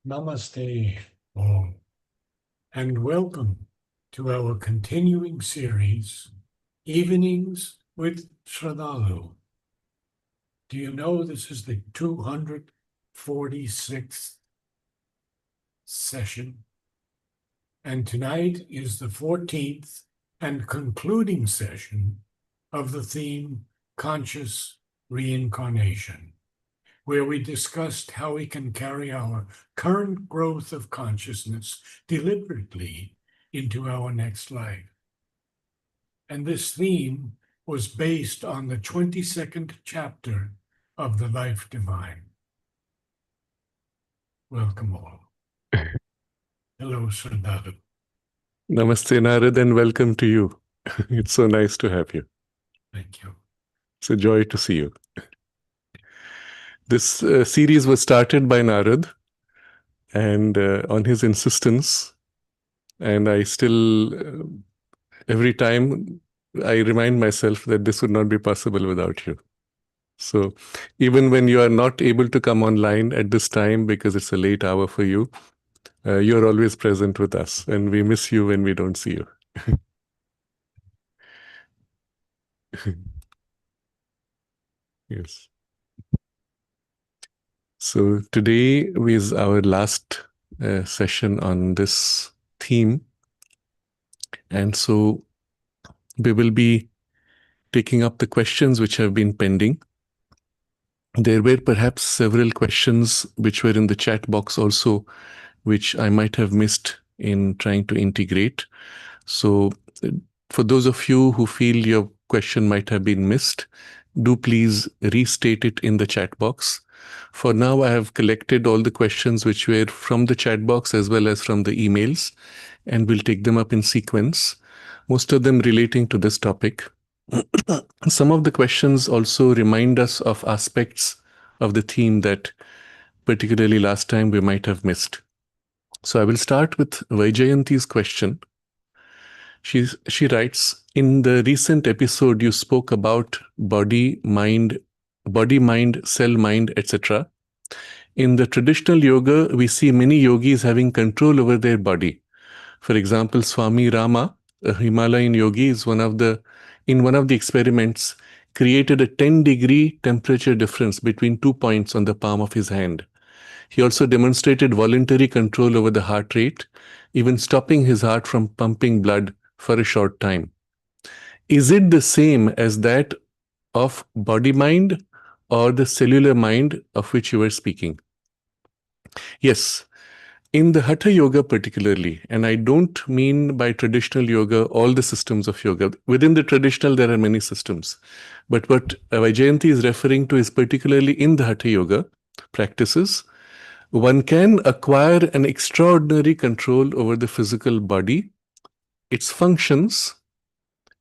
Namaste, all, and welcome to our continuing series, Evenings with Sraddhalu. Do you know this is the 246th session? And tonight is the 14th and concluding session of the theme Conscious Reincarnation, where we discussed how we can carry our current growth of consciousness deliberately into our next life. And this theme was based on the 22nd chapter of the Life Divine. Welcome all. Hello, Sraddhalu. Namaste, Narad, and welcome to you. It's so nice to have you. Thank you. It's a joy to see you. This series was started by Narad and on his insistence. And I still, every time, I remind myself that this would not be possible without you. So even when you are not able to come online at this time because it's a late hour for you, you're always present with us. And we miss you when we don't see you. Yes. So today is our last session on this theme. And so we will be taking up the questions which have been pending. There were perhaps several questions which were in the chat box also, which I might have missed in trying to integrate. So for those of you who feel your question might have been missed, do please restate it in the chat box. For now, I have collected all the questions which were from the chat box as well as from the emails, and we'll take them up in sequence, most of them relating to this topic. Some of the questions also remind us of aspects of the theme that particularly last time we might have missed. So I will start with Vaijayanti's question. She writes, in the recent episode, you spoke about body, mind, cell mind, etc. In the traditional yoga, we see many yogis having control over their body. For example, Swami Rama, a Himalayan yogi, is in one of the experiments, created a 10-degree temperature difference between 2 points on the palm of his hand. He also demonstrated voluntary control over the heart rate, even stopping his heart from pumping blood for a short time. Is it the same as that of body mind or the cellular mind of which you were speaking? Yes. In the hatha yoga particularly, and I don't mean by traditional yoga all the systems of yoga. Within the traditional, there are many systems. But what Vaijayanti is referring to is particularly in the hatha yoga practices, one can acquire an extraordinary control over the physical body, its functions,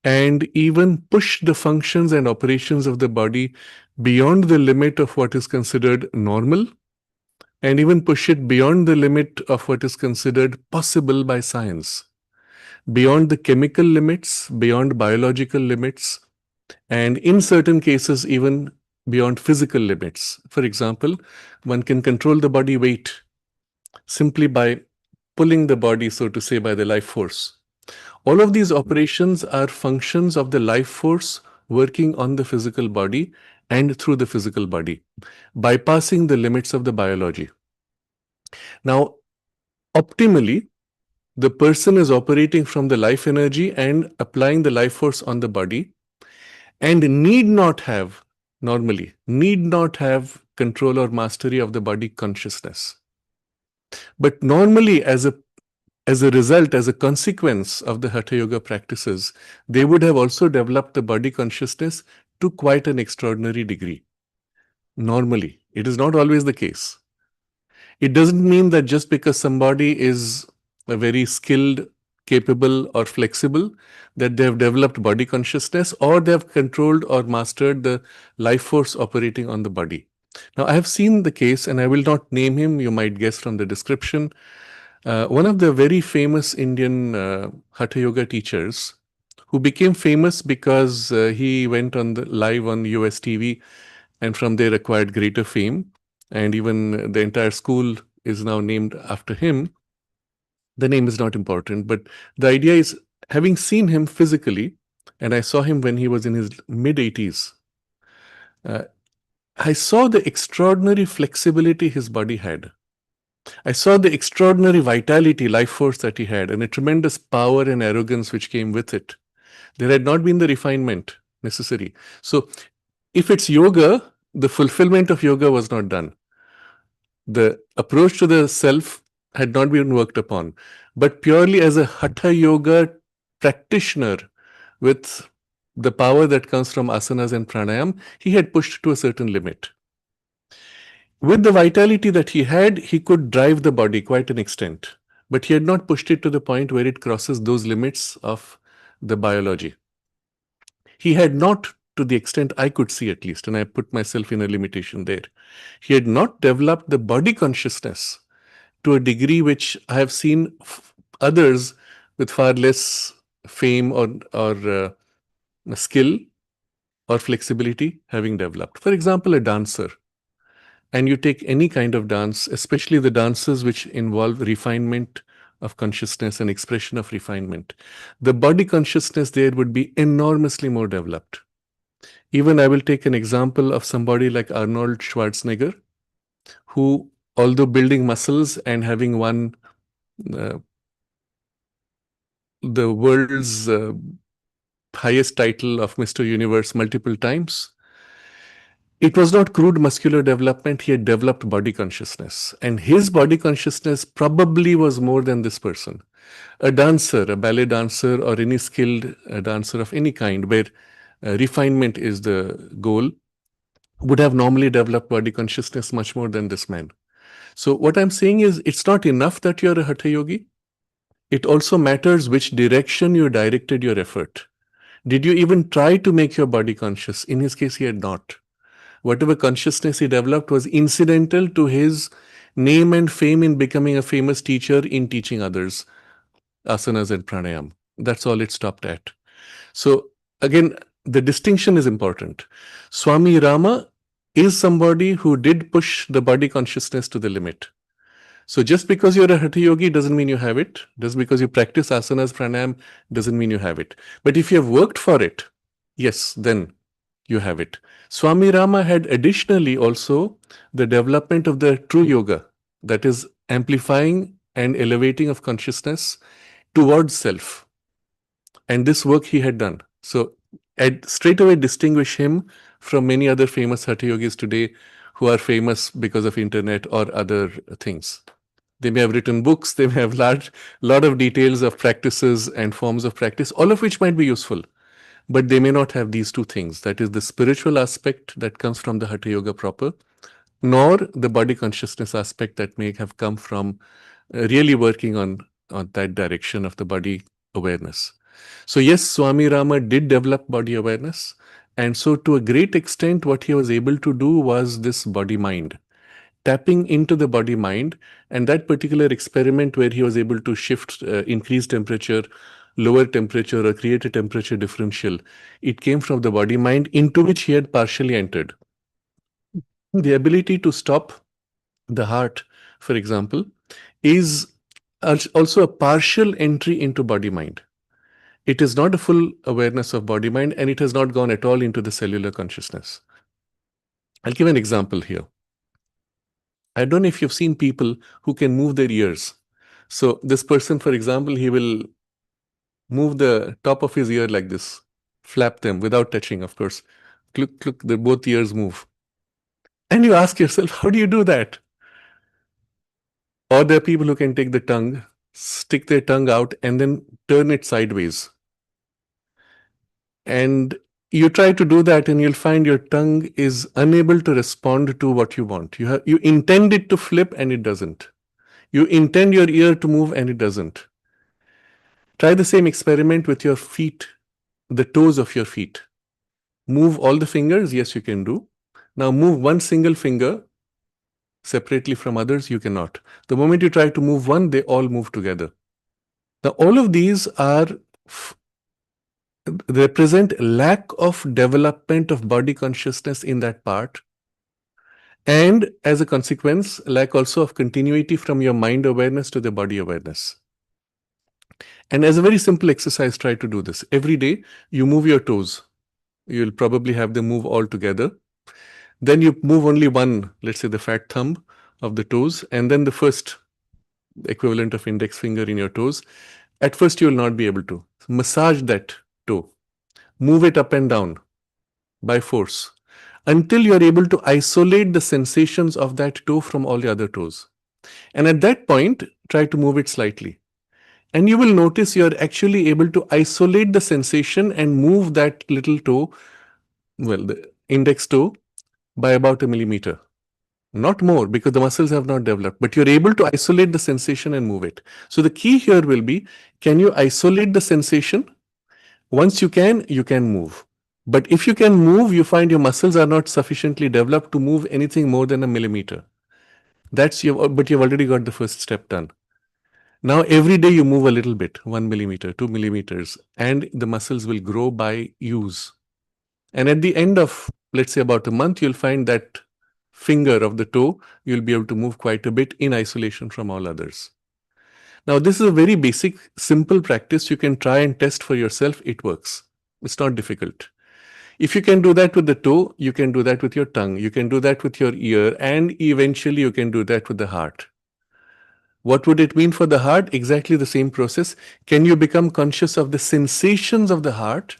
and even push the functions and operations of the body beyond the limit of what is considered normal, and even push it beyond the limit of what is considered possible by science, beyond the chemical limits, beyond biological limits, and in certain cases, even beyond physical limits. For example, one can control the body weight simply by pulling the body, so to say, by the life force. All of these operations are functions of the life force working on the physical body and through the physical body, bypassing the limits of the biology. Now, optimally, the person is operating from the life energy and applying the life force on the body, and need not have control or mastery of the body consciousness. But normally, as a result, as a consequence of the hatha yoga practices, they would have also developed the body consciousness to quite an extraordinary degree. Normally, it is not always the case. It doesn't mean that just because somebody is a very skilled, capable, or flexible, that they have developed body consciousness or they have controlled or mastered the life force operating on the body. Now, I have seen the case, and I will not name him, you might guess from the description. One of the very famous Indian hatha yoga teachers who became famous because he went on live on US TV and from there acquired greater fame, and even the entire school is now named after him. The name is not important, but the idea is, having seen him physically, and I saw him when he was in his mid-80s, I saw the extraordinary flexibility his body had. I saw the extraordinary vitality, life force that he had, and a tremendous power and arrogance which came with it. There had not been the refinement necessary. So, if it's yoga, the fulfillment of yoga was not done. The approach to the self had not been worked upon. But purely as a hatha yoga practitioner with the power that comes from asanas and pranayam, he had pushed to a certain limit. With the vitality that he had, he could drive the body quite an extent, but he had not pushed it to the point where it crosses those limits of the biology. He had not, to the extent I could see at least, and I put myself in a limitation there, he had not developed the body consciousness to a degree which I have seen others with far less fame or skill or flexibility having developed. For example, a dancer. And you take any kind of dance, especially the dances which involve refinement of consciousness and expression of refinement, the body consciousness there would be enormously more developed. Even I will take an example of somebody like Arnold Schwarzenegger, who, although building muscles and having won the world's highest title of Mr. Universe multiple times, it was not crude muscular development. He had developed body consciousness. And his body consciousness probably was more than this person. A dancer, a ballet dancer, or any skilled dancer of any kind, where refinement is the goal, would have normally developed body consciousness much more than this man. So what I'm saying is, it's not enough that you're a hatha yogi. It also matters which direction you directed your effort. Did you even try to make your body conscious? In his case, he had not. Whatever consciousness he developed was incidental to his name and fame in becoming a famous teacher in teaching others asanas and pranayam. That's all it stopped at. So again, the distinction is important. Swami Rama is somebody who did push the body consciousness to the limit. So just because you're a hatha yogi doesn't mean you have it. Just because you practice asanas, pranayam doesn't mean you have it. But if you have worked for it, yes, then you have it. Swami Rama had additionally also the development of the true yoga, that is amplifying and elevating of consciousness towards self. And this work he had done. So I'd straight away distinguish him from many other famous hatha yogis today who are famous because of internet or other things. They may have written books, they may have lot of details of practices and forms of practice, all of which might be useful. But they may not have these two things. That is the spiritual aspect that comes from the hatha yoga proper, nor the body consciousness aspect that may have come from really working on that direction of the body awareness. So yes, Swami Rama did develop body awareness. And so to a great extent, what he was able to do was this body-mind, tapping into the body-mind. And that particular experiment where he was able to shift, increase temperature, lower temperature, or create a temperature differential, it came from the body-mind into which he had partially entered. The ability to stop the heart, for example, is also a partial entry into body-mind. It is not a full awareness of body-mind, and it has not gone at all into the cellular consciousness. I'll give an example here. I don't know if you've seen people who can move their ears. So this person, for example, he will move the top of his ear like this, flap them without touching, of course. Look, both ears move. And you ask yourself, how do you do that? Or there are people who can take the tongue, stick their tongue out, and then turn it sideways. And you try to do that, and you'll find your tongue is unable to respond to what you want. You intend it to flip, and it doesn't. You intend your ear to move, and it doesn't. Try the same experiment with your feet, the toes of your feet. Move all the fingers, yes, you can do. Now move one single finger separately from others, you cannot. The moment you try to move one, they all move together. Now all of these represent lack of development of body consciousness in that part. And as a consequence, lack also of continuity from your mind awareness to the body awareness. And as a very simple exercise, try to do this. Every day, you move your toes. You'll probably have them move all together. Then you move only one, let's say the fat thumb of the toes, and then the first equivalent of index finger in your toes. At first, you will not be able to. Massage that toe. Move it up and down by force until you are able to isolate the sensations of that toe from all the other toes. And at that point, try to move it slightly. And you will notice you are actually able to isolate the sensation and move that little toe, well, the index toe, by about a millimeter. Not more, because the muscles have not developed, but you're able to isolate the sensation and move it. So the key here will be, can you isolate the sensation? Once you can move. But if you can move, you find your muscles are not sufficiently developed to move anything more than a millimeter. But you've already got the first step done. Now every day you move a little bit, 1 millimeter, 2 millimeters, and the muscles will grow by use. And at the end of, let's say, about a month, you'll find that finger of the toe, you'll be able to move quite a bit in isolation from all others. Now, this is a very basic, simple practice. You can try and test for yourself. It works. It's not difficult. If you can do that with the toe, you can do that with your tongue. You can do that with your ear, and eventually you can do that with the heart. What would it mean for the heart? Exactly the same process. Can you become conscious of the sensations of the heart?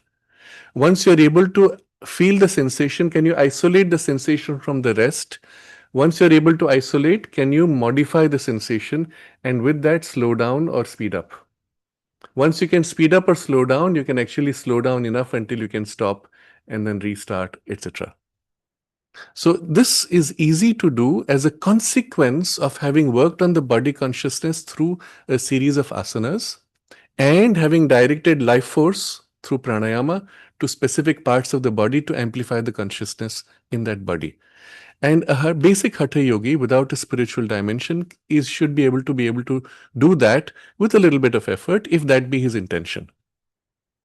Once you're able to feel the sensation, can you isolate the sensation from the rest? Once you're able to isolate, can you modify the sensation and with that slow down or speed up? Once you can speed up or slow down, you can actually slow down enough until you can stop and then restart, etc. So this is easy to do as a consequence of having worked on the body consciousness through a series of asanas and having directed life force through pranayama to specific parts of the body to amplify the consciousness in that body. And a basic hatha yogi without a spiritual dimension should be able to do that with a little bit of effort, if that be his intention.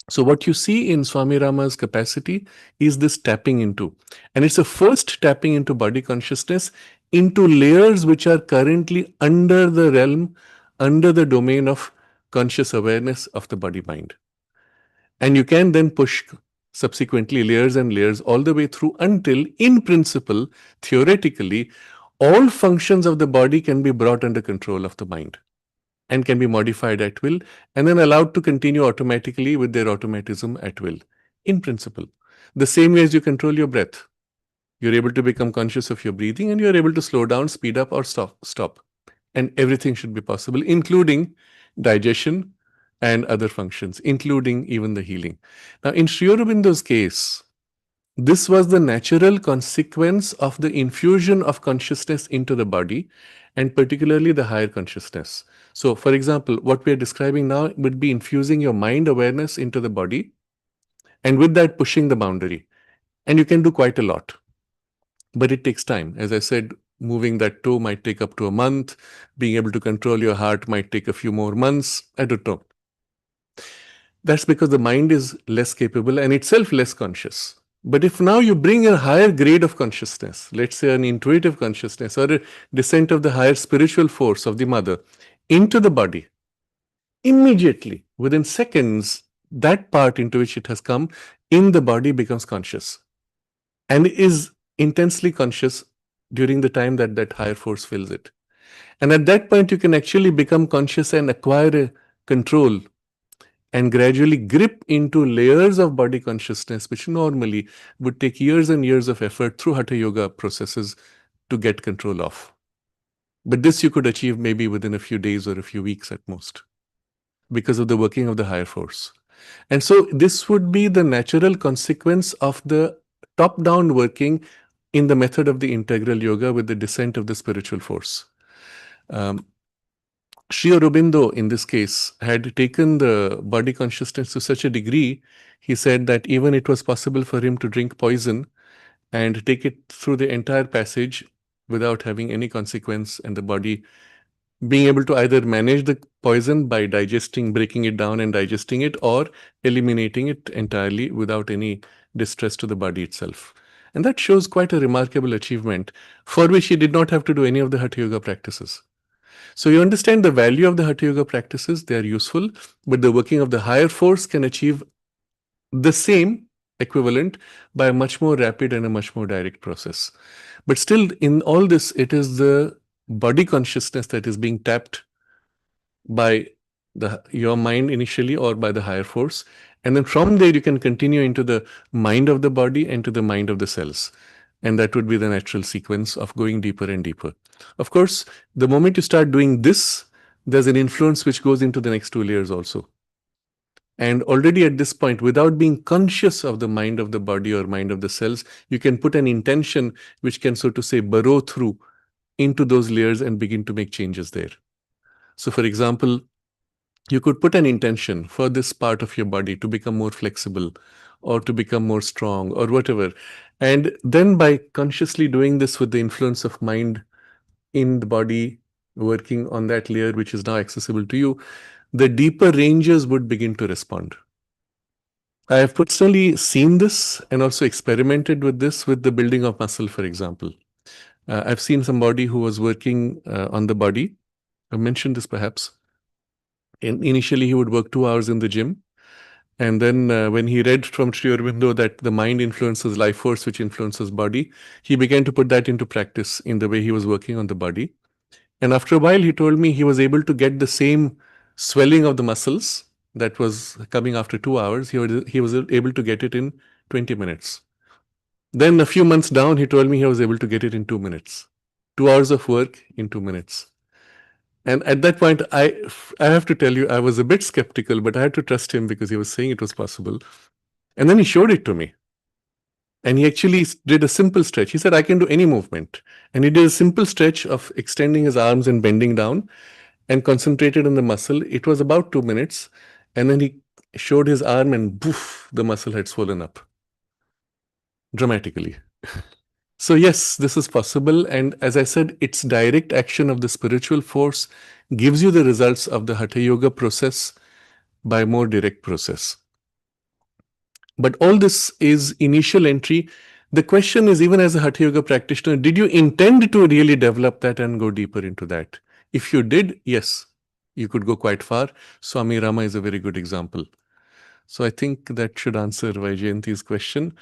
So what you see in Swami Rama's capacity is this tapping into, and it's a first tapping into body consciousness into layers which are currently under the realm, under the domain of conscious awareness of the body mind. And you can then push subsequently layers and layers all the way through until, in principle, theoretically, all functions of the body can be brought under control of the mind and can be modified at will and then allowed to continue automatically with their automatism at will, in principle. The same way as you control your breath. You're able to become conscious of your breathing and you're able to slow down, speed up, or stop. And everything should be possible, including digestion and other functions, including even the healing. Now, in Sri Aurobindo's case, this was the natural consequence of the infusion of consciousness into the body, and particularly the higher consciousness. So, for example, what we are describing now would be infusing your mind awareness into the body, and with that, pushing the boundary. And you can do quite a lot. But it takes time. As I said, moving that toe might take up to a month. Being able to control your heart might take a few more months. I don't know. That's because the mind is less capable and itself less conscious. But if now you bring a higher grade of consciousness, let's say an intuitive consciousness or a descent of the higher spiritual force of the mother into the body, immediately, within seconds, that part into which it has come in the body becomes conscious and is intensely conscious during the time that that higher force fills it. And at that point, you can actually become conscious and acquire a control and gradually grip into layers of body consciousness, which normally would take years and years of effort through hatha yoga processes to get control of. But this you could achieve maybe within a few days or a few weeks at most, because of the working of the higher force. And so this would be the natural consequence of the top-down working in the method of the integral yoga with the descent of the spiritual force. Sri Aurobindo, in this case, had taken the body consciousness to such a degree, he said that even it was possible for him to drink poison and take it through the entire passage without having any consequence, and the body being able to either manage the poison by digesting, breaking it down and digesting it, or eliminating it entirely without any distress to the body itself. And that shows quite a remarkable achievement, for which he did not have to do any of the Hatha Yoga practices. So you understand the value of the Hatha Yoga practices, they are useful, but the working of the higher force can achieve the same equivalent by a much more rapid and a much more direct process. But still, in all this, it is the body consciousness that is being tapped by your mind initially, or by the higher force. And then from there, you can continue into the mind of the body and to the mind of the cells. And that would be the natural sequence of going deeper and deeper. Of course, the moment you start doing this, there's an influence which goes into the next two layers also. And already at this point, without being conscious of the mind of the body or mind of the cells, you can put an intention which can, so to say, burrow through into those layers and begin to make changes there. So, for example, you could put an intention for this part of your body to become more flexible or to become more strong or whatever. And then by consciously doing this with the influence of mind in the body, working on that layer which is now accessible to you, the deeper ranges would begin to respond. I have personally seen this and also experimented with this with the building of muscle, for example. I've seen somebody who was working on the body. I mentioned this perhaps. Initially, he would work 2 hours in the gym. And then when he read from Sri Aurobindo that the mind influences life force, which influences body, he began to put that into practice in the way he was working on the body. And after a while, he told me he was able to get the same swelling of the muscles that was coming after 2 hours. He was able to get it in 20 minutes. Then a few months down, he told me he was able to get it in 2 minutes. 2 hours of work in 2 minutes. And at that point, I have to tell you, I was a bit skeptical, but I had to trust him because he was saying it was possible. And then he showed it to me. And he actually did a simple stretch. He said, I can do any movement. And he did a simple stretch of extending his arms and bending down and concentrated on the muscle. It was about 2 minutes. And then he showed his arm and poof, the muscle had swollen up dramatically. So yes, this is possible. And as I said, its direct action of the spiritual force gives you the results of the Hatha Yoga process by more direct process. But all this is initial entry. The question is, even as a Hatha Yoga practitioner, did you intend to really develop that and go deeper into that? If you did, yes, you could go quite far. Swami Rama is a very good example. So I think that should answer Vaijayanti's question.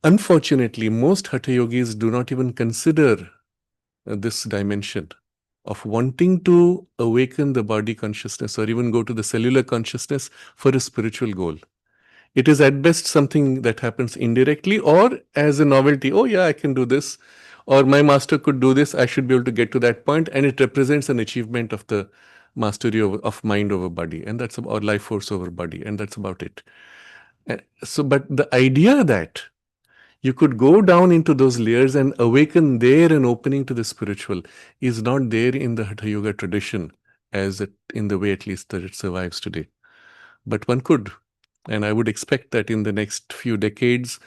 Unfortunately, most Hatha Yogis do not even consider this dimension of wanting to awaken the body consciousness or even go to the cellular consciousness for a spiritual goal. It is at best something that happens indirectly or as a novelty. Oh yeah, I can do this. Or my master could do this. I should be able to get to that point. And it represents an achievement of the mastery of mind over body. And that's about life force over body. And that's about it. But the idea that you could go down into those layers and awaken there an opening to the spiritual is not there in the Hatha Yoga tradition in the way at least that it survives today. But one could. And I would expect that in the next few decades,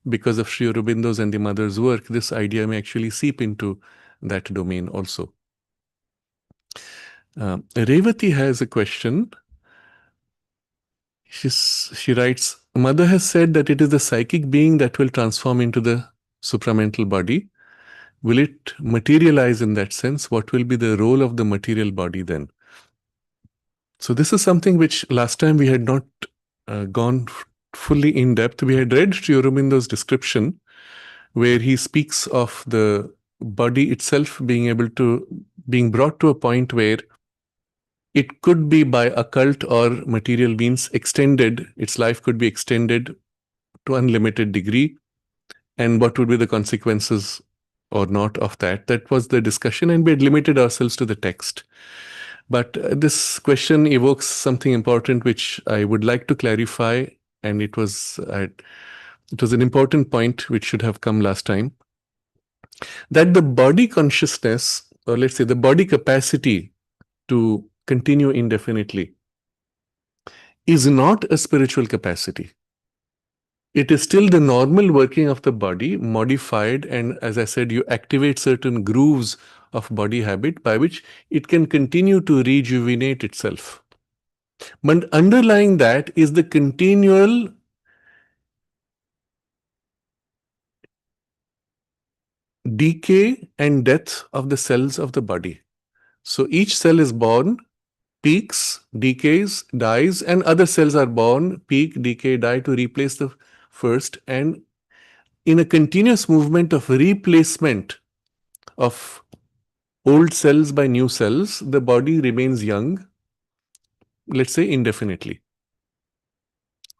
because of Sri Aurobindo's and the mother's work, this idea may actually seep into that domain also. Revati has a question. She writes, Mother has said that it is the psychic being that will transform into the supramental body. Will it materialize in that sense? What will be the role of the material body then? So this is something which last time we had not gone fully in depth. We had read Sri Aurobindo's description where he speaks of the body itself being brought to a point where it could be by occult or material means extended, its life could be extended to unlimited degree. And what would be the consequences or not of that? That was the discussion, and we had limited ourselves to the text. But this question evokes something important which I would like to clarify, and it was an important point which should have come last time, that the body consciousness, or let's say the body capacity to continue indefinitely, is not a spiritual capacity. It is still the normal working of the body, modified, and as I said, you activate certain grooves of body habit by which it can continue to rejuvenate itself. But underlying that is the continual decay and death of the cells of the body. So each cell is born, peaks, decays, dies, and other cells are born, peak, decay, die to replace the first. And in a continuous movement of replacement of old cells by new cells, the body remains young, let's say indefinitely,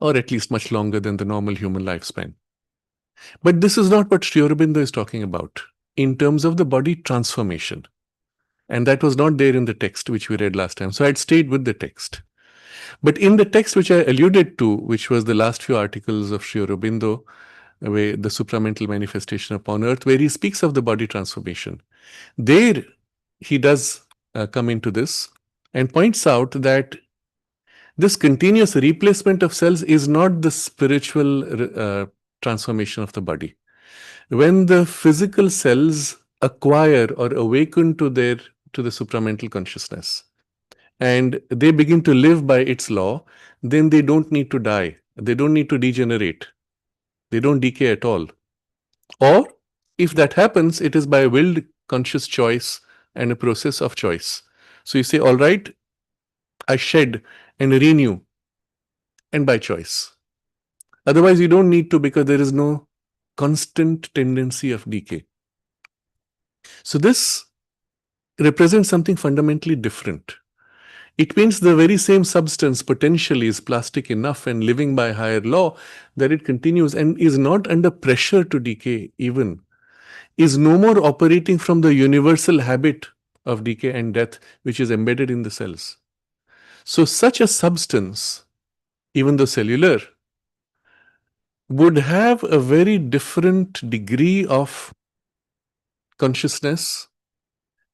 or at least much longer than the normal human lifespan. But this is not what Sri Aurobindo is talking about in terms of the body transformation. And that was not there in the text which we read last time. So I'd stayed with the text. But in the text which I alluded to, which was the last few articles of Sri Aurobindo, where the supramental manifestation upon earth, where he speaks of the body transformation, there he does come into this and points out that this continuous replacement of cells is not the spiritual transformation of the body. When the physical cells acquire or awaken to the supramental consciousness and they begin to live by its law, then they don't need to die. They don't need to degenerate. They don't decay at all. Or if that happens, it is by a willed conscious choice and a process of choice. So you say, all right, I shed and renew, and by choice. Otherwise, you don't need to, because there is no constant tendency of decay. So this represents something fundamentally different. It means the very same substance potentially is plastic enough and living by higher law that it continues and is not under pressure to decay even, is no more operating from the universal habit of decay and death which is embedded in the cells. So such a substance, even though cellular, would have a very different degree of consciousness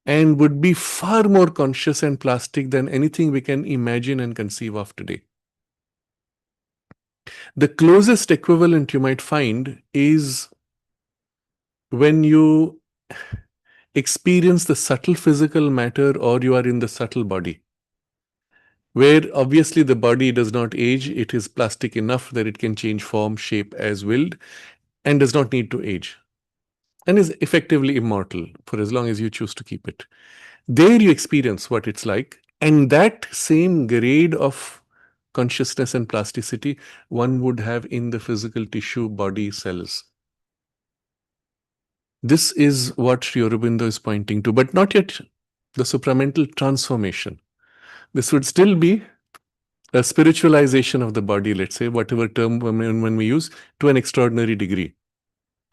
and would be far more conscious and plastic than anything we can imagine and conceive of today. The closest equivalent you might find is when you experience the subtle physical matter or you are in the subtle body, where obviously the body does not age, it is plastic enough that it can change form, shape as willed, and does not need to age, and is effectively immortal for as long as you choose to keep it. There you experience what it's like, and that same grade of consciousness and plasticity one would have in the physical tissue body cells. This is what Sri Aurobindo is pointing to, but not yet the supramental transformation. This would still be a spiritualization of the body, let's say, whatever term when we use, to an extraordinary degree.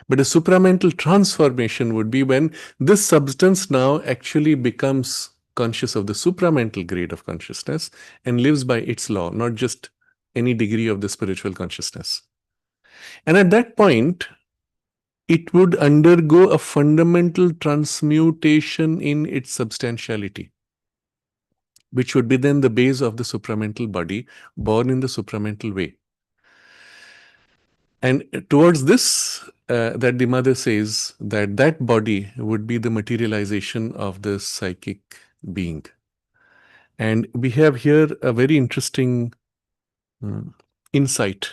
But a supramental transformation would be when this substance now actually becomes conscious of the supramental grade of consciousness and lives by its law, not just any degree of the spiritual consciousness. And at that point, it would undergo a fundamental transmutation in its substantiality, which would be then the base of the supramental body, born in the supramental way. And towards this, that the mother says that that body would be the materialization of the psychic being. And we have here a very interesting insight,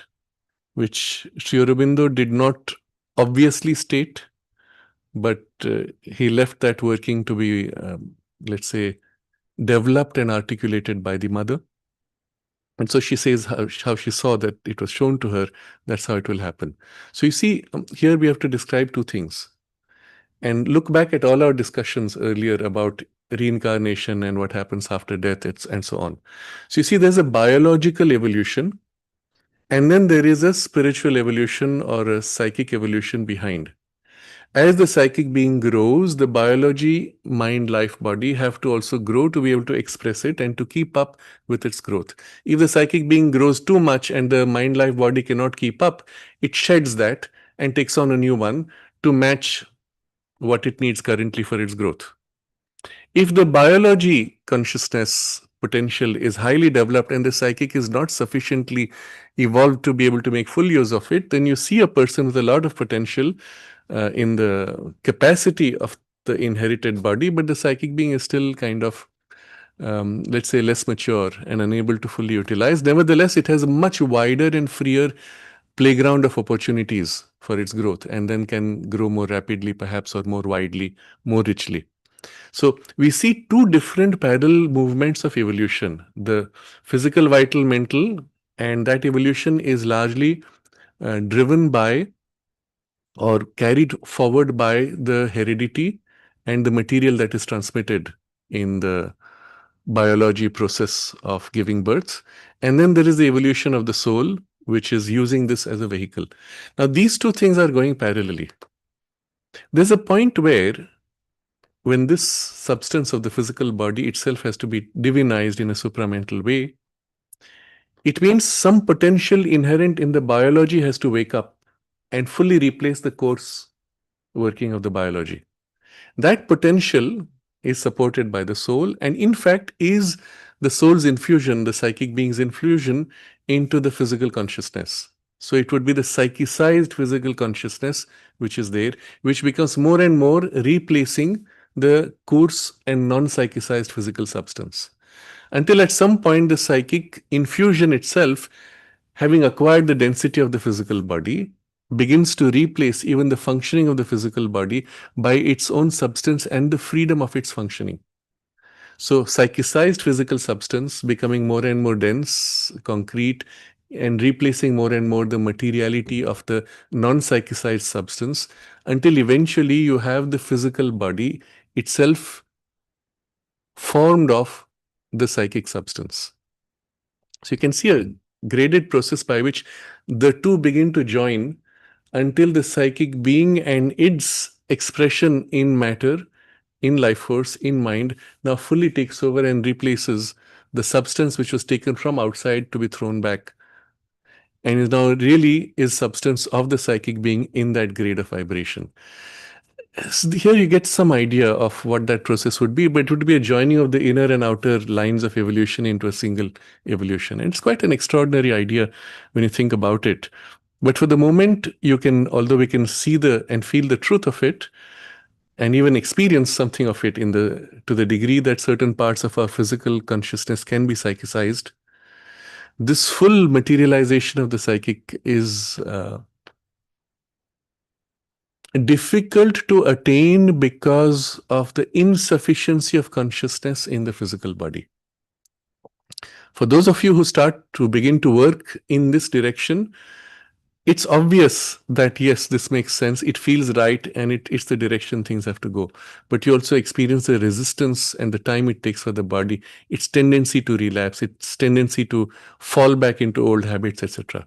which Sri Aurobindo did not obviously state, but he left that working to be, let's say, developed and articulated by the mother. And so she says how she saw that it was shown to her, that's how it will happen. So you see, here we have to describe two things and look back at all our discussions earlier about reincarnation and what happens after death, and so on. So you see, there's a biological evolution, and then there is a spiritual evolution or a psychic evolution behind. As the psychic being grows, the biology, mind, life, body have to also grow to be able to express it and to keep up with its growth. If the psychic being grows too much and the mind, life, body cannot keep up, it sheds that and takes on a new one to match what it needs currently for its growth. If the biology consciousness potential is highly developed and the psychic is not sufficiently evolved to be able to make full use of it, then you see a person with a lot of potential in the capacity of the inherited body, but the psychic being is still kind of, let's say, less mature and unable to fully utilize. Nevertheless, it has a much wider and freer playground of opportunities for its growth, and then can grow more rapidly, perhaps, or more widely, more richly. So we see two different parallel movements of evolution, the physical, vital, mental, and that evolution is largely driven by or carried forward by the heredity and the material that is transmitted in the biology process of giving birth. And then there is the evolution of the soul, which is using this as a vehicle. Now, these two things are going parallelly. There's a point where when this substance of the physical body itself has to be divinized in a supramental way, it means some potential inherent in the biology has to wake up and fully replace the course working of the biology. That potential is supported by the soul, and in fact is the soul's infusion, the psychic being's infusion into the physical consciousness. So it would be the psychicized physical consciousness which is there, which becomes more and more replacing the coarse and non-psychicized physical substance. Until at some point the psychic infusion itself, having acquired the density of the physical body, begins to replace even the functioning of the physical body by its own substance and the freedom of its functioning. So psychicized physical substance becoming more and more dense, concrete, and replacing more and more the materiality of the non-psychicized substance, until eventually you have the physical body itself formed of the psychic substance. So you can see a graded process by which the two begin to join until the psychic being and its expression in matter, in life force, in mind, now fully takes over and replaces the substance which was taken from outside to be thrown back, and is now really is substance of the psychic being in that grade of vibration. So here you get some idea of what that process would be, but it would be a joining of the inner and outer lines of evolution into a single evolution. And it's quite an extraordinary idea when you think about it. But for the moment, you can, although we can see the and feel the truth of it, and even experience something of it to the degree that certain parts of our physical consciousness can be psychicized, this full materialization of the psychic is difficult to attain because of the insufficiency of consciousness in the physical body. For those of you who start to begin to work in this direction, it's obvious that yes, this makes sense, it feels right, and it's the direction things have to go. But you also experience the resistance and the time it takes for the body, its tendency to relapse, its tendency to fall back into old habits, etc.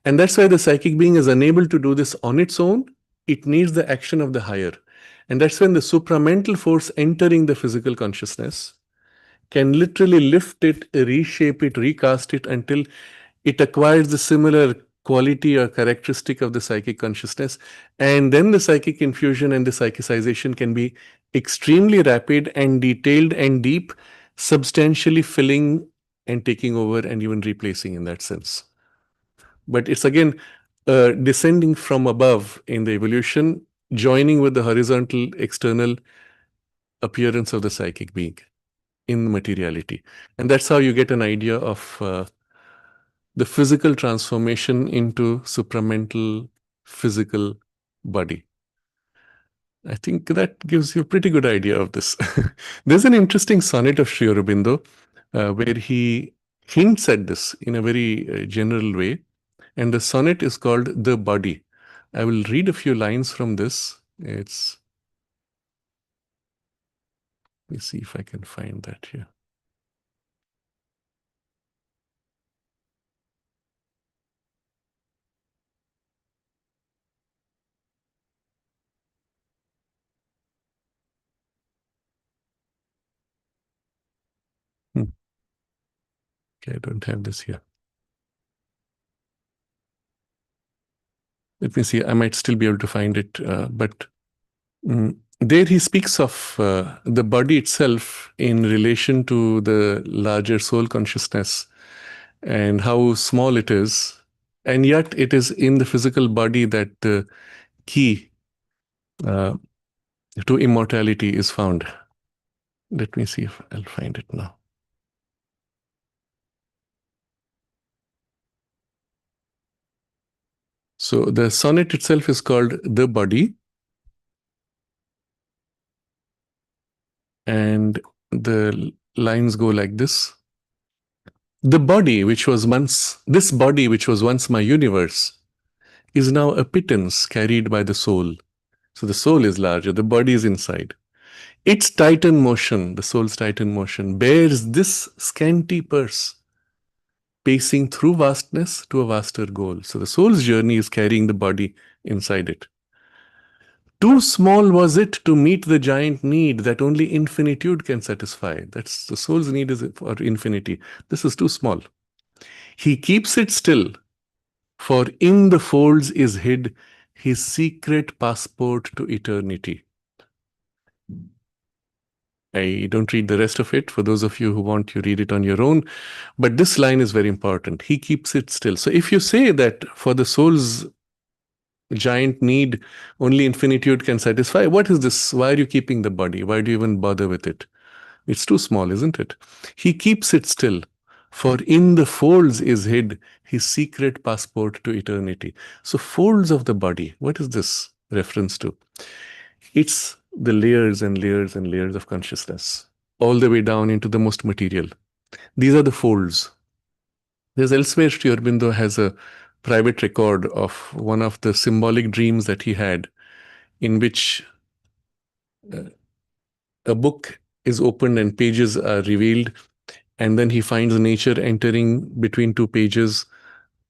And that's why the psychic being is unable to do this on its own. It needs the action of the higher. And that's when the supramental force entering the physical consciousness can literally lift it, reshape it, recast it until it acquires the similar quality or characteristic of the psychic consciousness. And then the psychic infusion and the psychicization can be extremely rapid and detailed and deep, substantially filling and taking over and even replacing in that sense. But it's again descending from above in the evolution, joining with the horizontal external appearance of the psychic being in materiality. And that's how you get an idea of the physical transformation into supramental physical body. I think that gives you a pretty good idea of this. There's an interesting sonnet of Sri Aurobindo where he hints at this in a very general way. And the sonnet is called The Body. I will read a few lines from this. Let me see if I can find that here. Okay, I don't have this here. Let me see. I might still be able to find it, but there he speaks of the body itself in relation to the larger soul consciousness and how small it is. And yet it is in the physical body that the key to immortality is found. Let me see if I'll find it now. So the sonnet itself is called The Body. And the lines go like this. This body, which was once my universe, is now a pittance carried by the soul. So the soul is larger, the body is inside. Its Titan motion, the soul's Titan motion, bears this scanty purse, pacing through vastness to a vaster goal. So the soul's journey is carrying the body inside it. Too small was it to meet the giant need that only infinitude can satisfy. That's the soul's need is for infinity. This is too small. He keeps it still, for in the folds is hid his secret passport to eternity. I don't read the rest of it. For those of you who want, you read it on your own. But this line is very important. He keeps it still. So if you say that for the soul's giant need only infinitude can satisfy, what is this? Why are you keeping the body? Why do you even bother with it? It's too small, isn't it? He keeps it still, for in the folds is hid his secret passport to eternity. So folds of the body, what is this reference to? It's the layers and layers and layers of consciousness, all the way down into the most material. These are the folds. There's elsewhere, Sri Aurobindo has a private record of one of the symbolic dreams that he had, in which a book is opened and pages are revealed, and then he finds nature entering between two pages,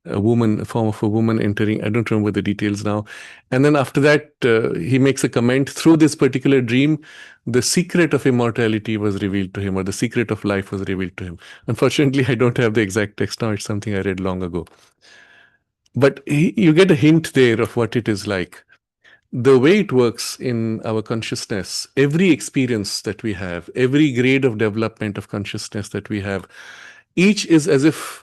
a woman, a form of a woman entering. I don't remember the details now. And then after that, he makes a comment. Through this particular dream, the secret of immortality was revealed to him, or the secret of life was revealed to him. Unfortunately, I don't have the exact text now. It's something I read long ago. But you get a hint there of what it is like. The way it works in our consciousness, every experience that we have, every grade of development of consciousness that we have, each is as if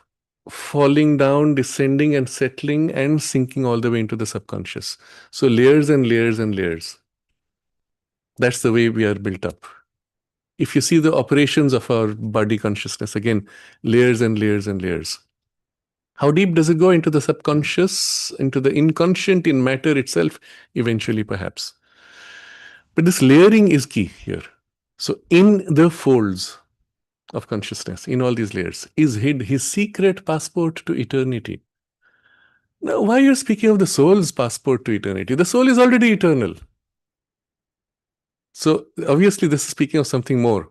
falling down, descending and settling and sinking all the way into the subconscious. So layers and layers and layers. That's the way we are built up. If you see the operations of our body consciousness, again, layers and layers and layers. How deep does it go into the subconscious, into the inconscient, in matter itself? Eventually, perhaps. But this layering is key here. So in the folds of consciousness, in all these layers, is hid his secret passport to eternity. Now, why are you speaking of the soul's passport to eternity? The soul is already eternal. So obviously this is speaking of something more.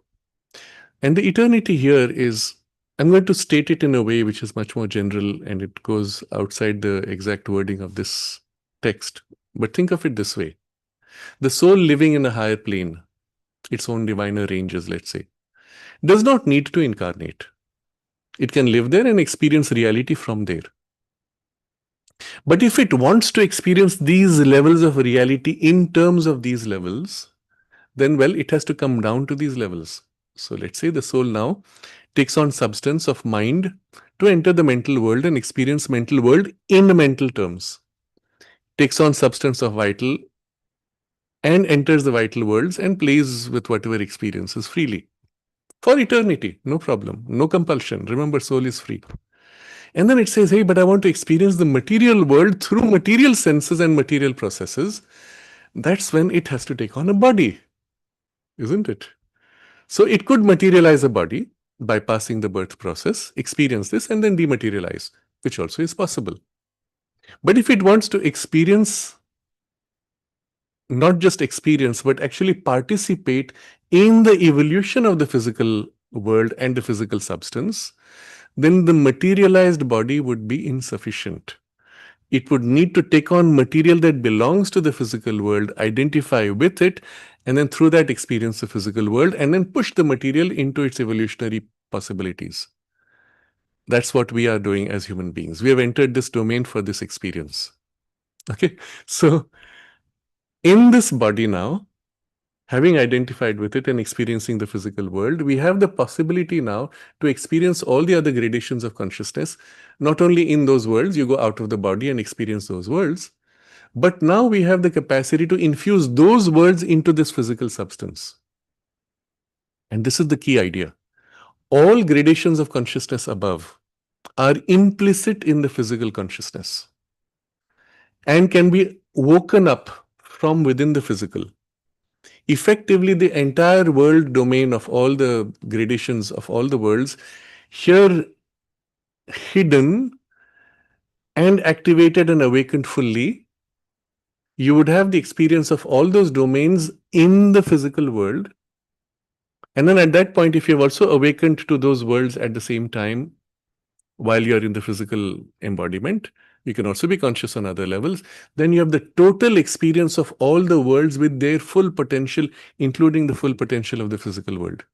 And the eternity here is, I'm going to state it in a way which is much more general, and it goes outside the exact wording of this text. But think of it this way. The soul living in a higher plane, its own diviner ranges, let's say, does not need to incarnate. It can live there and experience reality from there. But if it wants to experience these levels of reality in terms of these levels, then, well, it has to come down to these levels. So let's say the soul now takes on substance of mind to enter the mental world and experience mental world in mental terms. Takes on substance of vital and enters the vital worlds and plays with whatever experiences freely. For eternity, no problem, no compulsion. Remember, soul is free. And then it says, hey, but I want to experience the material world through material senses and material processes. That's when it has to take on a body, isn't it? So it could materialize a body, bypassing the birth process, experience this, and then dematerialize, which also is possible. But if it wants to experience, not just experience, but actually participate in the evolution of the physical world and the physical substance, then the materialized body would be insufficient. It would need to take on material that belongs to the physical world, identify with it, and then through that experience the physical world, and then push the material into its evolutionary possibilities. That's what we are doing as human beings. We have entered this domain for this experience. Okay, so in this body now, having identified with it and experiencing the physical world, we have the possibility now to experience all the other gradations of consciousness. Not only in those worlds, you go out of the body and experience those worlds, but now we have the capacity to infuse those worlds into this physical substance. And this is the key idea. All gradations of consciousness above are implicit in the physical consciousness. and can be woken up from within the physical. Effectively, the entire world domain of all the gradations of all the worlds here hidden and activated and awakened fully, you would have the experience of all those domains in the physical world. And then at that point, if you've also awakened to those worlds at the same time while you're in the physical embodiment, you can also be conscious on other levels. Then you have the total experience of all the worlds with their full potential, including the full potential of the physical world.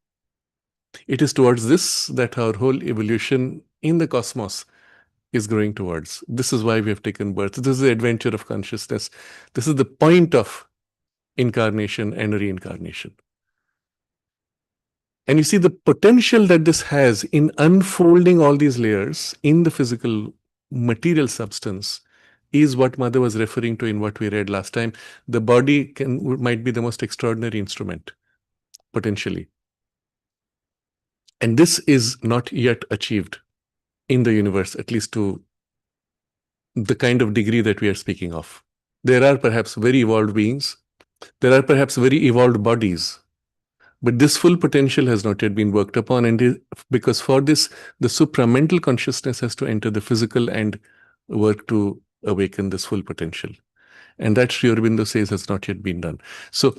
It is towards this that our whole evolution in the cosmos is growing towards. This is why we have taken birth. This is the adventure of consciousness. This is the point of incarnation and reincarnation. And you see the potential that this has in unfolding all these layers in the physical material substance is what Mother was referring to in what we read last time. The body might be the most extraordinary instrument, potentially. And this is not yet achieved in the universe, at least to the kind of degree that we are speaking of. There are perhaps very evolved beings. There are perhaps very evolved bodies. But this full potential has not yet been worked upon, and because for this, the supramental consciousness has to enter the physical and work to awaken this full potential. And that Sri Aurobindo says has not yet been done. So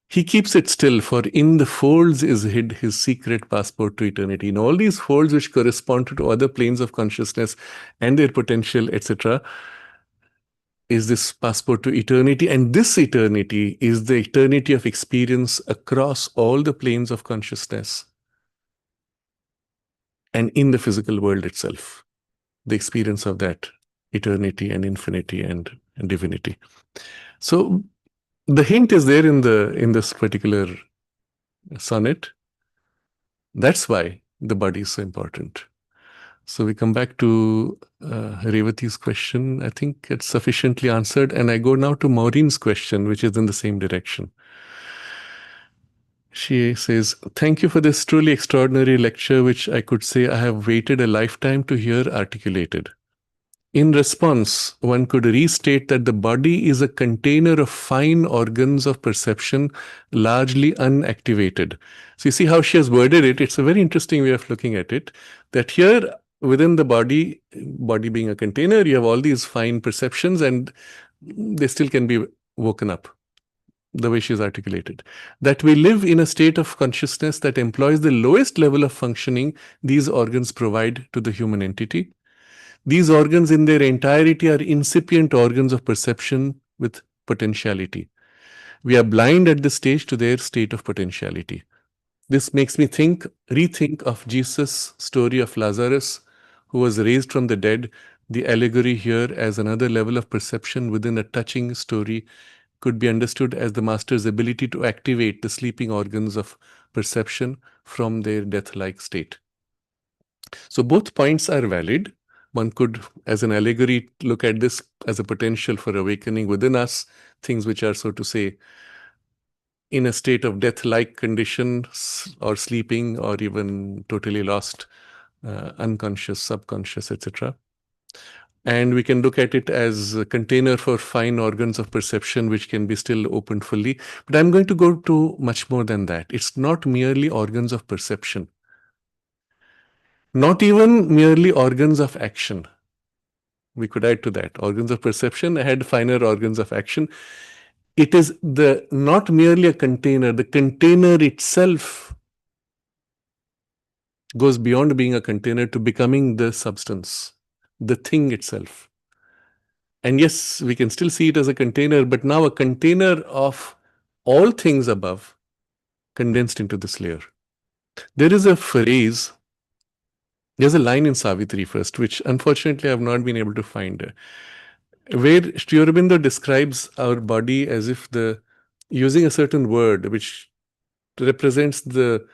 he keeps it still, for in the folds is hid his secret passport to eternity. In all these folds which correspond to other planes of consciousness and their potential, etc., is this passport to eternity. And this eternity is the eternity of experience across all the planes of consciousness and in the physical world itself. The experience of that eternity and infinity and divinity. So the hint is there in this particular sonnet. That's why the body is so important. So we come back to Revati's question. I think it's sufficiently answered. And I go now to Maureen's question, which is in the same direction. She says, thank you for this truly extraordinary lecture, which I could say I have waited a lifetime to hear articulated. In response, one could restate that the body is a container of fine organs of perception, largely unactivated. So you see how she has worded it. It's a very interesting way of looking at it, that here within the body being a container, you have all these fine perceptions and they still can be woken up, the way she's articulated. That we live in a state of consciousness that employs the lowest level of functioning these organs provide to the human entity. These organs in their entirety are incipient organs of perception with potentiality. We are blind at this stage to their state of potentiality. This makes me rethink of Jesus' story of Lazarus, who was raised from the dead. The allegory here as another level of perception within a touching story could be understood as the master's ability to activate the sleeping organs of perception from their death-like state. So both points are valid. One could, as an allegory, look at this as a potential for awakening within us, things which are, so to say, in a state of death-like condition or sleeping or even totally lost, unconscious, subconscious, etc. And we can look at it as a container for fine organs of perception which can be still opened fully. But I'm going to go to much more than that. It's not merely organs of perception. Not even merely organs of action. We could add to that. Organs of perception had finer organs of action. It is not merely a container. The container itself goes beyond being a container to becoming the substance, the thing itself. And yes, we can still see it as a container, but now a container of all things above condensed into this layer. There is a phrase, there's a line in Savitri first, which unfortunately I have not been able to find, where Sri Aurobindo describes our body as if using a certain word which represents the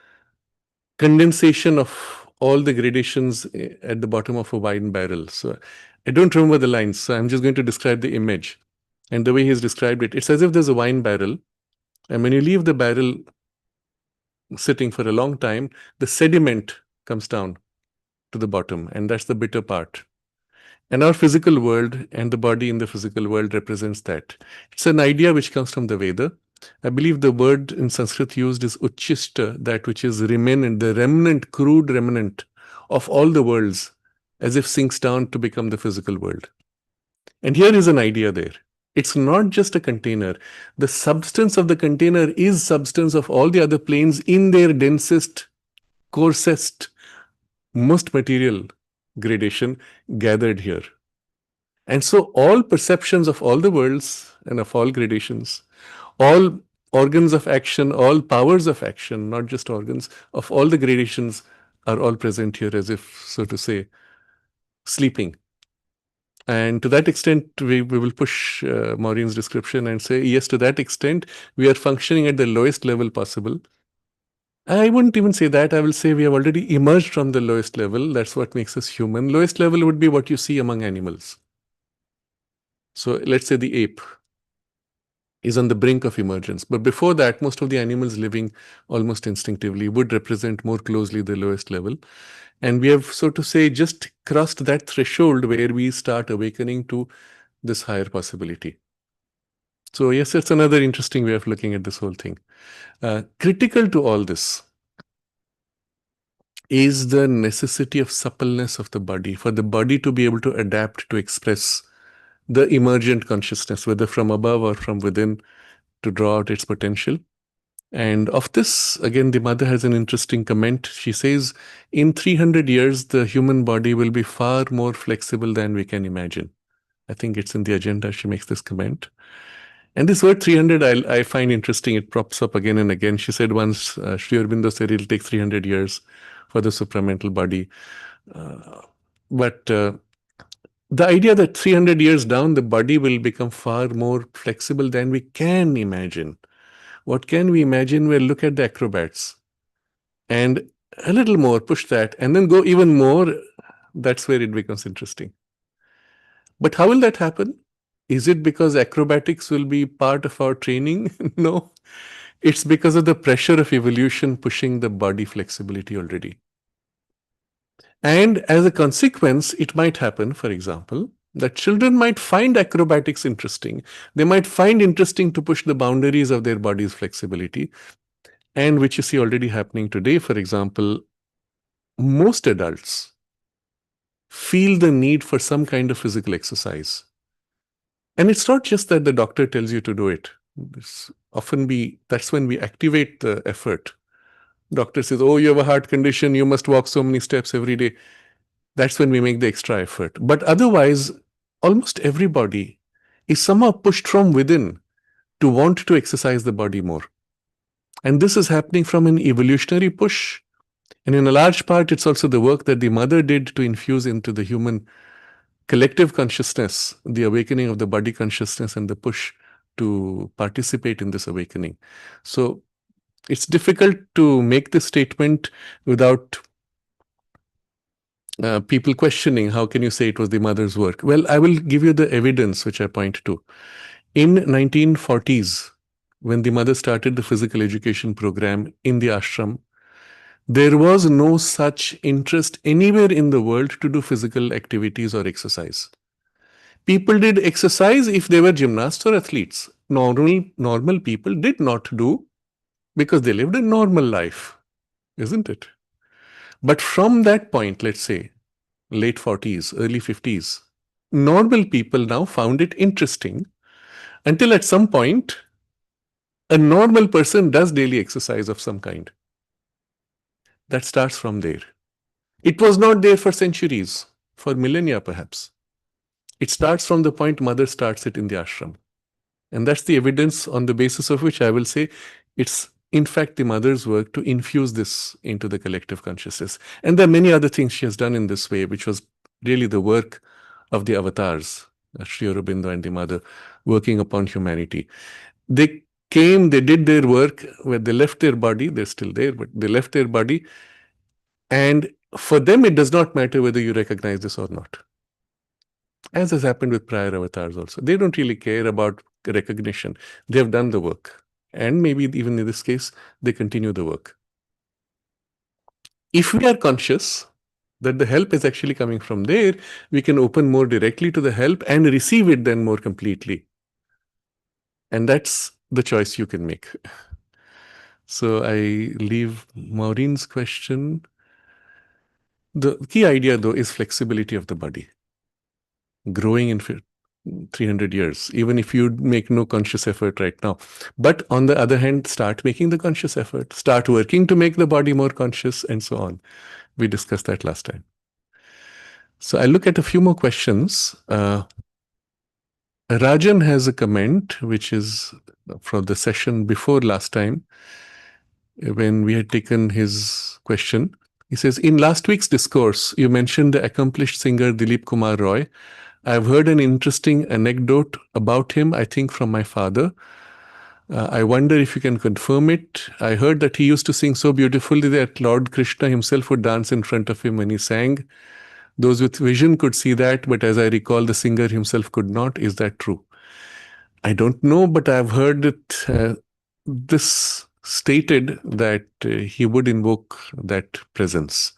condensation of all the gradations at the bottom of a wine barrel. So I don't remember the lines, so I'm just going to describe the image. And the way he's described it, it's as if there's a wine barrel, and when you leave the barrel sitting for a long time, the sediment comes down to the bottom, and that's the bitter part. And our physical world and the body in the physical world represents that. It's an idea which comes from the Veda. I believe the word in Sanskrit used is uchishta, that which is remnant, the remnant, crude remnant of all the worlds, as if sinks down to become the physical world. And here is an idea there. It's not just a container. The substance of the container is substance of all the other planes in their densest, coarsest, most material gradation gathered here. And so all perceptions of all the worlds and of all gradations, all organs of action, all powers of action, not just organs, of all the gradations are all present here as if, so to say, sleeping. And to that extent, we will push Maureen's description and say, yes, to that extent, we are functioning at the lowest level possible. I wouldn't even say that. I will say we have already emerged from the lowest level. That's what makes us human. Lowest level would be what you see among animals. So let's say the ape is on the brink of emergence. But before that, most of the animals living almost instinctively would represent more closely the lowest level. And we have, so to say, just crossed that threshold where we start awakening to this higher possibility. So yes, it's another interesting way of looking at this whole thing. Critical to all this is the necessity of suppleness of the body, for the body to be able to adapt to express the emergent consciousness, whether from above or from within, to draw out its potential. And of this, again, the mother has an interesting comment. She says, in 300 years, the human body will be far more flexible than we can imagine. I think it's in the agenda. She makes this comment. And this word 300, I find interesting. It props up again and again. She said once, Sri Aurobindo said it'll take 300 years for the supramental body. But the idea that 300 years down, the body will become far more flexible than we can imagine. What can we imagine? Well, look at the acrobats. And a little more, push that, and then go even more. That's where it becomes interesting. But how will that happen? Is it because acrobatics will be part of our training? No. It's because of the pressure of evolution pushing the body flexibility already. And as a consequence, it might happen, for example, that children might find acrobatics interesting. They might find interesting to push the boundaries of their body's flexibility, and which you see already happening today. For example, most adults feel the need for some kind of physical exercise. And it's not just that the doctor tells you to do it. That's when we activate the effort. Doctor says, oh, you have a heart condition, you must walk so many steps every day. That's when we make the extra effort. But otherwise, almost everybody is somehow pushed from within to want to exercise the body more. And this is happening from an evolutionary push. And in a large part, it's also the work that the mother did to infuse into the human collective consciousness, the awakening of the body consciousness and the push to participate in this awakening. So it's difficult to make this statement without people questioning, how can you say it was the mother's work? Well, I will give you the evidence which I point to. In 1940s, when the mother started the physical education program in the ashram, there was no such interest anywhere in the world to do physical activities or exercise. People did exercise if they were gymnasts or athletes. Normal people did not do because they lived a normal life, isn't it? But from that point, let's say, late 40s, early 50s, normal people now found it interesting until at some point, a normal person does daily exercise of some kind. That starts from there. It was not there for centuries, for millennia perhaps. It starts from the point mother starts it in the ashram. And that's the evidence on the basis of which I will say it's in fact the mother's work to infuse this into the collective consciousness. And there are many other things she has done in this way, which was really the work of the avatars, Sri Aurobindo and the mother, working upon humanity. They came, they did their work, where they left their body, they're still there, but they left their body. And for them, it does not matter whether you recognize this or not. As has happened with prior avatars also. They don't really care about recognition. They have done the work. And maybe even in this case, they continue the work. If we are conscious, that the help is actually coming from there, we can open more directly to the help and receive it then more completely. And that's the choice you can make. So I leave Maureen's question. The key idea, though, is flexibility of the body, growing in 300 years, even if you make no conscious effort right now. But on the other hand, start making the conscious effort, start working to make the body more conscious, and so on. We discussed that last time. So I look at a few more questions. Rajan has a comment, which is from the session before last time, when we had taken his question. He says, in last week's discourse, you mentioned the accomplished singer Dilip Kumar Roy. I've heard an interesting anecdote about him, I think from my father. I wonder if you can confirm it. I heard that he used to sing so beautifully that Lord Krishna himself would dance in front of him when he sang. Those with vision could see that, but as I recall, the singer himself could not. Is that true? I don't know, but I've heard it this stated that he would invoke that presence.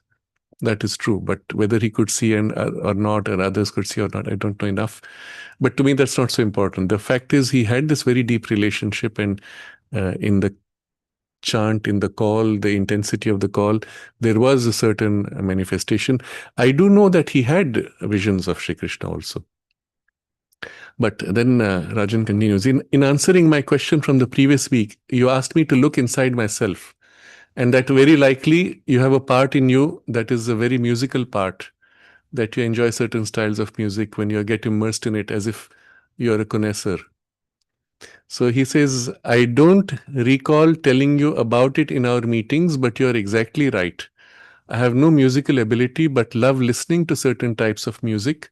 That is true, but whether he could see and or not, or others could see or not, I don't know enough. But to me, that's not so important. The fact is, he had this very deep relationship, and in the chant, in the call, the intensity of the call, there was a certain manifestation. I do know that he had visions of Sri Krishna also. But then Rajan continues, in answering my question from the previous week, you asked me to look inside myself, and that very likely you have a part in you that is a very musical part, that you enjoy certain styles of music when you get immersed in it as if you're a connoisseur. So he says, I don't recall telling you about it in our meetings, but you're exactly right. I have no musical ability, but love listening to certain types of music.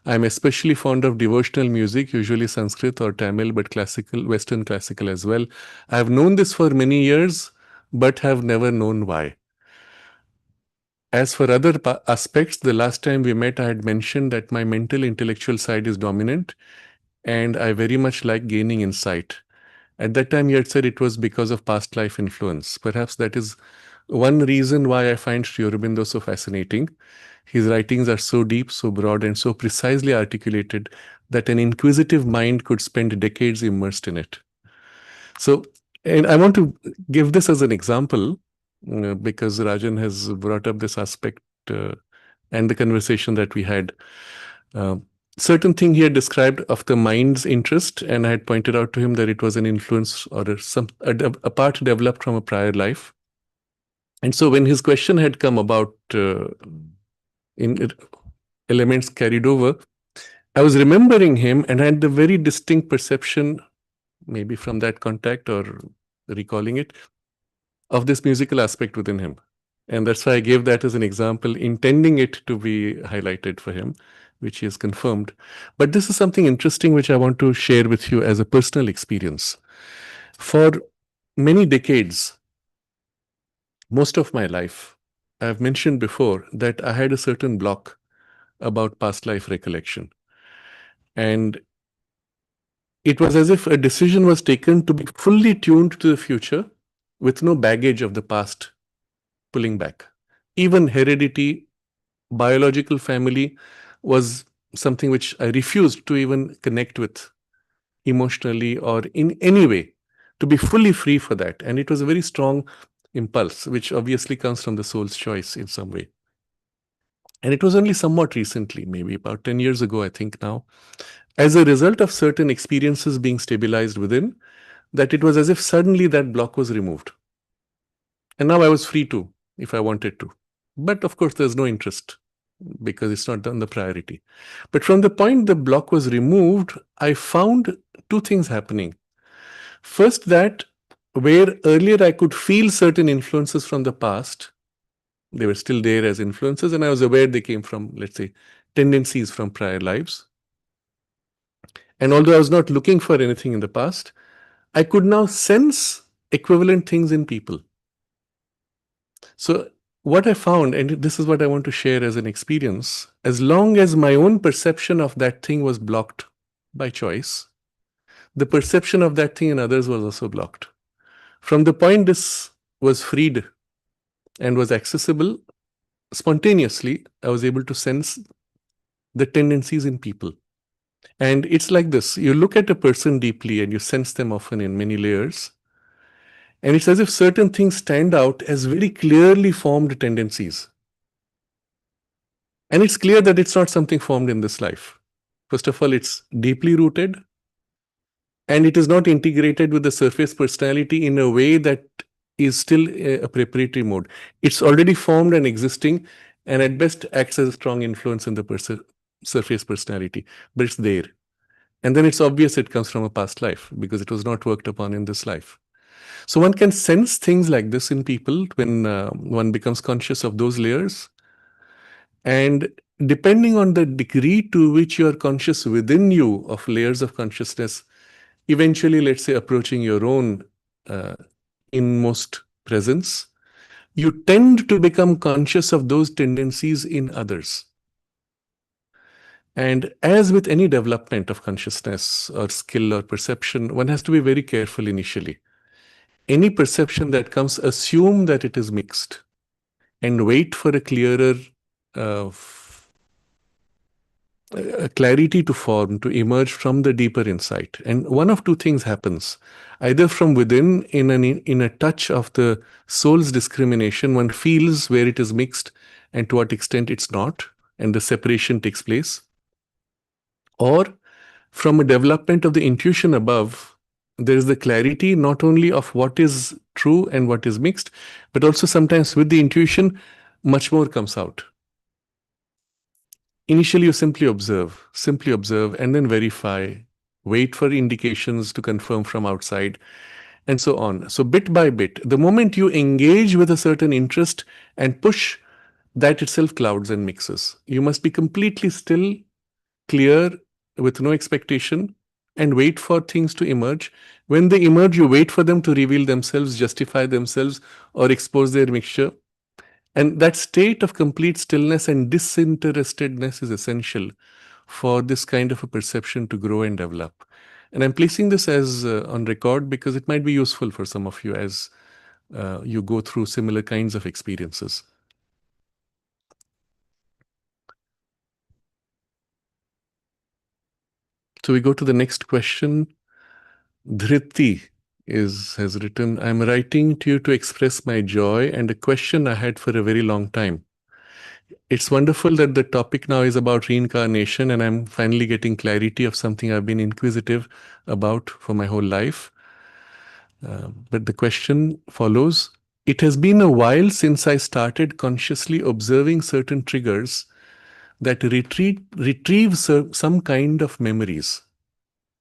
I'm especially fond of devotional music, usually Sanskrit or Tamil, but classical, Western classical as well. I have known this for many years, but have never known why. As for other aspects, the last time we met, I had mentioned that my mental intellectual side is dominant, and I very much like gaining insight. At that time, you had said it was because of past life influence. Perhaps that is one reason why I find Sri Aurobindo so fascinating. His writings are so deep, so broad, and so precisely articulated that an inquisitive mind could spend decades immersed in it. So, and I want to give this as an example because Rajan has brought up this aspect and the conversation that we had. Certain thing he had described of the mind's interest, and I had pointed out to him that it was an influence or a part developed from a prior life. And so when his question had come about in elements carried over, I was remembering him and had the very distinct perception, maybe from that contact or recalling it, of this musical aspect within him. And that's why I gave that as an example, intending it to be highlighted for him, which he has confirmed. But this is something interesting which I want to share with you as a personal experience. For many decades, most of my life, I've mentioned before that I had a certain block about past life recollection. And it was as if a decision was taken to be fully tuned to the future with no baggage of the past pulling back. Even heredity, biological family was something which I refused to even connect with emotionally or in any way, to be fully free for that. And it was a very strong impulse, which obviously comes from the soul's choice in some way. And it was only somewhat recently, maybe about 10 years ago, I think now, as a result of certain experiences being stabilized within, that it was as if suddenly that block was removed. And now I was free to, if I wanted to. But of course, there's no interest because it's not done the priority. But from the point the block was removed, I found two things happening. First, that where earlier I could feel certain influences from the past, they were still there as influences, and I was aware they came from, let's say, tendencies from prior lives. And although I was not looking for anything in the past, I could now sense equivalent things in people. So what I found, and this is what I want to share as an experience, as long as my own perception of that thing was blocked by choice, the perception of that thing in others was also blocked. From the point this was freed and was accessible, spontaneously, I was able to sense the tendencies in people. And it's like this. You look at a person deeply and you sense them often in many layers. And it's as if certain things stand out as very clearly formed tendencies. And it's clear that it's not something formed in this life. First of all, it's deeply rooted and it is not integrated with the surface personality in a way that is still a preparatory mode. It's already formed and existing and at best acts as a strong influence in the surface personality, but it's there. And then it's obvious it comes from a past life because it was not worked upon in this life. So one can sense things like this in people when one becomes conscious of those layers. And depending on the degree to which you are conscious within you of layers of consciousness, eventually, let's say, approaching your own uh, inmost presence, you tend to become conscious of those tendencies in others. And as with any development of consciousness or skill or perception, one has to be very careful initially. Any perception that comes, assume that it is mixed and wait for a clearer clarity to form, to emerge from the deeper insight. And one of two things happens. Either from within, in a touch of the soul's discrimination, one feels where it is mixed and to what extent it's not, and the separation takes place. Or from a development of the intuition above, there is the clarity not only of what is true and what is mixed, but also sometimes with the intuition, much more comes out. Initially, you simply observe, and then verify, wait for indications to confirm from outside, and so on. So bit by bit, the moment you engage with a certain interest and push, that itself clouds and mixes. You must be completely still, clear, with no expectation, and wait for things to emerge. When they emerge, you wait for them to reveal themselves, justify themselves, or expose their mixture. And that state of complete stillness and disinterestedness is essential for this kind of a perception to grow and develop. And I'm placing this as on record because it might be useful for some of you as you go through similar kinds of experiences. So we go to the next question. Dhriti has written, I'm writing to you to express my joy and a question I had for a very long time. It's wonderful that the topic now is about reincarnation, and I'm finally getting clarity of something I've been inquisitive about for my whole life. But the question follows, it has been a while since I started consciously observing certain triggers that retrieve some kind of memories.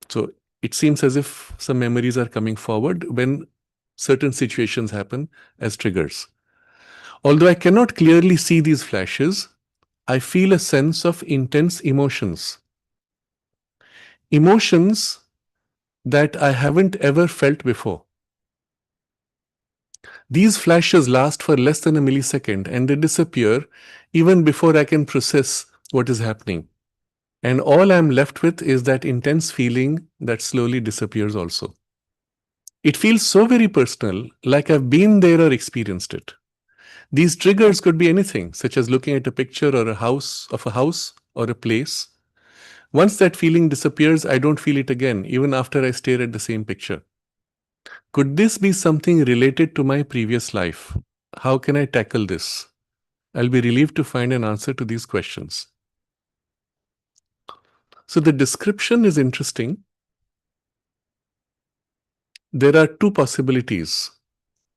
So it seems as if some memories are coming forward when certain situations happen as triggers. Although I cannot clearly see these flashes, I feel a sense of intense emotions. Emotions that I haven't ever felt before. These flashes last for less than a millisecond and they disappear even before I can process what is happening. And all I'm left with is that intense feeling that slowly disappears also. It feels so very personal, like I've been there or experienced it. These triggers could be anything, such as looking at a picture or a house or a place. Once that feeling disappears, I don't feel it again, even after I stare at the same picture. Could this be something related to my previous life? How can I tackle this? I'll be relieved to find an answer to these questions. So the description is interesting. There are two possibilities.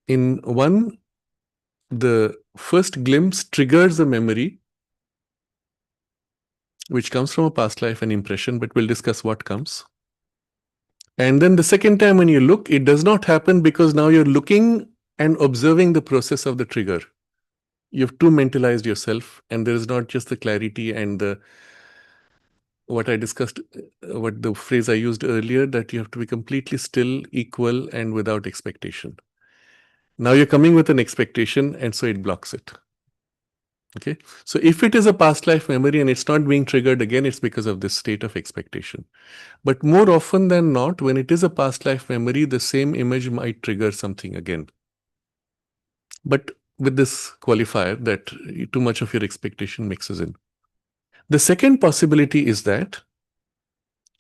In one, the first glimpse triggers a memory which comes from a past life, an impression, but we'll discuss what comes. And then the second time when you look, it does not happen because now you're looking and observing the process of the trigger. You've too mentalized yourself, and there is not just the clarity and what I discussed, what the phrase I used earlier, that you have to be completely still, equal, and without expectation. Now you're coming with an expectation, and so it blocks it. Okay, so if it is a past life memory and it's not being triggered again, it's because of this state of expectation. But more often than not, when it is a past life memory, the same image might trigger something again. But with this qualifier that too much of your expectation mixes in. The second possibility is that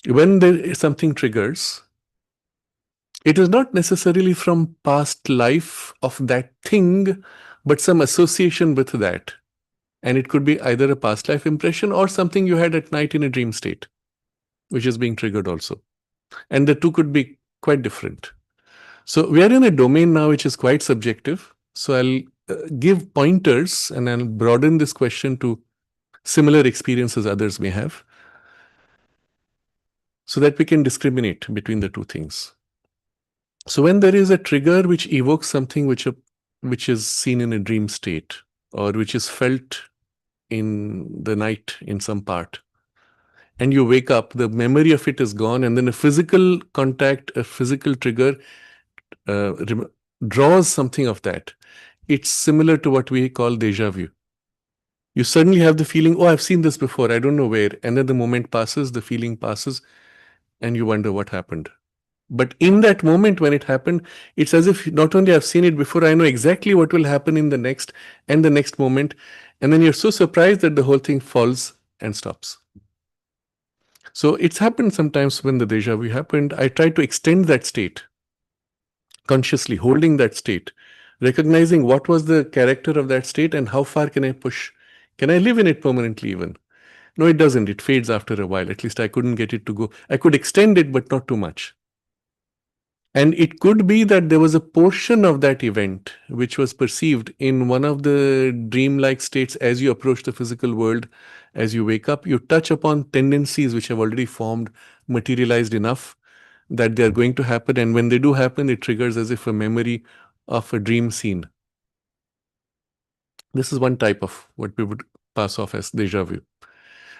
when something triggers, it is not necessarily from past life of that thing, but some association with that. And it could be either a past life impression or something you had at night in a dream state, which is being triggered also. And the two could be quite different. So we are in a domain now which is quite subjective. So I'll give pointers and I'll broaden this question to similar experiences others may have, so that we can discriminate between the two things. So when there is a trigger which evokes something which is seen in a dream state or which is felt in the night in some part, and you wake up, the memory of it is gone, and then a physical contact, a physical trigger draws something of that. It's similar to what we call déjà vu. You suddenly have the feeling, oh, I've seen this before, I don't know where. And then the moment passes, the feeling passes, and you wonder what happened. But in that moment when it happened, it's as if not only I've seen it before, I know exactly what will happen in the next and the next moment. And then you're so surprised that the whole thing falls and stops. So it's happened sometimes when the déjà vu happened. I try to extend that state, consciously holding that state, recognizing what was the character of that state and how far can I push. Can I live in it permanently even? No, it doesn't. It fades after a while. At least I couldn't get it to go. I could extend it, but not too much. And it could be that there was a portion of that event which was perceived in one of the dreamlike states as you approach the physical world. As you wake up, you touch upon tendencies which have already formed, materialized enough that they are going to happen. And when they do happen, it triggers as if a memory of a dream scene. This is one type of what we would pass off as déjà vu.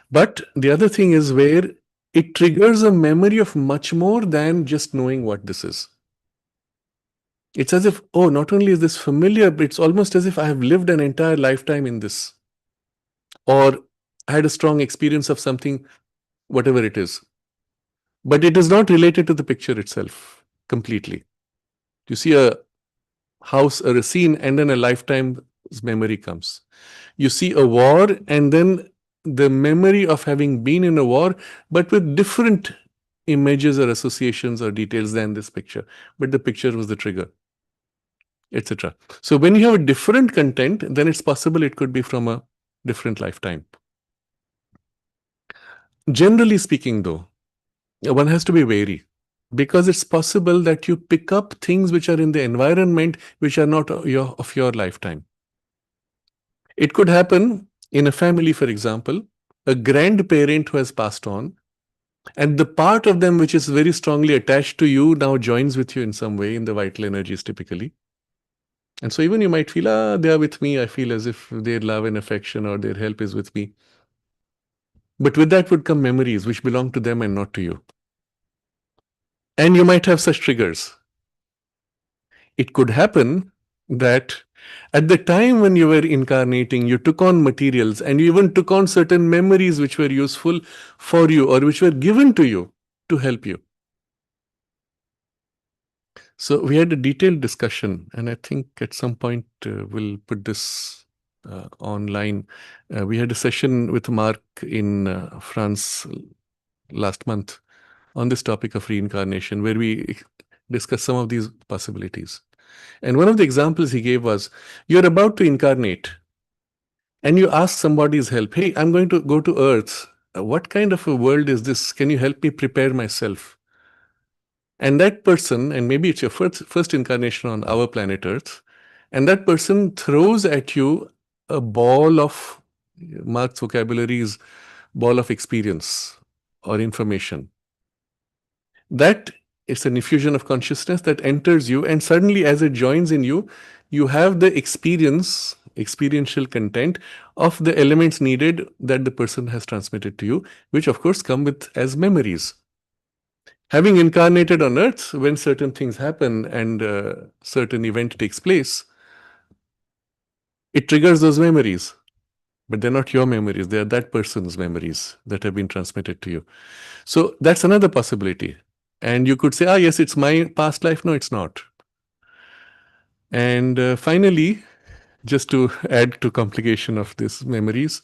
But the other thing is where it triggers a memory of much more than just knowing what this is. It's as if, oh, not only is this familiar, but it's almost as if I have lived an entire lifetime in this. Or I had a strong experience of something, whatever it is. But it is not related to the picture itself completely. You see a house or a scene, and then a lifetime's memory comes. You see a war, and then the memory of having been in a war, but with different images or associations or details than this picture. But the picture was the trigger, etc. So when you have a different content, then it's possible it could be from a different lifetime. Generally speaking, though, one has to be wary, because it's possible that you pick up things which are in the environment which are not of your lifetime. It could happen in a family, for example, a grandparent who has passed on, and the part of them which is very strongly attached to you now joins with you in some way in the vital energies typically. And so even you might feel, they are with me. I feel as if their love and affection or their help is with me. But with that would come memories which belong to them and not to you. And you might have such triggers. It could happen that at the time when you were incarnating, you took on materials and you even took on certain memories which were useful for you or which were given to you to help you. So we had a detailed discussion, and I think at some point we'll put this online. We had a session with Mark in France last month on this topic of reincarnation, where we discussed some of these possibilities. And one of the examples he gave was, you're about to incarnate and you ask somebody's help. Hey, I'm going to go to Earth. What kind of a world is this? Can you help me prepare myself? And that person, and maybe it's your first incarnation on our planet Earth, and that person throws at you a ball of, Mark's vocabulary is ball of experience or information. That is an infusion of consciousness that enters you, and suddenly as it joins in you, you have the experiential content of the elements needed that the person has transmitted to you, which of course come with as memories. Having incarnated on Earth, when certain things happen and a certain event takes place, it triggers those memories. But they're not your memories, they're that person's memories that have been transmitted to you. So that's another possibility. And you could say, yes, it's my past life. No, it's not. And finally, just to add to complication of these memories,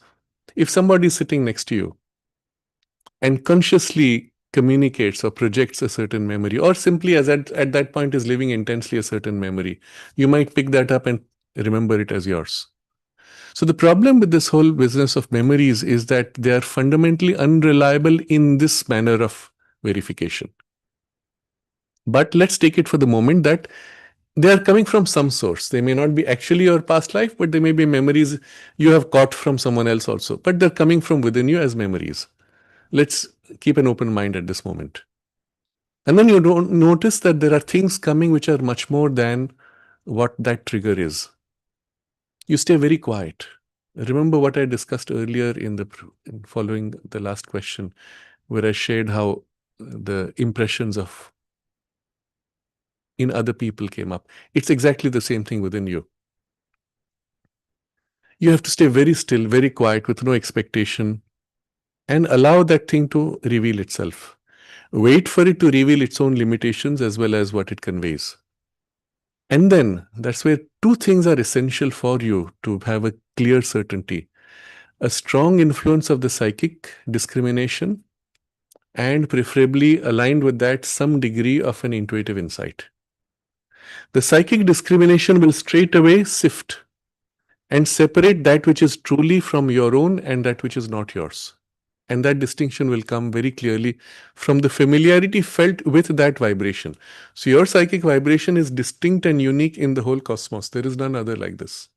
if somebody is sitting next to you and consciously communicates or projects a certain memory, or simply at that point is living intensely a certain memory, you might pick that up and remember it as yours. So the problem with this whole business of memories is that they are fundamentally unreliable in this manner of verification. But let's take it for the moment that they are coming from some source. They may not be actually your past life, but they may be memories you have caught from someone else also. But they're coming from within you as memories. Let's keep an open mind at this moment. And then you don't notice that there are things coming which are much more than what that trigger is. You stay very quiet. Remember what I discussed earlier in following the last question, where I shared how the impressions of in other people came up. It's exactly the same thing within you. You have to stay very still, very quiet, with no expectation, and allow that thing to reveal itself. Wait for it to reveal its own limitations as well as what it conveys. And then that's where two things are essential for you to have a clear certainty: a strong influence of the psychic discrimination, and preferably aligned with that some degree of an intuitive insight. The psychic discrimination will straight away sift and separate that which is truly from your own and that which is not yours. And that distinction will come very clearly from the familiarity felt with that vibration. So your psychic vibration is distinct and unique in the whole cosmos. There is none other like this.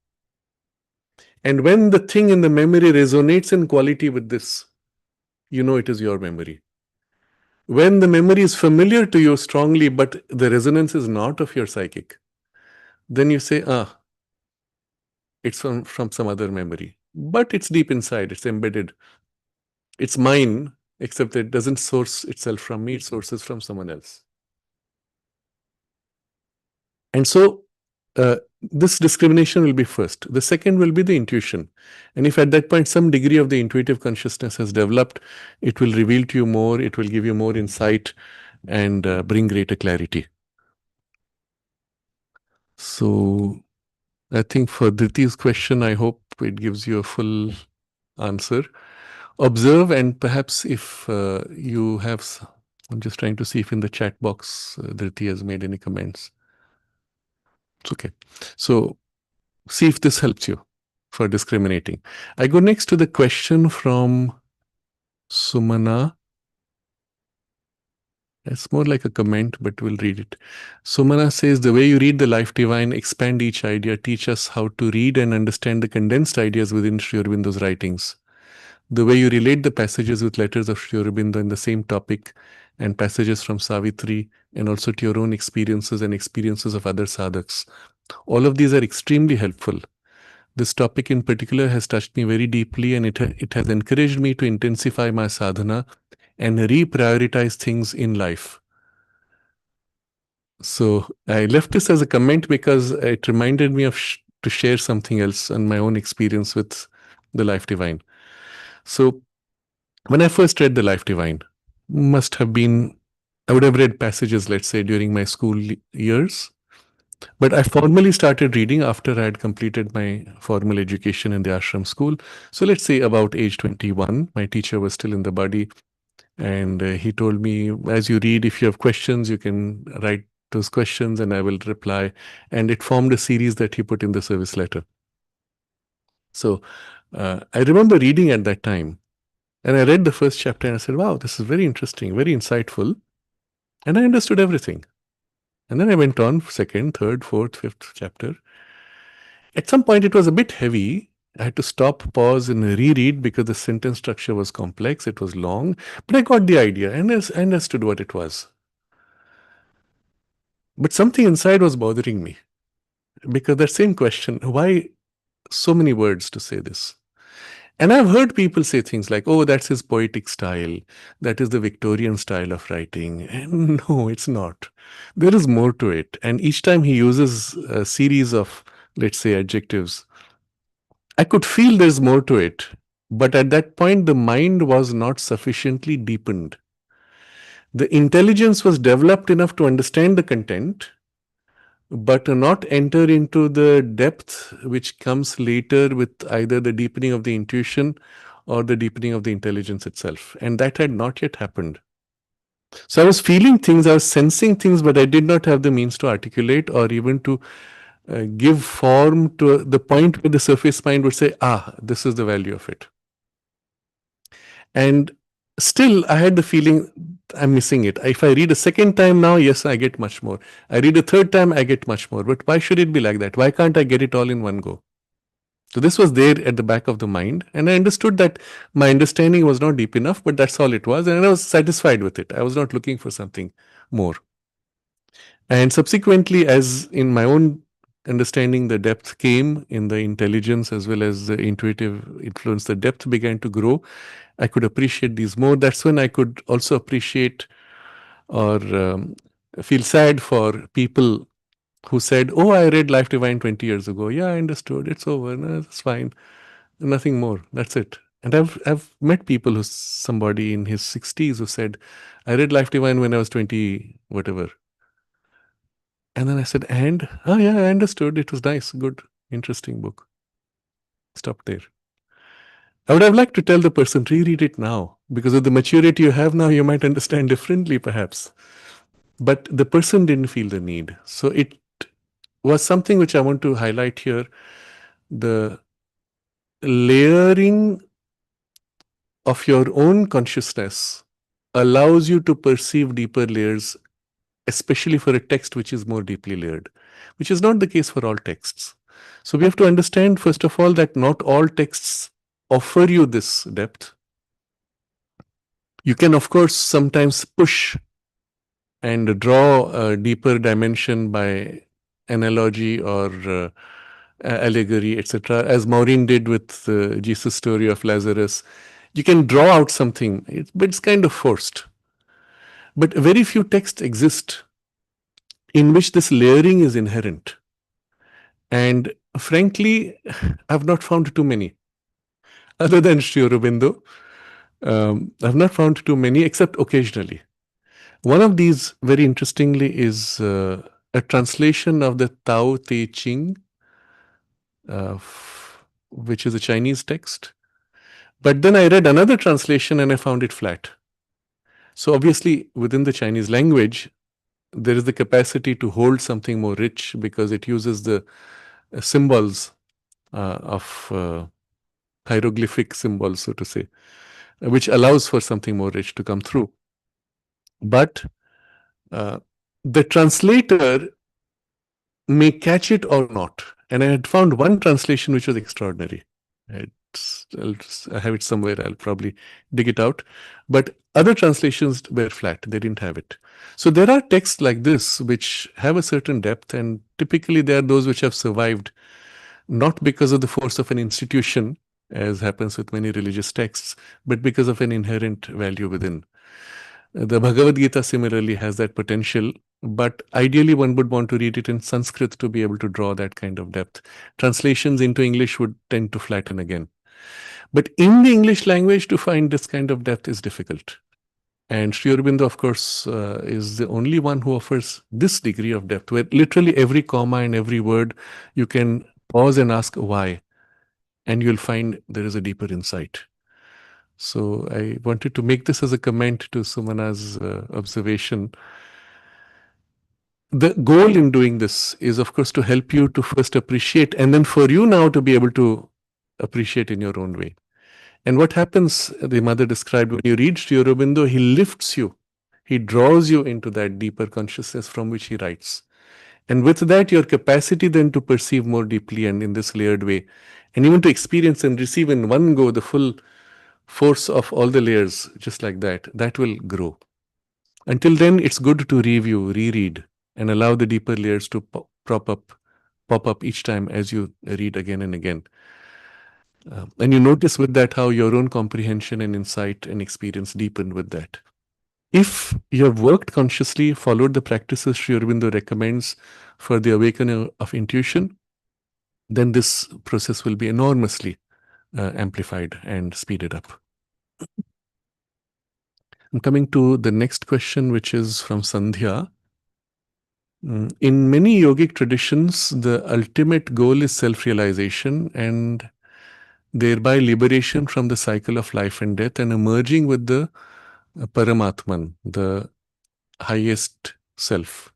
And when the thing in the memory resonates in quality with this, you know it is your memory. When the memory is familiar to you strongly, but the resonance is not of your psychic, then you say, it's from some other memory. But it's deep inside, it's embedded. It's mine, except that it doesn't source itself from me, it sources from someone else. And so this discrimination will be first. The second will be the intuition. And if at that point some degree of the intuitive consciousness has developed, it will reveal to you more, it will give you more insight and bring greater clarity. So I think for Dhriti's question, I hope it gives you a full answer. Observe, and perhaps if you have, I'm just trying to see if in the chat box Dhriti has made any comments. It's okay. So see if this helps you for discriminating. I go next to the question from Sumana. It's more like a comment, but we'll read it. Sumana says, the way you read the Life Divine, expand each idea, teach us how to read and understand the condensed ideas within Sri Aurobindo's writings. The way you relate the passages with letters of Sri Aurobindo in the same topic and passages from Savitri, and also to your own experiences and experiences of other sadhaks. All of these are extremely helpful. This topic in particular has touched me very deeply, and it has encouraged me to intensify my sadhana and reprioritize things in life. So I left this as a comment because it reminded me of to share something else on my own experience with the Life Divine. So when I first read the Life Divine, must have been, I would have read passages, let's say, during my school years. But I formally started reading after I had completed my formal education in the ashram school. So let's say about age 21, my teacher was still in the body. And he told me, as you read, if you have questions, you can write those questions and I will reply. And it formed a series that he put in the service letter. So I remember reading at that time. And I read the first chapter and I said, wow, this is very interesting, very insightful. And I understood everything. And then I went on second, third, fourth, fifth chapter. At some point, it was a bit heavy. I had to stop, pause, and reread because the sentence structure was complex. It was long, but I got the idea and I understood what it was. But something inside was bothering me because that same question, why so many words to say this? And I've heard people say things like, oh, that's his poetic style. That is the Victorian style of writing. And no, it's not. There is more to it. And each time he uses a series of, let's say, adjectives, I could feel there's more to it. But at that point, the mind was not sufficiently deepened. The intelligence was developed enough to understand the content, but not enter into the depth which comes later with either the deepening of the intuition or the deepening of the intelligence itself. And that had not yet happened. So I was feeling things, I was sensing things, but I did not have the means to articulate or even to give form to the point where the surface mind would say, this is the value of it. And still, I had the feeling I'm missing it. If I read a second time now, yes, I get much more. I read a third time, I get much more. But why should it be like that? Why can't I get it all in one go? So this was there at the back of the mind, and I understood that my understanding was not deep enough, but that's all it was, and I was satisfied with it. I was not looking for something more. And subsequently, as in my own understanding, the depth came in the intelligence as well as the intuitive influence, the depth began to grow. I could appreciate these more. That's when I could also appreciate or feel sad for people who said, "Oh, I read Life Divine 20 years ago. Yeah, I understood. It's over. No, it's fine. Nothing more. That's it." And I've met people who somebody in his 60s who said, "I read Life Divine when I was 20, whatever." And then I said, "And oh yeah, I understood. It was nice, good, interesting book." Stop there. I would have liked to tell the person, reread it now, because with the maturity you have now, you might understand differently, perhaps. But the person didn't feel the need. So it was something which I want to highlight here. The layering of your own consciousness allows you to perceive deeper layers, especially for a text which is more deeply layered, which is not the case for all texts. So we have to understand, first of all, that not all texts offer you this depth. You can, of course, sometimes push and draw a deeper dimension by analogy or allegory, etc., as Maureen did with Jesus' story of Lazarus. You can draw out something, but it's kind of forced. But very few texts exist in which this layering is inherent. And frankly, I've not found too many. Other than Sri Aurobindo, I've not found too many, except occasionally. One of these, very interestingly, is a translation of the Tao Te Ching, which is a Chinese text. But then I read another translation and I found it flat. So obviously, within the Chinese language, there is the capacity to hold something more rich because it uses the symbols of hieroglyphic symbols, so to say, which allows for something more rich to come through. But the translator may catch it or not. And I had found one translation which was extraordinary. I have it somewhere. I'll probably dig it out. But other translations were flat. They didn't have it. So there are texts like this which have a certain depth, and typically they are those which have survived not because of the force of an institution, as happens with many religious texts, but because of an inherent value within. The Bhagavad Gita similarly has that potential, but ideally one would want to read it in Sanskrit to be able to draw that kind of depth. Translations into English would tend to flatten again. But in the English language, to find this kind of depth is difficult. And Sri Aurobindo, of course, is the only one who offers this degree of depth, where literally every comma and every word, you can pause and ask why, and you'll find there is a deeper insight. So I wanted to make this as a comment to Sumana's observation. The goal in doing this is, of course, to help you to first appreciate, and then for you now to be able to appreciate in your own way. And what happens, the mother described, when you read Sri Aurobindo, he lifts you. He draws you into that deeper consciousness from which he writes. And with that, your capacity then to perceive more deeply and in this layered way, and even to experience and receive in one go the full force of all the layers, just like that, that will grow. Until then, it's good to review, reread, and allow the deeper layers to pop up each time as you read again and again. And you notice with that how your own comprehension and insight and experience deepen with that. If you have worked consciously, followed the practices Sri Aurobindo recommends for the awakening of intuition, then this process will be enormously amplified and speeded up. I'm coming to the next question, which is from Sandhya. In many yogic traditions, the ultimate goal is self-realization and thereby liberation from the cycle of life and death and emerging with the Paramatman, the highest self.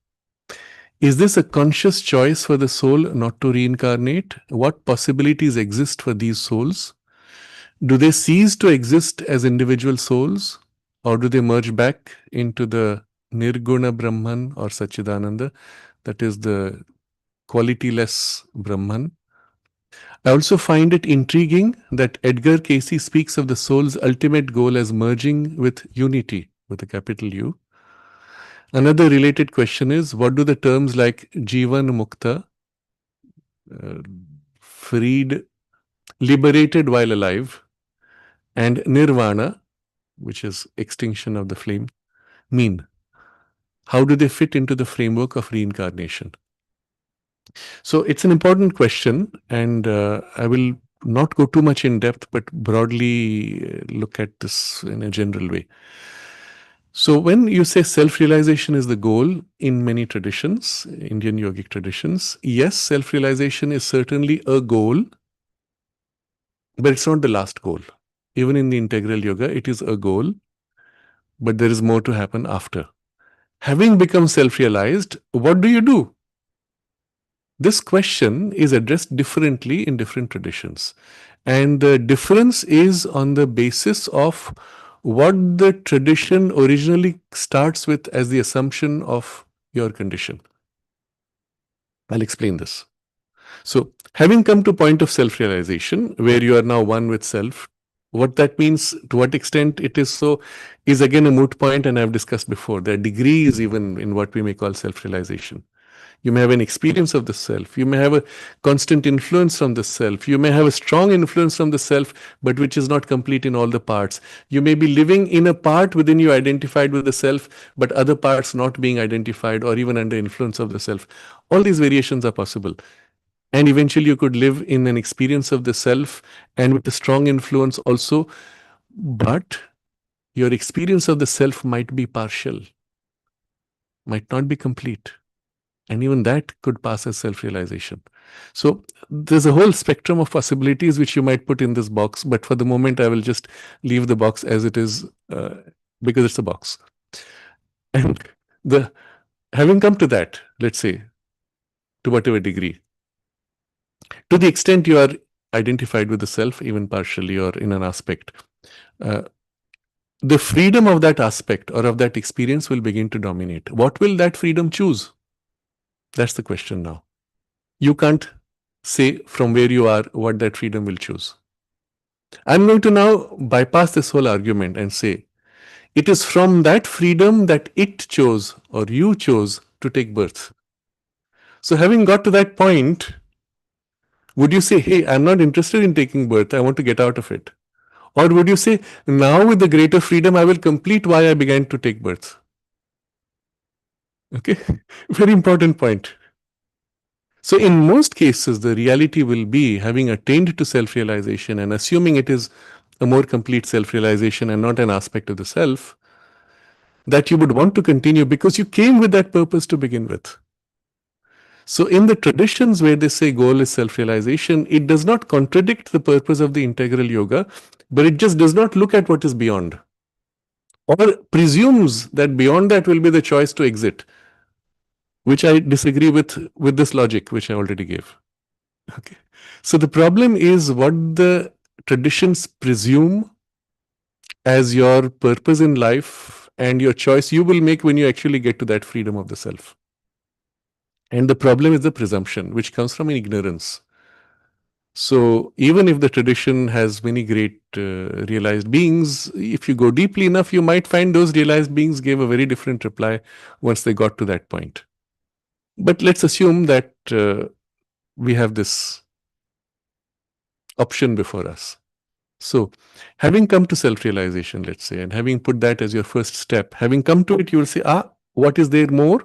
Is this a conscious choice for the soul not to reincarnate? What possibilities exist for these souls? Do they cease to exist as individual souls, or do they merge back into the Nirguna Brahman or Sachidananda, that is the qualityless Brahman? I also find it intriguing that Edgar Cayce speaks of the soul's ultimate goal as merging with unity, with a capital U. Another related question is, what do the terms like Jivan Mukta, uh, freed, liberated while alive, and Nirvana, which is extinction of the flame, mean? How do they fit into the framework of reincarnation? So it's an important question, and I will not go too much in depth, but broadly look at this in a general way. So when you say self-realization is the goal in many traditions, Indian yogic traditions, yes, self-realization is certainly a goal, but it's not the last goal. Even in the integral yoga, it is a goal, but there is more to happen after. Having become self-realized, what do you do? This question is addressed differently in different traditions. And the difference is on the basis of what the tradition originally starts with as the assumption of your condition. I'll explain this. So, having come to point of self-realization, where you are now one with self, what that means, to what extent it is so, is again a moot point, and I've discussed before. There are degrees even in what we may call self-realization. You may have an experience of the self. You may have a constant influence from the self. You may have a strong influence from the self, but which is not complete in all the parts. You may be living in a part within you identified with the self, but other parts not being identified or even under influence of the self. All these variations are possible. And eventually you could live in an experience of the self and with a strong influence also, but your experience of the self might be partial, might not be complete. And even that could pass as self-realization. So there's a whole spectrum of possibilities which you might put in this box, but for the moment I will just leave the box as it is because it's a box. And having come to that, let's say, to whatever degree, to the extent you are identified with the self, even partially or in an aspect, the freedom of that aspect or of that experience will begin to dominate. What will that freedom choose? That's the question now. You can't say from where you are what that freedom will choose. I'm going to now bypass this whole argument and say it is from that freedom that it chose or you chose to take birth. So having got to that point, would you say, hey, I'm not interested in taking birth, I want to get out of it? Or would you say, now with the greater freedom, I will complete why I began to take birth? Okay, very important point. So in most cases, the reality will be, having attained to self-realization and assuming it is a more complete self-realization and not an aspect of the self, that you would want to continue because you came with that purpose to begin with. So in the traditions where they say goal is self-realization, it does not contradict the purpose of the integral yoga, but it just does not look at what is beyond, or presumes that beyond that will be the choice to exit, which I disagree with this logic, which I already gave. Okay. So the problem is what the traditions presume as your purpose in life and your choice you will make when you actually get to that freedom of the self. And the problem is the presumption, which comes from ignorance. So even if the tradition has many great realized beings, if you go deeply enough, you might find those realized beings gave a very different reply once they got to that point. But let's assume that we have this option before us. So having come to self-realization, let's say, and having put that as your first step, having come to it, you will say, what is there more?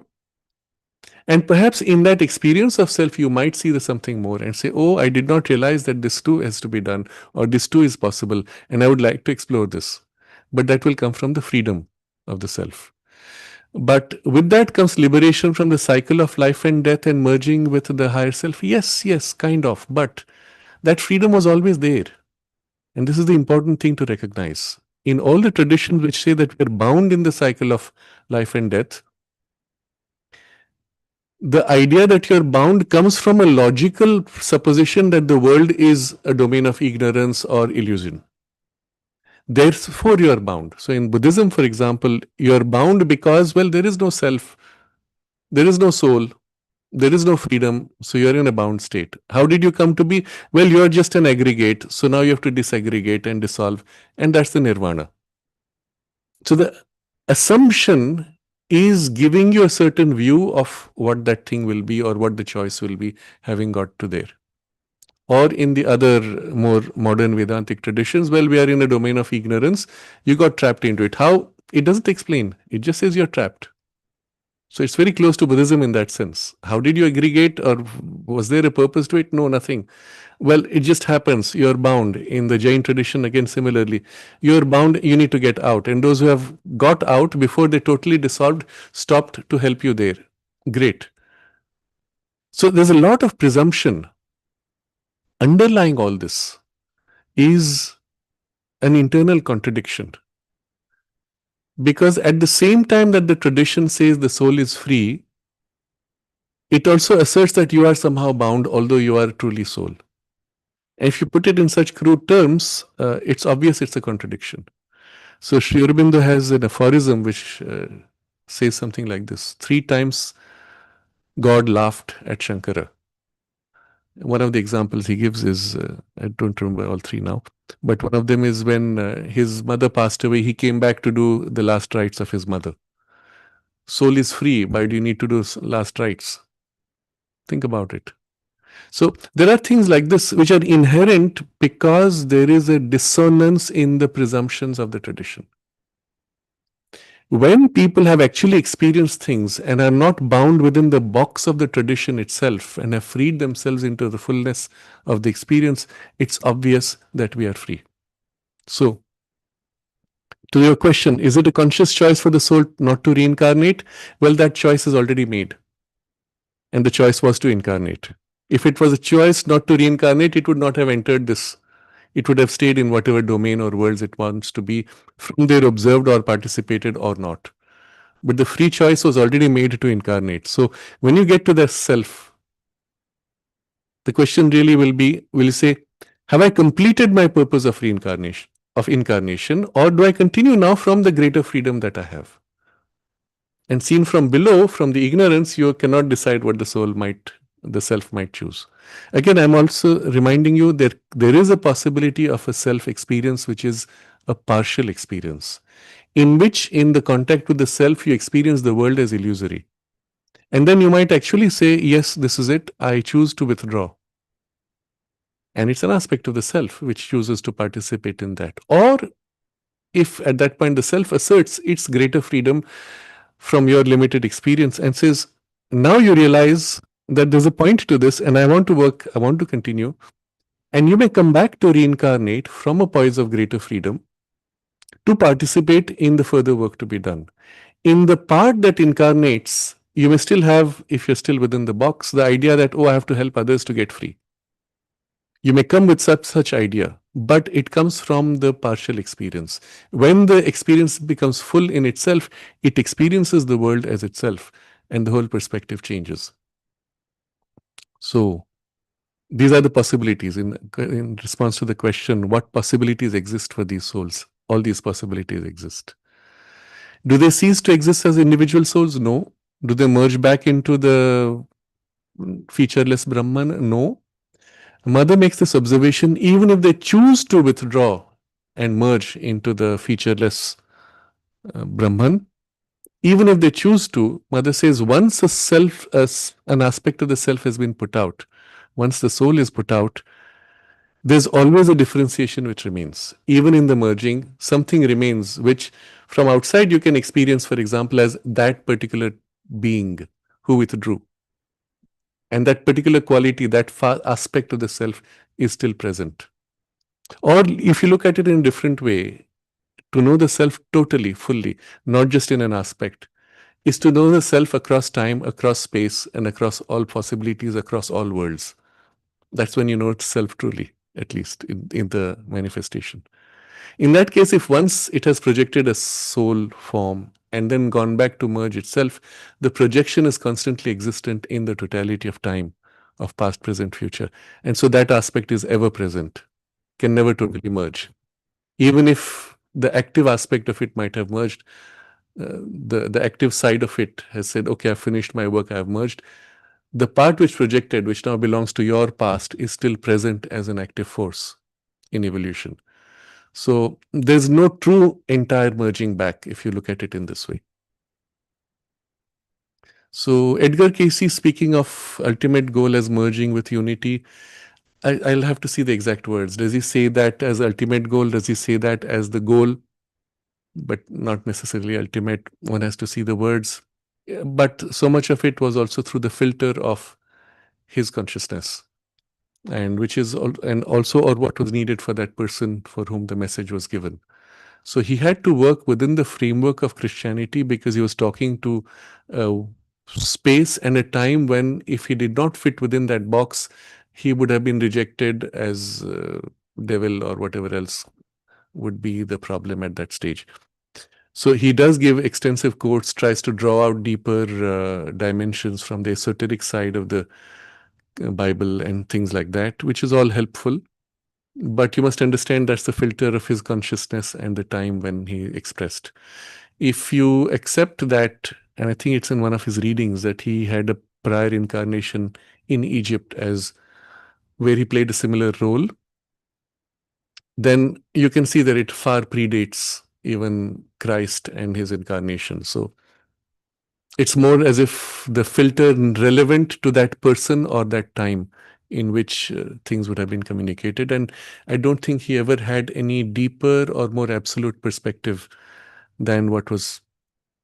And perhaps in that experience of self, you might see the something more and say, oh, I did not realize that this too has to be done, or this too is possible, and I would like to explore this. But that will come from the freedom of the self. But with that comes liberation from the cycle of life and death and merging with the higher self. Yes, yes, kind of. But that freedom was always there. And this is the important thing to recognize. In all the traditions which say that we're bound in the cycle of life and death, the idea that you're bound comes from a logical supposition that the world is a domain of ignorance or illusion. Therefore, you are bound. So, in Buddhism, for example, you are bound because, well, there is no self, there is no soul, there is no freedom. So, you're in a bound state. How did you come to be? Well, you're just an aggregate. So, now you have to disaggregate and dissolve. And that's the nirvana. So, the assumption is giving you a certain view of what that thing will be or what the choice will be, having got to there. Or in the other more modern Vedantic traditions, well, we are in a domain of ignorance. You got trapped into it. How? It doesn't explain. It just says you're trapped. So it's very close to Buddhism in that sense. How did you aggregate, or was there a purpose to it? No, nothing. Well, it just happens. You're bound. In the Jain tradition, again, similarly, you're bound, you need to get out. And those who have got out before they totally dissolved stopped to help you there. Great. So there's a lot of presumption. Underlying all this is an internal contradiction. Because at the same time that the tradition says the soul is free, it also asserts that you are somehow bound, although you are truly soul. And if you put it in such crude terms, it's obvious it's a contradiction. So Sri Aurobindo has an aphorism which says something like this: 3 times God laughed at Shankara. One of the examples he gives is, I don't remember all 3 now, but one of them is when his mother passed away, he came back to do the last rites of his mother. Soul is free. Why do you need to do last rites? Think about it. So there are things like this which are inherent because there is a dissonance in the presumptions of the tradition. When people have actually experienced things and are not bound within the box of the tradition itself and have freed themselves into the fullness of the experience, it's obvious that we are free. So, to your question, is it a conscious choice for the soul not to reincarnate? Well, that choice is already made. And the choice was to incarnate. If it was a choice not to reincarnate, it would not have entered this. It would have stayed in whatever domain or worlds it wants to be, from there observed or participated or not. But the free choice was already made to incarnate. So when you get to the self, the question really will be, will you say, have I completed my purpose of reincarnation, of incarnation, or do I continue now from the greater freedom that I have? And seen from below, from the ignorance, you cannot decide what the soul might, the self might choose. Again, I'm also reminding you that there is a possibility of a self experience which is a partial experience, in which, in the contact with the self, you experience the world as illusory. And then you might actually say, yes, this is it, I choose to withdraw. And it's an aspect of the self which chooses to participate in that. Or if at that point the self asserts its greater freedom from your limited experience and says, now you realize that there's a point to this and I want to work, I want to continue. And you may come back to reincarnate from a poise of greater freedom to participate in the further work to be done. In the part that incarnates, you may still have, if you're still within the box, the idea that, oh, I have to help others to get free. You may come with such idea, but it comes from the partial experience. When the experience becomes full in itself, it experiences the world as itself, and the whole perspective changes. So, these are the possibilities. In response to the question, what possibilities exist for these souls? All these possibilities exist. Do they cease to exist as individual souls? No. Do they merge back into the featureless Brahman? No. Mother makes this observation: even if they choose to withdraw and merge into the featureless Brahman, even if they choose to, Mother says, once a self, an aspect of the self has been put out, once the soul is put out, there's always a differentiation which remains. Even in the merging, something remains which from outside you can experience, for example, as that particular being who withdrew. And that particular quality, that aspect of the self is still present. Or if you look at it in a different way, to know the self totally, fully, not just in an aspect, is to know the self across time, across space, and across all possibilities, across all worlds. That's when you know it's self truly, at least in the manifestation. In that case, if once it has projected a soul form and then gone back to merge itself, the projection is constantly existent in the totality of time, of past, present, future. And so that aspect is ever present, can never totally merge. Even if the active aspect of it might have merged, the active side of it has said, okay, I've finished my work, I've merged. The part which projected, which now belongs to your past, is still present as an active force in evolution. So there's no true entire merging back if you look at it in this way. So Edgar Cayce, speaking of ultimate goal as merging with unity, I'll have to see the exact words. Does he say that as ultimate goal? Does he say that as the goal? But not necessarily ultimate. One has to see the words. But so much of it was also through the filter of his consciousness, and which is and also or what was needed for that person for whom the message was given. So he had to work within the framework of Christianity because he was talking to a space and a time when, if he did not fit within that box, he would have been rejected as devil or whatever else would be the problem at that stage. So he does give extensive quotes, tries to draw out deeper dimensions from the esoteric side of the Bible and things like that, which is all helpful. But you must understand that's the filter of his consciousness and the time when he expressed. If you accept that, and I think it's in one of his readings that he had a prior incarnation in Egypt as where he played a similar role, then you can see that it far predates even Christ and his incarnation. So it's more as if the filter relevant to that person or that time in which things would have been communicated. And I don't think he ever had any deeper or more absolute perspective than what was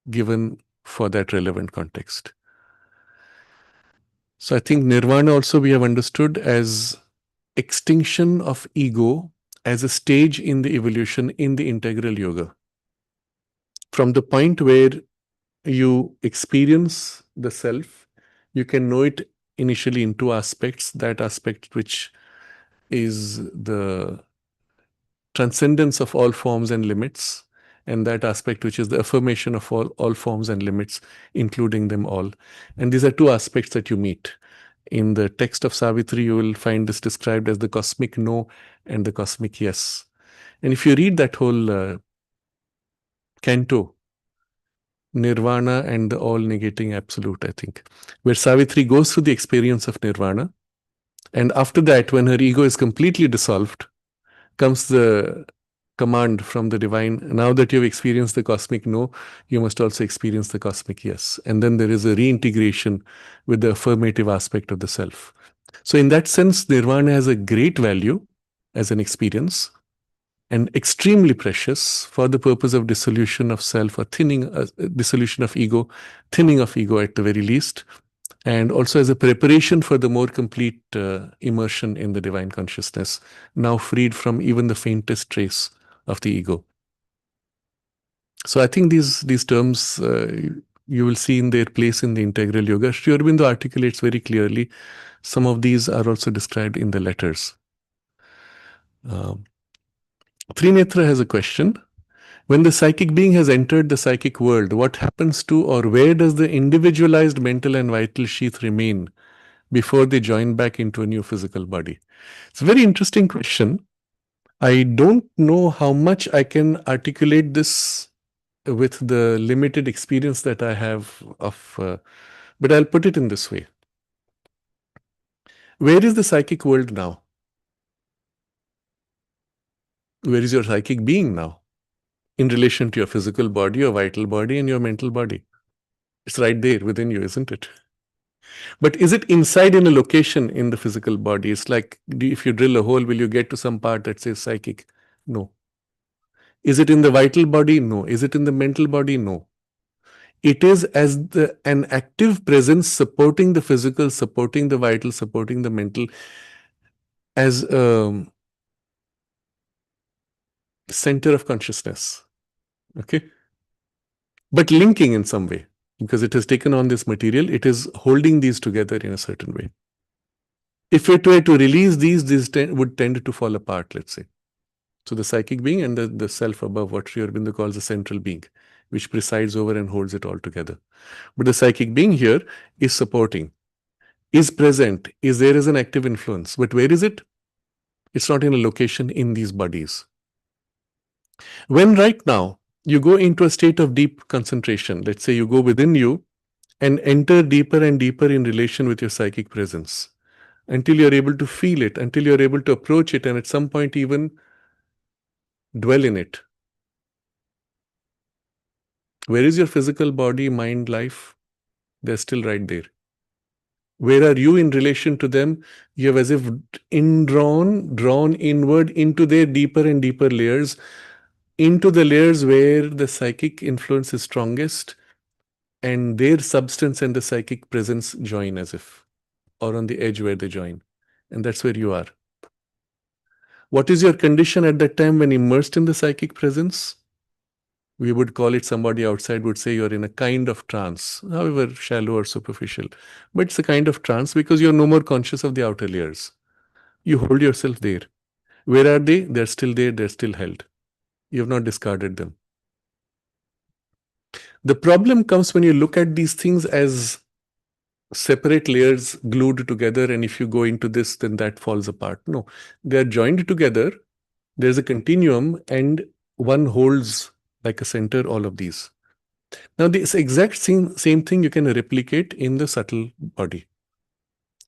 given for that relevant context. So I think nirvana also we have understood as extinction of ego as a stage in the evolution in the integral yoga. From the point where you experience the self, you can know it initially in two aspects. That aspect which is the transcendence of all forms and limits, and that aspect which is the affirmation of all forms and limits, including them all. And these are two aspects that you meet. In the text of Savitri, you will find this described as the cosmic no and the cosmic yes. And if you read that whole canto, Nirvana and the all negating absolute, I think, where Savitri goes through the experience of Nirvana. And after that, when her ego is completely dissolved, comes the command from the divine. Now that you've experienced the cosmic no, you must also experience the cosmic yes. And then there is a reintegration with the affirmative aspect of the self. So in that sense, Nirvana has a great value as an experience and extremely precious for the purpose of dissolution of self or thinning, dissolution of ego, thinning of ego at the very least, and also as a preparation for the more complete immersion in the divine consciousness, now freed from even the faintest trace of the ego. So I think these terms you will see in their place in the integral yoga. Sri Aurobindo articulates very clearly. Some of these are also described in the letters. Trinetra has a question. When the psychic being has entered the psychic world, what happens to or where does the individualized mental and vital sheath remain before they join back into a new physical body? It's a very interesting question. I don't know how much I can articulate this with the limited experience that I have of, but I'll put it in this way. Where is the psychic world now? Where is your psychic being now? In relation to your physical body, your vital body, and your mental body. It's right there within you, isn't it? But is it inside in a location in the physical body? It's like if you drill a hole, will you get to some part that says psychic? No. Is it in the vital body? No. Is it in the mental body? No. It is as an active presence supporting the physical, supporting the vital, supporting the mental as a center of consciousness. Okay? But linking in some way. because it has taken on this material. It is holding these together in a certain way. If it were to release these would tend to fall apart, let's say. So the psychic being and the self above, what Sri Aurobindo calls the central being, which presides over and holds it all together. But the psychic being here is supporting, is present, is there as an active influence. But where is it? It's not in a location in these bodies. When right now you go into a state of deep concentration, let's say you go within you and enter deeper and deeper in relation with your psychic presence, until you're able to feel it, until you're able to approach it, and at some point even dwell in it. Where is your physical body, mind, life? They're still right there. Where are you in relation to them? You have as if drawn inward into their deeper and deeper layers, into the layers where the psychic influence is strongest, and their substance and the psychic presence join as if, or on the edge where they join. And that's where you are. What is your condition at that time when immersed in the psychic presence? We would call it, somebody outside would say you're in a kind of trance, however shallow or superficial. But it's a kind of trance because you're no more conscious of the outer layers. You hold yourself there. Where are they? They're still there, they're still held. You have not discarded them. The problem comes when you look at these things as separate layers glued together, and if you go into this, then that falls apart. No, they're joined together. There's a continuum, and one holds like a center all of these. Now, this exact same thing you can replicate in the subtle body.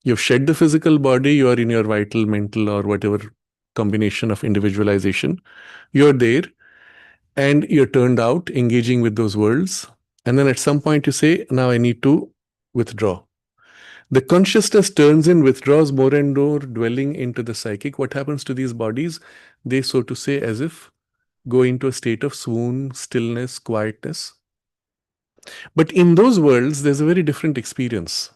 You've shed the physical body, you are in your vital, mental, or whatever combination of individualization. You're there, and you're turned out, engaging with those worlds. And then at some point you say, now I need to withdraw. The consciousness turns in, withdraws more and more, dwelling into the psychic. What happens to these bodies? They, so to say, as if go into a state of swoon, stillness, quietness. But in those worlds, there's a very different experience.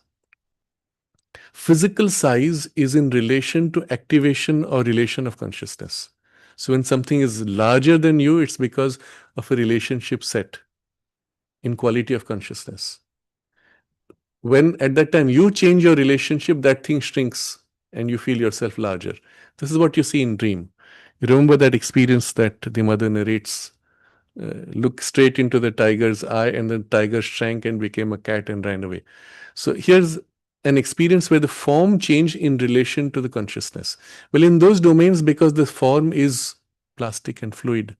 Physical size is in relation to activation or relation of consciousness. So when something is larger than you, it's because of a relationship set in quality of consciousness. When at that time you change your relationship, that thing shrinks and you feel yourself larger. This is what you see in dream. You remember that experience that the mother narrates? Look straight into the tiger's eye, and the tiger shrank and became a cat and ran away. So here's an experience where the form changed in relation to the consciousness. Well, in those domains, because the form is plastic and fluid,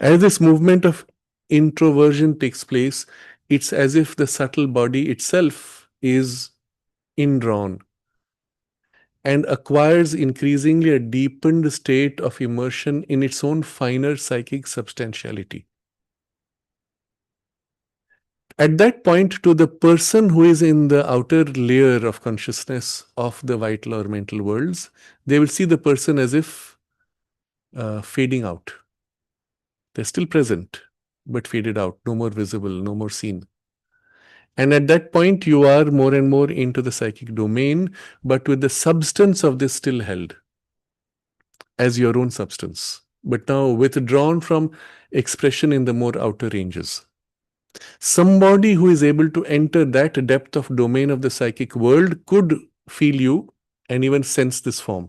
as this movement of introversion takes place, it's as if the subtle body itself is indrawn and acquires increasingly a deepened state of immersion in its own finer psychic substantiality. At that point, to the person who is in the outer layer of consciousness of the vital or mental worlds, they will see the person as if fading out. They're still present, but faded out, no more visible, no more seen. And at that point, you are more and more into the psychic domain, but with the substance of this still held as your own substance, but now withdrawn from expression in the more outer ranges. Somebody who is able to enter that depth of domain of the psychic world could feel you and even sense this form.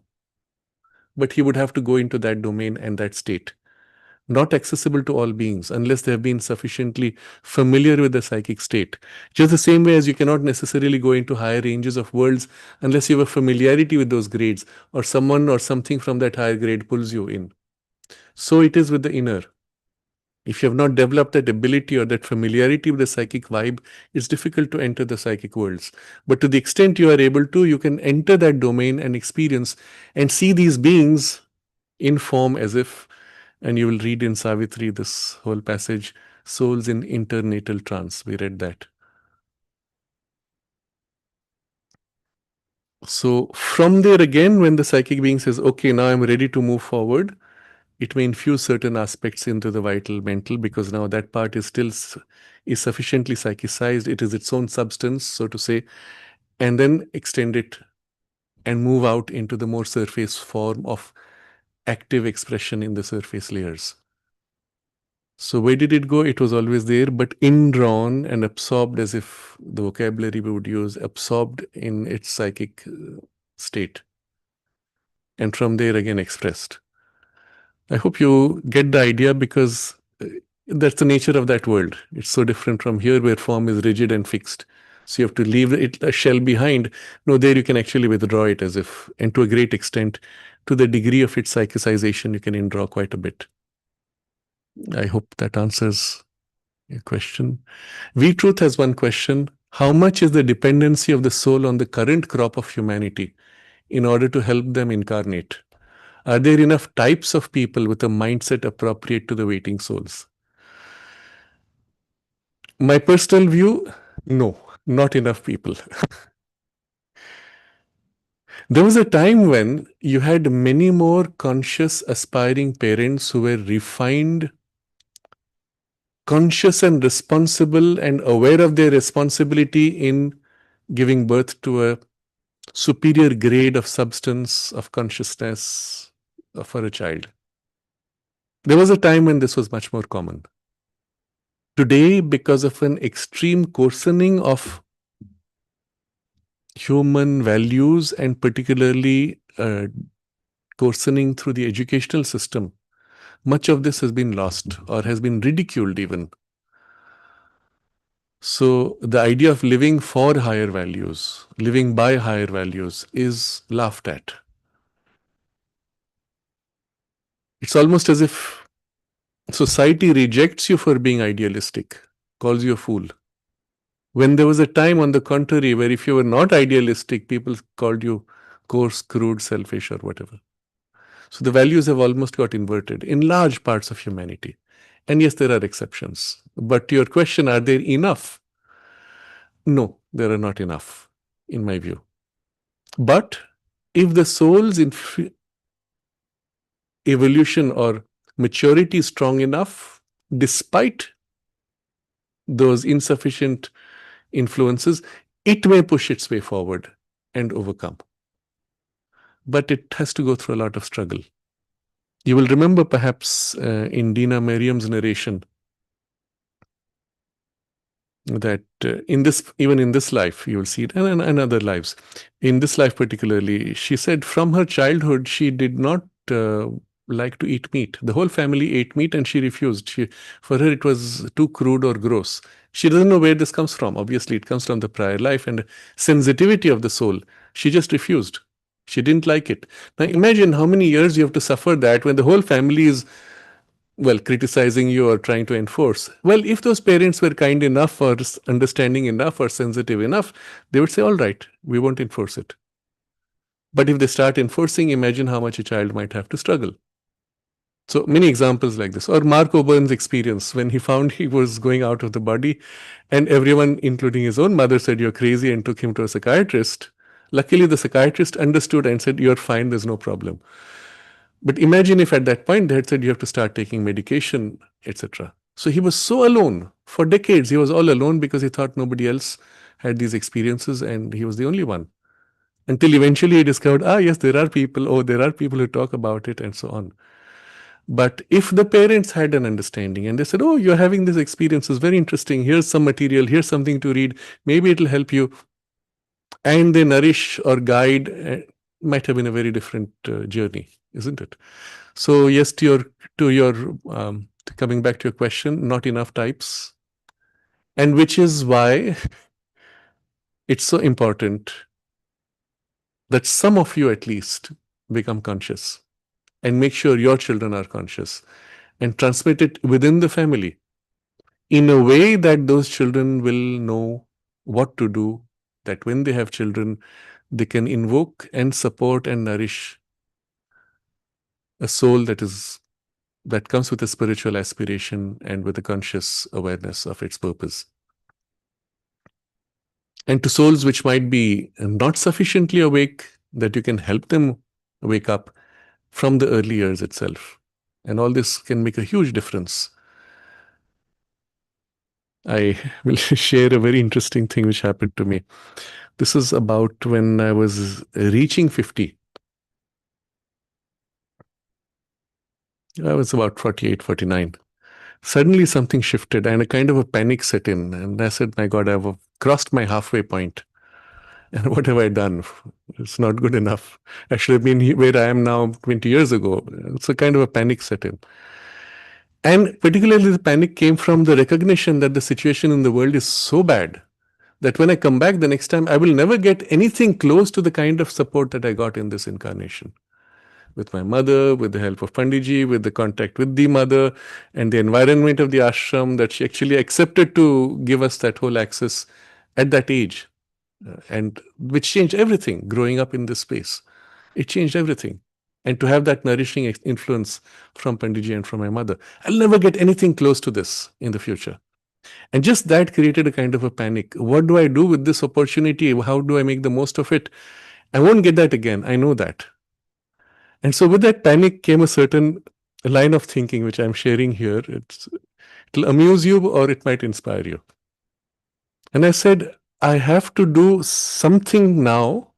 But he would have to go into that domain and that state. Not accessible to all beings unless they have been sufficiently familiar with the psychic state. Just the same way as you cannot necessarily go into higher ranges of worlds unless you have a familiarity with those grades, or someone or something from that higher grade pulls you in. So it is with the inner. If you have not developed that ability or that familiarity with the psychic vibe, it's difficult to enter the psychic worlds. But to the extent you are able to, you can enter that domain and experience and see these beings in form as if, and you will read in Savitri this whole passage, souls in internatal trance. We read that. So from there again, when the psychic being says, okay, now I'm ready to move forward, it may infuse certain aspects into the vital mental, because now that part is still is sufficiently psychicized. It is its own substance, so to say, and then extend it and move out into the more surface form of active expression in the surface layers. So where did it go? It was always there, but indrawn and absorbed, as if the vocabulary we would use, absorbed in its psychic state. And from there again expressed. I hope you get the idea, because that's the nature of that world. It's so different from here, where form is rigid and fixed. So you have to leave it a shell behind. No, there you can actually withdraw it as if, and to a great extent, to the degree of its psychicization, you can indraw quite a bit. I hope that answers your question. V-Truth has one question. How much is the dependency of the soul on the current crop of humanity in order to help them incarnate? Are there enough types of people with a mindset appropriate to the waiting souls? My personal view, no, not enough people. There was a time when you had many more conscious, aspiring parents who were refined, conscious and responsible, and aware of their responsibility in giving birth to a superior grade of substance, of consciousness for a child. There was a time when this was much more common. Today, because of an extreme coarsening of human values, and particularly coarsening through the educational system, much of this has been lost or has been ridiculed even. So the idea of living for higher values, living by higher values, is laughed at. It's almost as if society rejects you for being idealistic, calls you a fool. When there was a time, on the contrary, where if you were not idealistic, people called you coarse, crude, selfish, or whatever. So the values have almost got inverted in large parts of humanity. And yes, there are exceptions. But to your question, are there enough? No, there are not enough, in my view. But if the soul's evolution or maturity is strong enough, despite those insufficient influences, it may push its way forward and overcome. But it has to go through a lot of struggle. You will remember perhaps in Dina Merriam's narration that even in this life, you will see it, and other lives. In this life particularly, she said from her childhood, she did not like to eat meat. The whole family ate meat and she refused. For her, it was too crude or gross. She doesn't know where this comes from. Obviously, it comes from the prior life and sensitivity of the soul. She just refused. She didn't like it. Now imagine how many years you have to suffer that when the whole family is, well, criticizing you or trying to enforce. Well, if those parents were kind enough or understanding enough or sensitive enough, they would say, all right, we won't enforce it. But if they start enforcing, imagine how much a child might have to struggle. So many examples like this. Or Mark Obern's experience when he found he was going out of the body and everyone, including his own mother, said, you're crazy, and took him to a psychiatrist. Luckily, the psychiatrist understood and said, you're fine, there's no problem. But imagine if at that point they had said you have to start taking medication, etc. So he was so alone. For decades, he was all alone because he thought nobody else had these experiences and he was the only one. Until eventually he discovered, yes, there are people, there are people who talk about it and so on. But if the parents had an understanding and they said, you're having this experience, it's very interesting, here's some material, here's something to read, maybe it'll help you, and they nourish or guide, might have been a very different journey, isn't it? So yes, to your coming back to your question, not enough types, and which is why it's so important that some of you at least become conscious and make sure your children are conscious and transmit it within the family in a way that those children will know what to do, that when they have children, they can invoke and support and nourish a soul that comes with a spiritual aspiration and with a conscious awareness of its purpose. And to souls which might be not sufficiently awake, that you can help them wake up from the early years itself. And all this can make a huge difference. I will share a very interesting thing which happened to me. This is about when I was reaching 50. I was about 48, 49. suddenly something shifted and a kind of a panic set in. And I said, my God, I've crossed my halfway point. And what have I done? It's not good enough. I should have been where I am now 20 years ago. It's a kind of a panic set in. And particularly the panic came from the recognition that the situation in the world is so bad that when I come back the next time, I will never get anything close to the kind of support that I got in this incarnation. With my mother, with the help of Pandiji, with the contact with the mother, and the environment of the ashram that she actually accepted to give us that whole access at that age, and which changed everything growing up in this space. It changed everything. And to have that nourishing influence from Pandiji and from my mother, I'll never get anything close to this in the future. And just that created a kind of a panic. What do I do with this opportunity? How do I make the most of it? I won't get that again. I know that. And so with that panic came a certain line of thinking, which I'm sharing here. It'll amuse you or it might inspire you. And I said, I have to do something now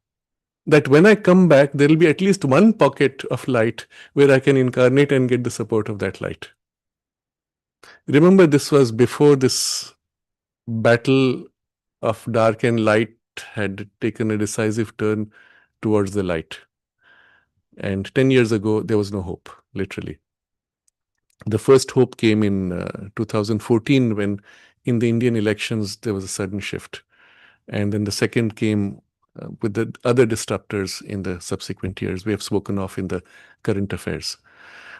that when I come back, there will be at least one pocket of light where I can incarnate and get the support of that light. Remember, this was before this battle of dark and light had taken a decisive turn towards the light. And 10 years ago, there was no hope, literally. The first hope came in 2014 when in the Indian elections, there was a sudden shift. And then the second came with the other disruptors in the subsequent years we have spoken of in the current affairs.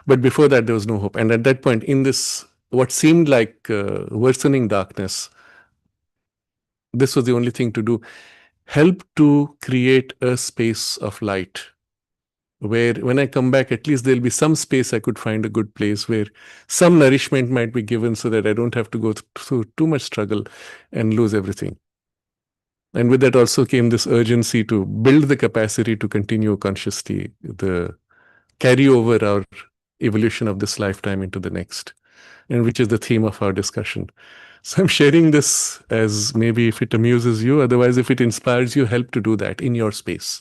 But before that, there was no hope. And at that point, in this, what seemed like worsening darkness, this was the only thing to do. Help to create a space of light where when I come back, at least there'll be some space I could find a good place where some nourishment might be given so that I don't have to go through too much struggle and lose everything. And with that also came this urgency to build the capacity to continue consciously, the carry over our evolution of this lifetime into the next, and which is the theme of our discussion. So I'm sharing this as maybe if it amuses you, otherwise if it inspires you, help to do that in your space.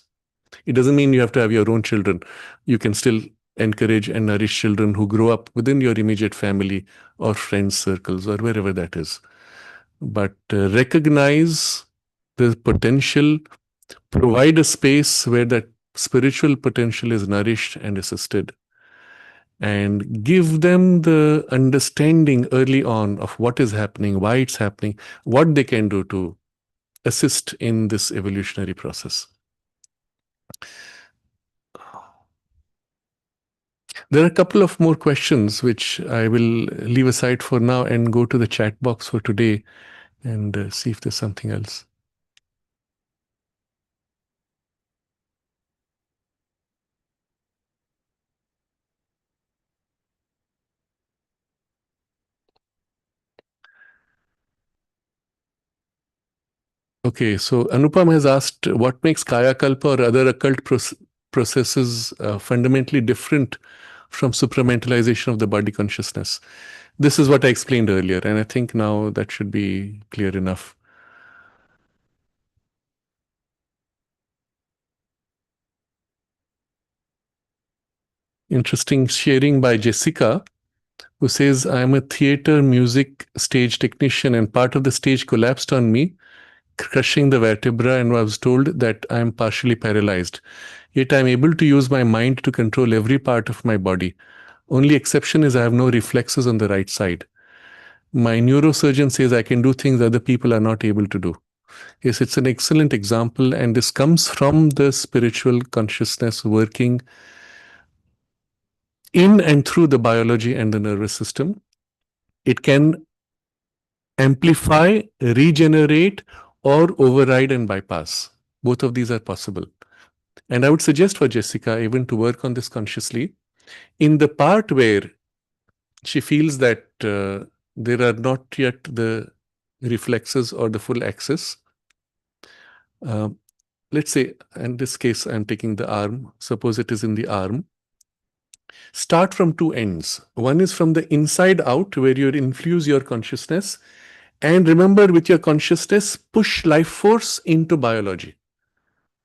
It doesn't mean you have to have your own children. You can still encourage and nourish children who grow up within your immediate family or friends circles or wherever that is. But recognize the potential, provide a space where that spiritual potential is nourished and assisted, and give them the understanding early on of what is happening, why it's happening, what they can do to assist in this evolutionary process. There are a couple of more questions which I will leave aside for now and go to the chat box for today and see if there's something else. Okay, so Anupam has asked what makes Kaya Kalpa or other occult processes fundamentally different from supramentalization of the body consciousness. This is what I explained earlier, and I think now that should be clear enough. Interesting sharing by Jessica, who says, I am a theater music stage technician and part of the stage collapsed on me, crushing the vertebra, and I was told that I am partially paralyzed. Yet I am able to use my mind to control every part of my body. Only exception is I have no reflexes on the right side. My neurosurgeon says I can do things other people are not able to do. Yes, it's an excellent example, and this comes from the spiritual consciousness working in and through the biology and the nervous system. It can amplify, regenerate, or override and bypass. Both of these are possible. And I would suggest for Jessica even to work on this consciously. In the part where she feels that there are not yet the reflexes or the full access, let's say, in this case, I'm taking the arm. Suppose it is in the arm. Start from two ends. One is from the inside out, where you infuse your consciousness. And remember, with your consciousness, push life force into biology.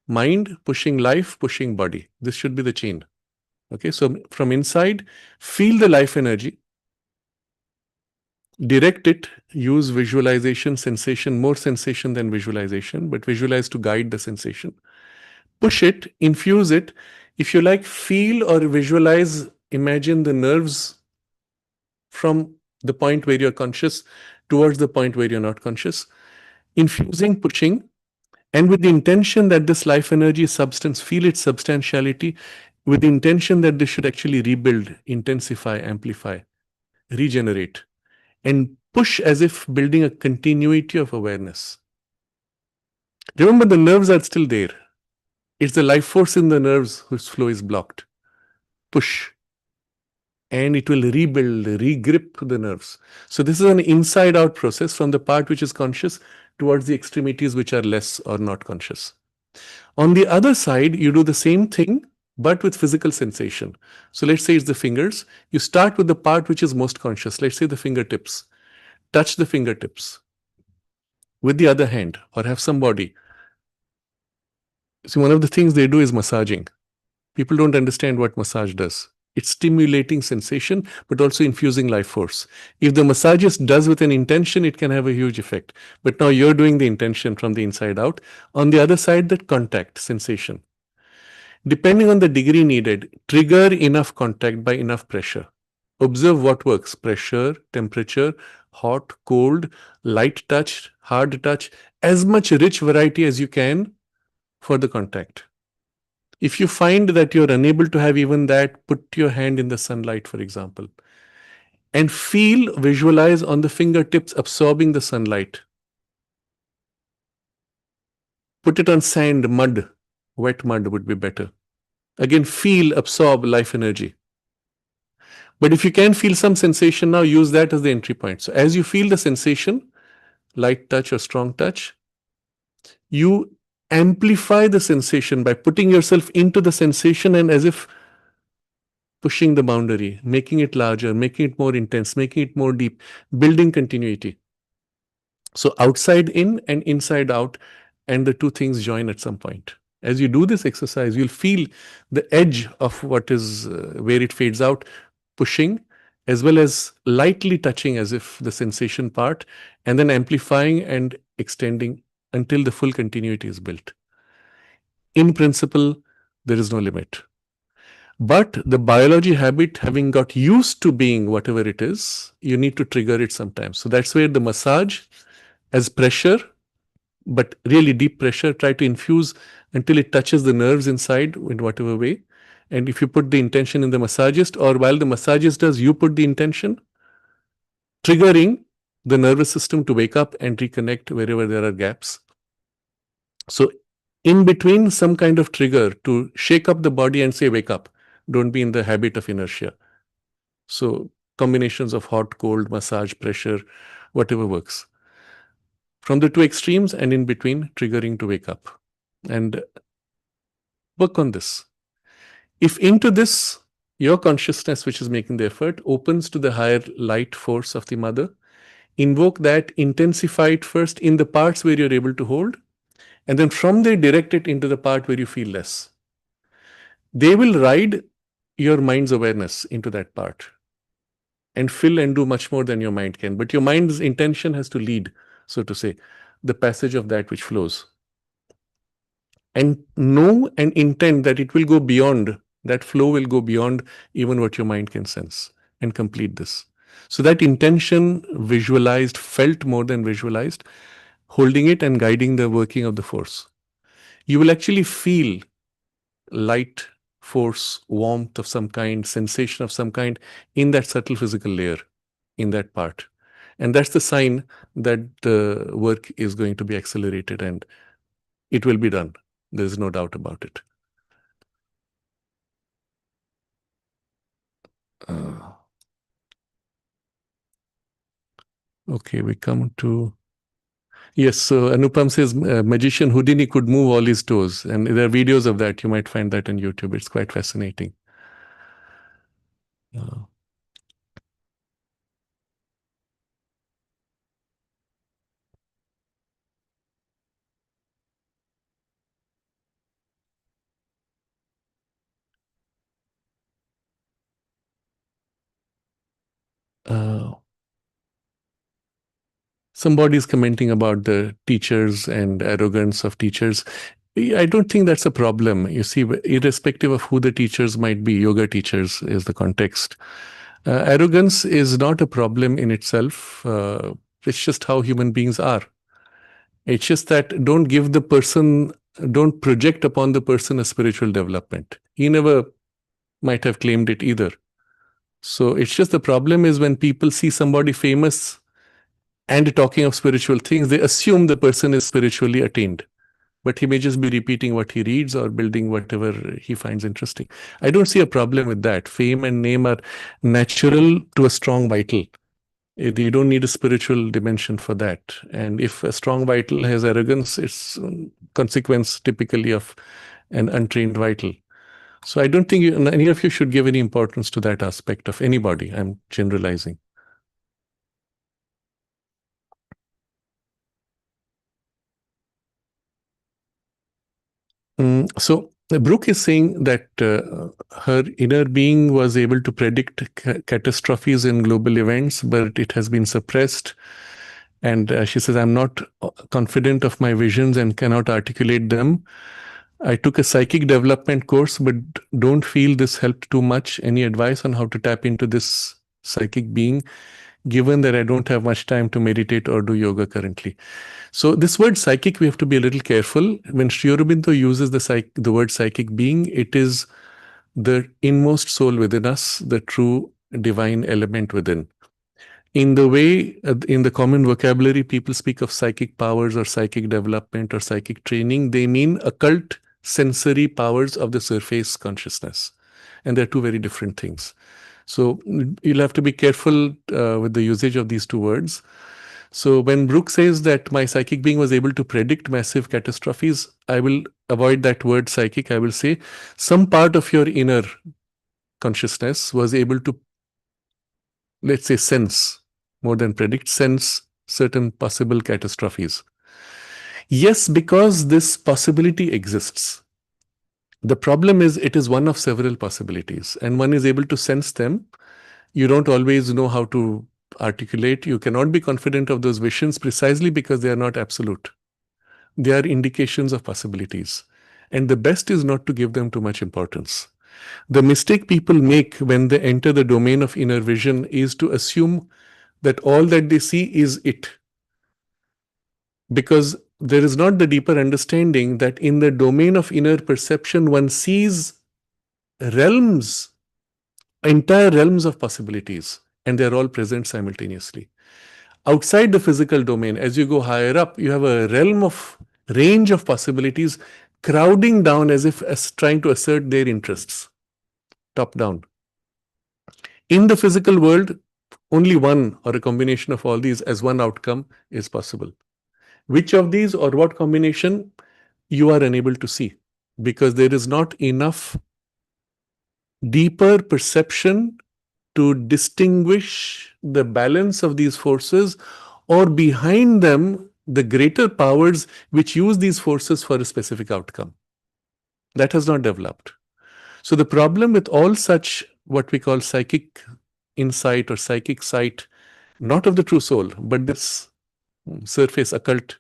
Mind pushing life, pushing body. This should be the chain. Okay, so from inside, feel the life energy. direct it, use visualization, sensation, more sensation than visualization, but visualize to guide the sensation. Push it, infuse it. If you like, feel or visualize, imagine the nerves from the point where you're conscious towards the point where you're not conscious. Infusing, pushing, and with the intention that this life energy substance, feel its substantiality, with the intention that this should actually rebuild, intensify, amplify, regenerate, and push as if building a continuity of awareness. Remember, the nerves are still there. It's the life force in the nerves whose flow is blocked. Push. And it will rebuild, regrip the nerves. So this is an inside out process from the part which is conscious towards the extremities which are less or not conscious. On the other side, you do the same thing, but with physical sensation. So let's say it's the fingers. You start with the part which is most conscious. Let's say the fingertips. Touch the fingertips with the other hand or have somebody. See, one of the things they do is massaging. People don't understand what massage does. It's stimulating sensation, but also infusing life force. If the massagist does with an intention, it can have a huge effect. But now you're doing the intention from the inside out. On the other side, that contact, sensation. Depending on the degree needed, trigger enough contact by enough pressure. Observe what works: pressure, temperature, hot, cold, light touch, hard touch, as much rich variety as you can for the contact. If you find that you're unable to have even that, put your hand in the sunlight, for example, and feel, visualize on the fingertips absorbing the sunlight. Put it on sand, mud. Wet mud would be better. Again, feel, absorb life energy. But if you can feel some sensation now, use that as the entry point. So as you feel the sensation, light touch or strong touch, you amplify the sensation by putting yourself into the sensation and as if pushing the boundary, making it larger, making it more intense, making it more deep, building continuity. So outside in and inside out, and the two things join at some point. As you do this exercise, you'll feel the edge of what is where it fades out, pushing, as well as lightly touching as if the sensation part, and then amplifying and extending until the full continuity is built. In principle, there is no limit. But the biology habit, having got used to being whatever it is, you need to trigger it sometimes. So that's where the massage as pressure, but really deep pressure, try to infuse until it touches the nerves inside in whatever way. And if you put the intention in the massagist, or while the massagist does, you put the intention, triggering the nervous system to wake up and reconnect wherever there are gaps. So in between, some kind of trigger to shake up the body and say, wake up. Don't be in the habit of inertia. So combinations of hot, cold, massage, pressure, whatever works. From the two extremes and in between, triggering to wake up. And work on this. If into this, your consciousness, which is making the effort, opens to the higher light force of the mother, invoke that, intensify it first in the parts where you're able to hold, and then from there direct it into the part where you feel less. They will ride your mind's awareness into that part and fill and do much more than your mind can. But your mind's intention has to lead, so to say, the passage of that which flows. And know and intend that it will go beyond, that flow will go beyond even what your mind can sense and complete this. So that intention, visualized, felt more than visualized, holding it and guiding the working of the force. You will actually feel light, force, warmth of some kind, sensation of some kind in that subtle physical layer, in that part. And that's the sign that the work is going to be accelerated and it will be done. There's no doubt about it. Okay, we come to... Yes, so Anupam says magician Houdini could move all his toes. And there are videos of that. You might find that on YouTube. It's quite fascinating. Uh, uh, somebody is commenting about the teachers and arrogance of teachers. I don't think that's a problem. You see, irrespective of who the teachers might be, yoga teachers is the context. Arrogance is not a problem in itself. It's just how human beings are. It's just that don't project upon the person a spiritual development. He never might have claimed it either. So it's just the problem is when people see somebody famous and talking of spiritual things, they assume the person is spiritually attained. But he may just be repeating what he reads or building whatever he finds interesting. I don't see a problem with that. Fame and name are natural to a strong vital. You don't need a spiritual dimension for that. And if a strong vital has arrogance, it's consequence typically of an untrained vital. So I don't think any of you should give any importance to that aspect of anybody. I'm generalizing. So Brooke is saying that her inner being was able to predict catastrophes in global events, but it has been suppressed. And she says, I'm not confident of my visions and cannot articulate them. I took a psychic development course, but don't feel this helped too much. Any advice on how to tap into this psychic being, given that I don't have much time to meditate or do yoga currently? So this word psychic, we have to be a little careful. When Sri Aurobindo uses the word psychic being, it is the inmost soul within us, the true divine element within. In the way, in the common vocabulary, people speak of psychic powers or psychic development or psychic training. They mean occult sensory powers of the surface consciousness. And they're two very different things. So you'll have to be careful with the usage of these two words. So when Brooke says that my psychic being was able to predict massive catastrophes, I will avoid that word psychic. I will say some part of your inner consciousness was able to, let's say, sense, more than predict, sense certain possible catastrophes. Yes, because this possibility exists. The problem is it is one of several possibilities, and one is able to sense them. You don't always know how to articulate. You cannot be confident of those visions precisely because they are not absolute. They are indications of possibilities. And the best is not to give them too much importance. The mistake people make when they enter the domain of inner vision is to assume that all that they see is it. Because there is not the deeper understanding that in the domain of inner perception, one sees realms, entire realms of possibilities, and they're all present simultaneously. Outside the physical domain, as you go higher up, you have a realm of range of possibilities crowding down as trying to assert their interests, top down. In the physical world, only one or a combination of all these as one outcome is possible. Which of these or what combination you are unable to see because there is not enough deeper perception to distinguish the balance of these forces, or behind them the greater powers which use these forces for a specific outcome. That has not developed. So the problem with all such what we call psychic insight or psychic sight, not of the true soul, but this surface occult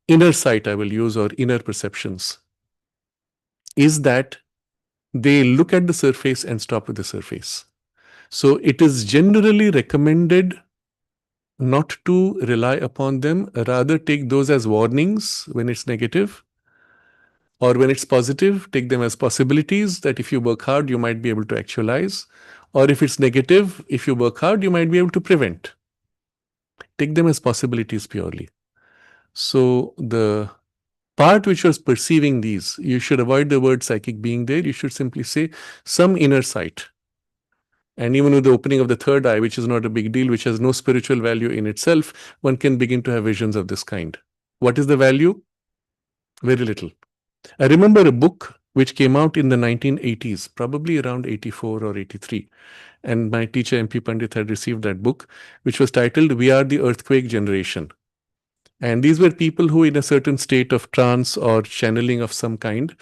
inner sight I will use, or inner perceptions, is that they look at the surface and stop at the surface. So it is generally recommended not to rely upon them, rather take those as warnings when it's negative, or when it's positive, take them as possibilities that if you work hard, you might be able to actualize, or if it's negative, if you work hard, you might be able to prevent. Take them as possibilities purely. So the part which was perceiving these, you should avoid the word psychic being there. You should simply say some inner sight. And even with the opening of the third eye, which is not a big deal, which has no spiritual value in itself, one can begin to have visions of this kind. What is the value? Very little. I remember a book which came out in the 1980s, probably around 84 or 83. And my teacher, MP Pandit, had received that book, which was titled, "We Are the Earthquake Generation." And these were people who, in a certain state of trance or channeling of some kind,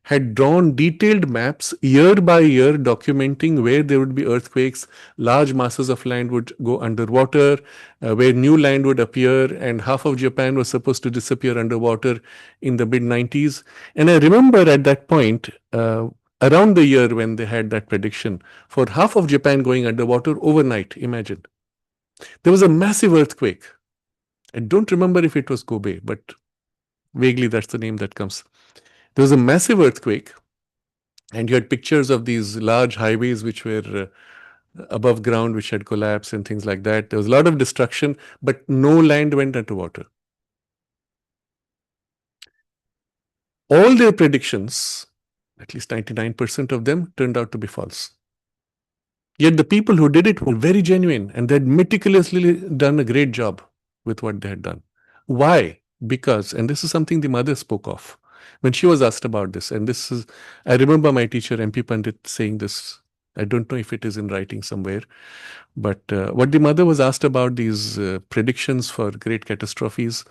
had drawn detailed maps year by year documenting where there would be earthquakes, large masses of land would go underwater, where new land would appear, and half of Japan was supposed to disappear underwater in the mid 90s. And I remember at that point, around the year when they had that prediction, for half of Japan going underwater overnight, imagine. There was a massive earthquake. I don't remember if it was Kobe, but vaguely that's the name that comes. There was a massive earthquake, and you had pictures of these large highways which were above ground, which had collapsed and things like that. There was a lot of destruction, but no land went underwater. All their predictions, at least 99% of them, turned out to be false. Yet the people who did it were very genuine, and they had meticulously done a great job with what they had done. Why? Because, and this is something the mother spoke of when she was asked about this, and this is, I remember my teacher MP Pandit saying this. I don't know if it is in writing somewhere, but what the mother was asked about these predictions for great catastrophes,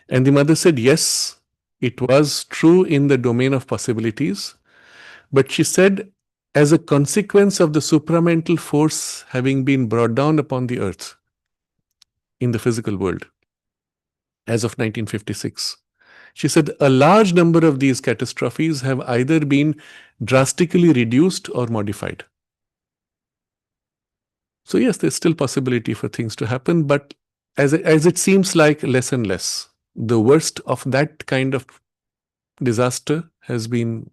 and the mother said yes, it was true in the domain of possibilities, but she said, as a consequence of the supramental force having been brought down upon the earth in the physical world as of 1956, she said a large number of these catastrophes have either been drastically reduced or modified. So yes, there's still possibility for things to happen, but as it seems like less and less. The worst of that kind of disaster has been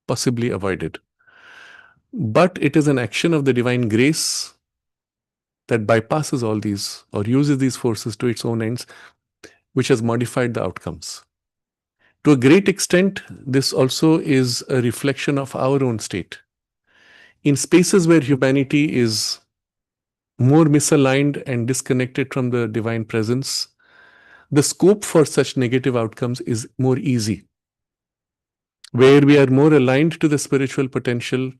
possibly avoided. But it is an action of the divine grace that bypasses all these or uses these forces to its own ends, which has modified the outcomes. To a great extent, this also is a reflection of our own state. In spaces where humanity is more misaligned and disconnected from the divine presence, the scope for such negative outcomes is more easy. Where we are more aligned to the spiritual potential,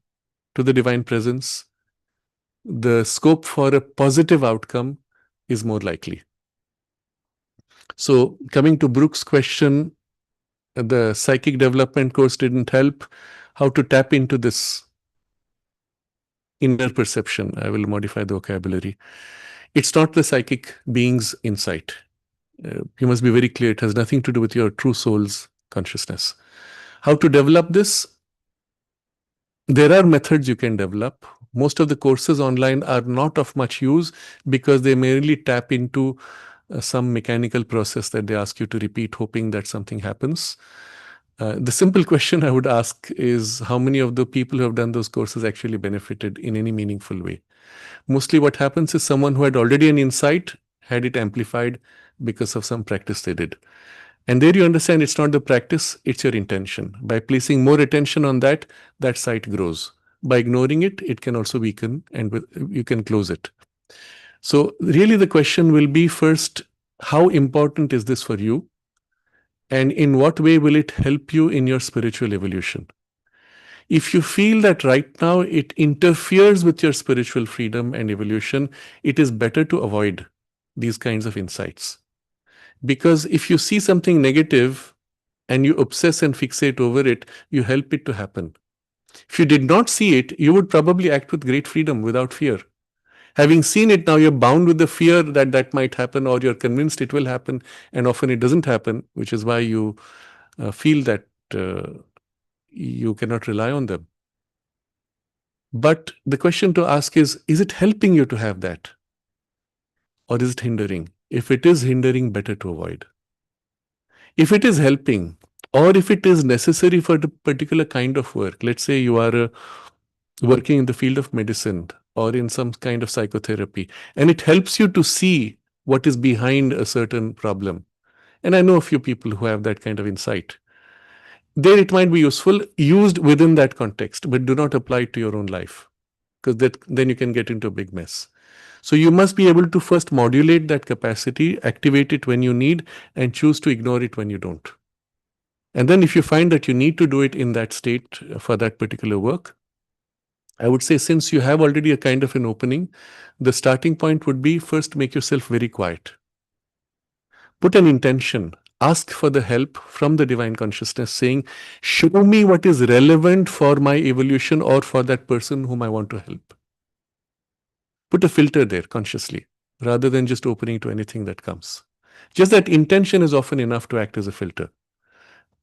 to the divine presence, the scope for a positive outcome is more likely. So coming to Brooke's question, the psychic development course didn't help. How to tap into this inner perception? I will modify the vocabulary. It's not the psychic being's insight. You must be very clear. It has nothing to do with your true soul's consciousness. How to develop this? There are methods you can develop. Most of the courses online are not of much use because they merely tap into some mechanical process that they ask you to repeat, hoping that something happens. The simple question I would ask is how many of the people who have done those courses actually benefited in any meaningful way? Mostly what happens is someone who had already an insight had it amplified because of some practice they did. And there you understand it's not the practice, it's your intention. By placing more attention on that, that sight grows. By ignoring it, it can also weaken and you can close it. So really the question will be first, how important is this for you? And in what way will it help you in your spiritual evolution? If you feel that right now it interferes with your spiritual freedom and evolution, it is better to avoid these kinds of insights. Because if you see something negative and you obsess and fixate over it, you help it to happen. If you did not see it, you would probably act with great freedom without fear. Having seen it now, you're bound with the fear that that might happen, or you're convinced it will happen, and often it doesn't happen, which is why you feel that you cannot rely on them. But the question to ask is it helping you to have that? Or is it hindering? If it is hindering, better to avoid. If it is helping, or if it is necessary for the particular kind of work, let's say you are working in the field of medicine or in some kind of psychotherapy, and it helps you to see what is behind a certain problem. And I know a few people who have that kind of insight. There it might be useful, used within that context, but do not apply it to your own life, because then you can get into a big mess. So you must be able to first modulate that capacity, activate it when you need, and choose to ignore it when you don't. And then if you find that you need to do it in that state for that particular work, I would say since you have already a kind of an opening, the starting point would be first make yourself very quiet. Put an intention. ask for the help from the divine consciousness, saying, show me what is relevant for my evolution or for that person whom I want to help. Put a filter there consciously, rather than just opening to anything that comes. Just that intention is often enough to act as a filter.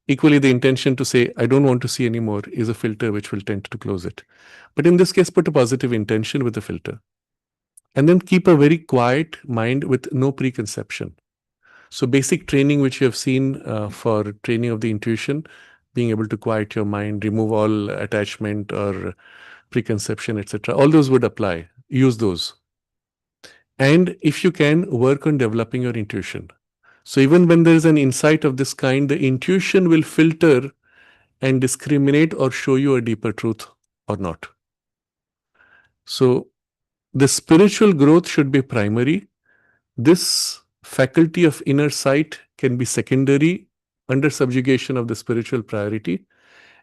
Equally, the intention to say, I don't want to see anymore, is a filter which will tend to close it. But in this case, put a positive intention with the filter. And then keep a very quiet mind with no preconception. So basic training which you have seen for training of the intuition, being able to quiet your mind, remove all attachment or preconception, etc. All those would apply. Use those. And if you can, work on developing your intuition. So even when there is an insight of this kind, the intuition will filter and discriminate or show you a deeper truth or not. So the spiritual growth should be primary. This faculty of inner sight can be secondary under subjugation of the spiritual priority.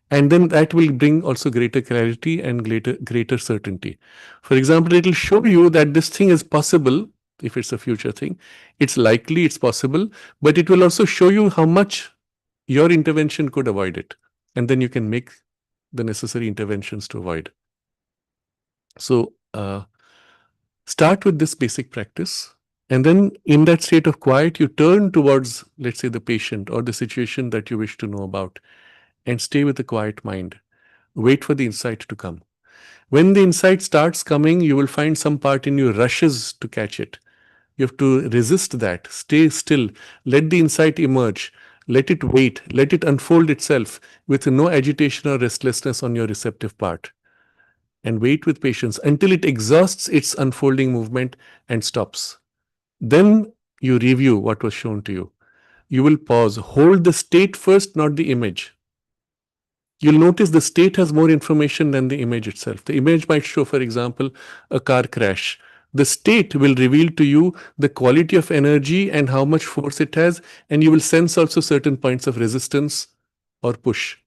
And then that will bring also greater clarity and greater certainty. For example, it will show you that this thing is possible. If it's a future thing, it's likely, it's possible, but it will also show you how much your intervention could avoid it. And then you can make the necessary interventions to avoid. So start with this basic practice. And then in that state of quiet, you turn towards, let's say, the patient or the situation that you wish to know about, and stay with a quiet mind. Wait for the insight to come. When the insight starts coming, you will find some part in you rushes to catch it. You have to resist that. Stay still. Let the insight emerge. Let it wait. Let it unfold itself with no agitation or restlessness on your receptive part. And wait with patience until it exhausts its unfolding movement and stops. Then you review what was shown to you. You will pause. Hold the state first, not the image. You'll notice the state has more information than the image itself. The image might show, for example, a car crash. The state will reveal to you the quality of energy and how much force it has, and you will sense also certain points of resistance or push.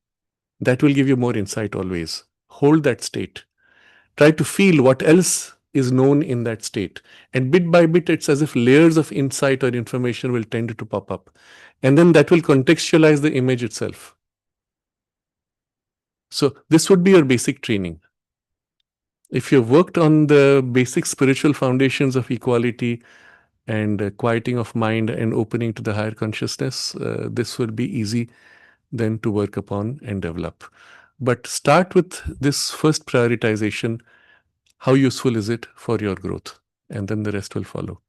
That will give you more insight always. Hold that state. Try to feel what else is known in that state. And bit by bit, it's as if layers of insight or information will tend to pop up. And then that will contextualize the image itself. So this would be your basic training. If you've worked on the basic spiritual foundations of equality and quieting of mind and opening to the higher consciousness, this will be easy then to work upon and develop. But start with this first prioritization. How useful is it for your growth? And then the rest will follow.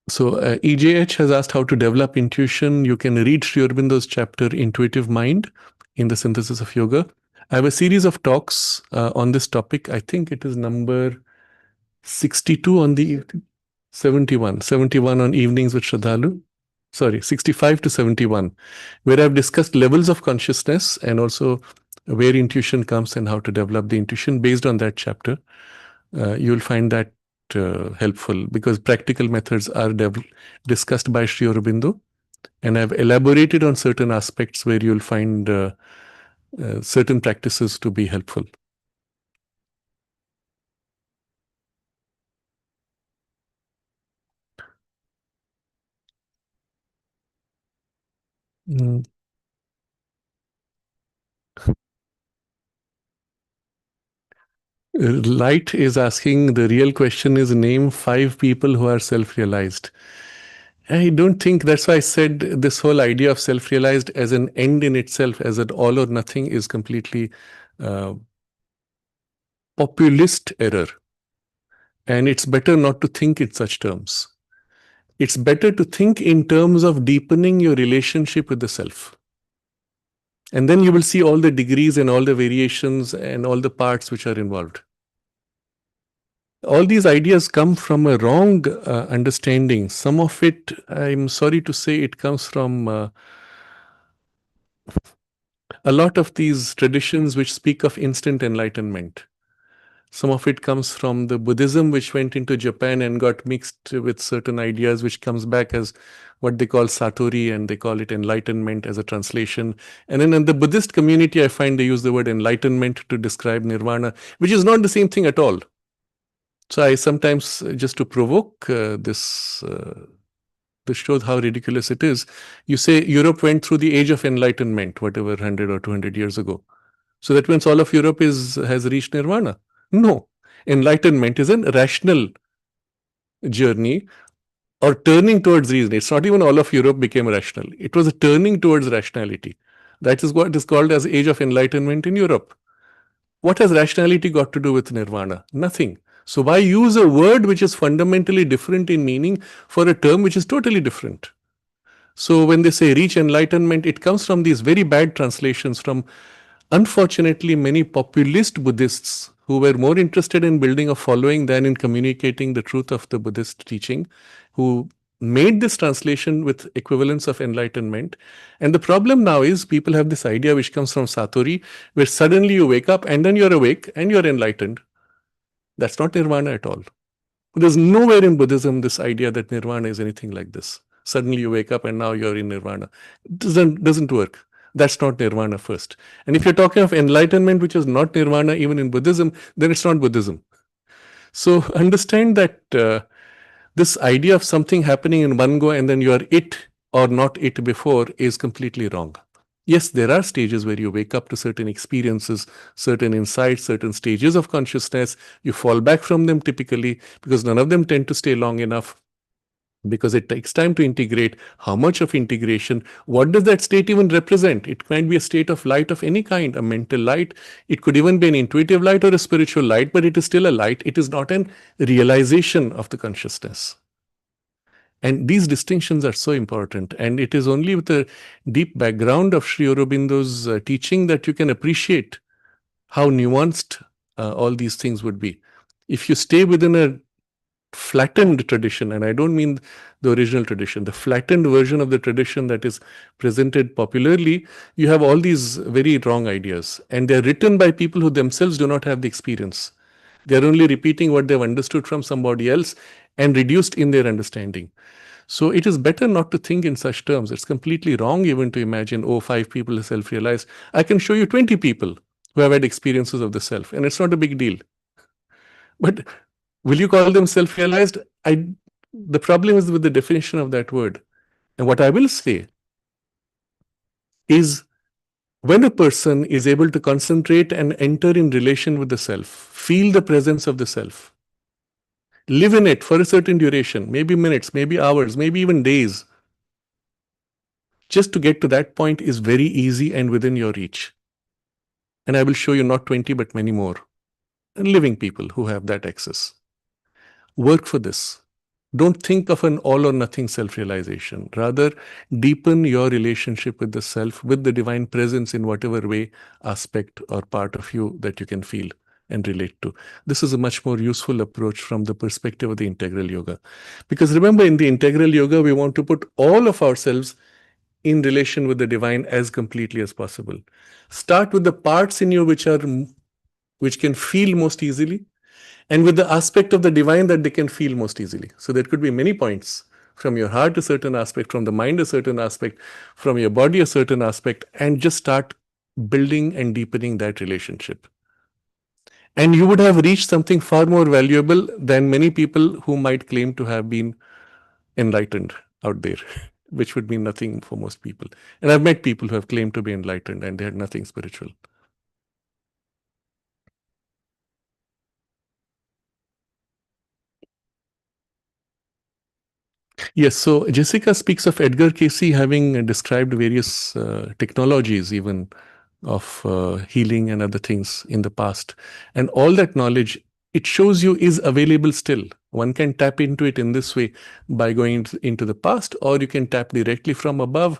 So EJH has asked how to develop intuition. You can read Sri Aurobindo's chapter, Intuitive Mind, in the Synthesis of Yoga. I have a series of talks on this topic. I think it is number 62 on the 71 on evenings with Sraddhalu. Sorry, 65 to 71, where I've discussed levels of consciousness and also where intuition comes and how to develop the intuition based on that chapter. You'll find that helpful because practical methods are discussed by Sri Aurobindo, and I've elaborated on certain aspects where you'll find certain practices to be helpful. Light is asking, the real question is name 5 people who are self-realized. I don't think, that's why I said this whole idea of self-realized as an end in itself, as an all or nothing, is completely populist error. And it's better not to think in such terms. It's better to think in terms of deepening your relationship with the self. And then you will see all the degrees and all the variations and all the parts which are involved. All these ideas come from a wrong understanding. Some of it, I'm sorry to say, it comes from a lot of these traditions which speak of instant enlightenment. Some of it comes from the Buddhism, which went into Japan and got mixed with certain ideas, which comes back as what they call Satori, and they call it enlightenment as a translation. And then in the Buddhist community, I find they use the word enlightenment to describe nirvana, which is not the same thing at all. So I sometimes, just to provoke this shows how ridiculous it is. You say Europe went through the age of enlightenment, whatever 100 or 200 years ago. So that means all of Europe has reached nirvana. No. Enlightenment is a rational journey or turning towards reason. It's not even all of Europe became rational. It was a turning towards rationality. That is what is called as age of enlightenment in Europe. What has rationality got to do with nirvana? Nothing. So why use a word which is fundamentally different in meaning for a term which is totally different? So when they say reach enlightenment, it comes from these very bad translations from, unfortunately, many populist Buddhists who were more interested in building a following than in communicating the truth of the Buddhist teaching, who made this translation with equivalence of enlightenment. And the problem now is people have this idea which comes from Satori, where suddenly you wake up and then you're awake and you're enlightened. That's not nirvana at all. There's nowhere in Buddhism this idea that nirvana is anything like this. Suddenly you wake up and now you're in nirvana. It doesn't work. That's not nirvana first. And if you're talking of enlightenment, which is not nirvana even in Buddhism, then it's not Buddhism. So understand that this idea of something happening in one go and then you are it or not it before is completely wrong. Yes, there are stages where you wake up to certain experiences, certain insights, certain stages of consciousness. You fall back from them typically because none of them tend to stay long enough, because it takes time to integrate. How much of integration? What does that state even represent? It might be a state of light of any kind, a mental light. It could even be an intuitive light or a spiritual light, but it is still a light. It is not an realization of the consciousness. And these distinctions are so important. And it is only with a deep background of Sri Aurobindo's teaching that you can appreciate how nuanced all these things would be. If you stay within a flattened tradition, and I don't mean the original tradition, the flattened version of the tradition that is presented popularly, you have all these very wrong ideas. And they're written by people who themselves do not have the experience. They're only repeating what they've understood from somebody else and reduced in their understanding. So it is better not to think in such terms. It's completely wrong even to imagine, oh, 5 people are self-realized. I can show you 20 people who have had experiences of the self, and it's not a big deal. But will you call them self-realized? The problem is with the definition of that word. And what I will say is, when a person is able to concentrate and enter in relation with the self, feel the presence of the self, live in it for a certain duration, maybe minutes, maybe hours, maybe even days, just to get to that point is very easy and within your reach. And I will show you not 20, but many more living people who have that access. Work for this. Don't think of an all or nothing self-realization. Rather, deepen your relationship with the self, with the divine presence in whatever way, aspect, or part of you that you can feel and relate to. This is a much more useful approach from the perspective of the integral yoga. Because remember, in the integral yoga, we want to put all of ourselves in relation with the divine as completely as possible. Start with the parts in you which can feel most easily, and with the aspect of the divine that they can feel most easily. So there could be many points, from your heart a certain aspect, from the mind a certain aspect, from your body a certain aspect, and just start building and deepening that relationship. And you would have reached something far more valuable than many people who might claim to have been enlightened out there, which would mean nothing for most people. And I've met people who have claimed to be enlightened and they had nothing spiritual. Yes, so Jessica speaks of Edgar Cayce having described various technologies even of healing and other things in the past. And all that knowledge, it shows you, is available still. One can tap into it in this way by going into the past, or you can tap directly from above,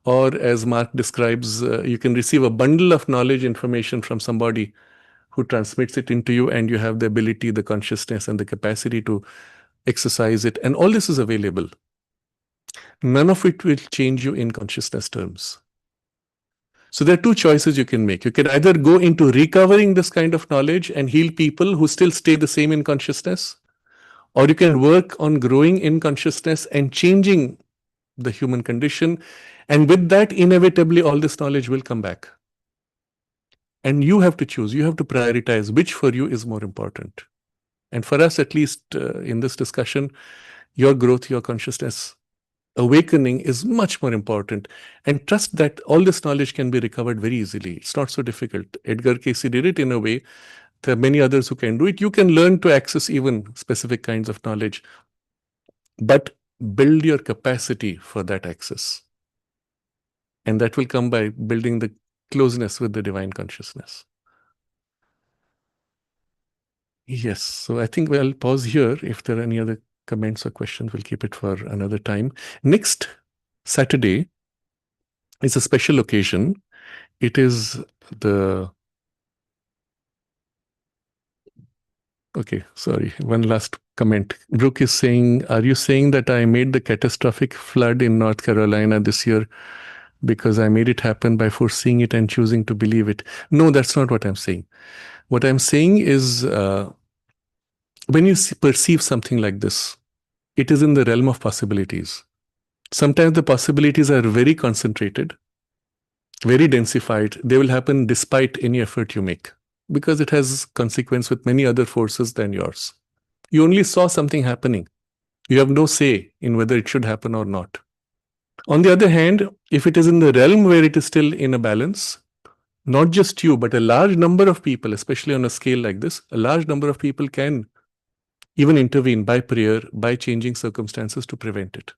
or as Mark describes, you can receive a bundle of knowledge information from somebody who transmits it into you, and you have the ability, the consciousness, and the capacity to exercise it. And all this is available. None of it will change you in consciousness terms. So there are two choices you can make. You can either go into recovering this kind of knowledge and heal people who still stay the same in consciousness, or you can work on growing in consciousness and changing the human condition. And with that, inevitably, all this knowledge will come back. And you have to choose, you have to prioritize which for you is more important. And for us, at least in this discussion, your growth, your consciousness awakening is much more important. And trust that all this knowledge can be recovered very easily. It's not so difficult. Edgar Casey did it in a way. There are many others who can do it. You can learn to access even specific kinds of knowledge, but build your capacity for that access. And that will come by building the closeness with the divine consciousness. Yes, so I think we'll pause here. If there are any other comments or questions, we'll keep it for another time. Next Saturday is a special occasion. It is the... Okay, sorry, one last comment. Brooke is saying, are you saying that I made the catastrophic flood in North Carolina this year because I made it happen by foreseeing it and choosing to believe it? No, that's not what I'm saying. What I'm saying is, when you perceive something like this, it is in the realm of possibilities. Sometimes the possibilities are very concentrated, very densified. They will happen despite any effort you make, because it has consequence with many other forces than yours. You only saw something happening. You have no say in whether it should happen or not. On the other hand, if it is in the realm where it is still in a balance, not just you, but a large number of people, especially on a scale like this, a large number of people can even intervene by prayer, by changing circumstances to prevent it.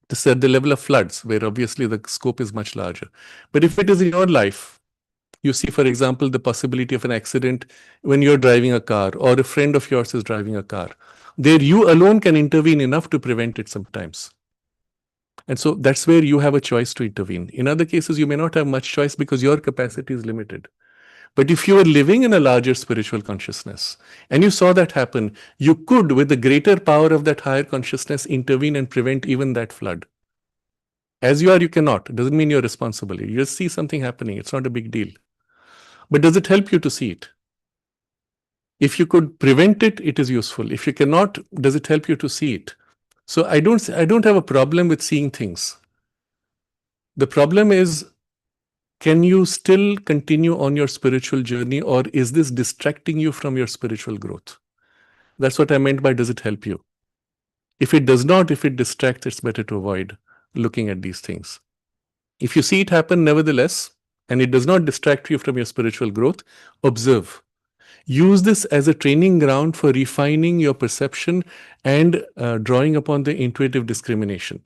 This is at the level of floods, where obviously the scope is much larger. But if it is in your life, you see, for example, the possibility of an accident when you're driving a car, or a friend of yours is driving a car, there you alone can intervene enough to prevent it sometimes. And so that's where you have a choice to intervene. In other cases, you may not have much choice because your capacity is limited. But if you are living in a larger spiritual consciousness and you saw that happen, you could, with the greater power of that higher consciousness, intervene and prevent even that flood. As you are, you cannot. It doesn't mean you're responsible. You just see something happening. It's not a big deal. But does it help you to see it? If you could prevent it, it is useful. If you cannot, does it help you to see it? So I don't have a problem with seeing things. The problem is, can you still continue on your spiritual journey, or is this distracting you from your spiritual growth? That's what I meant by does it help you? If it does not, if it distracts, it's better to avoid looking at these things. If you see it happen nevertheless, and it does not distract you from your spiritual growth, observe. Use this as a training ground for refining your perception and drawing upon the intuitive discrimination.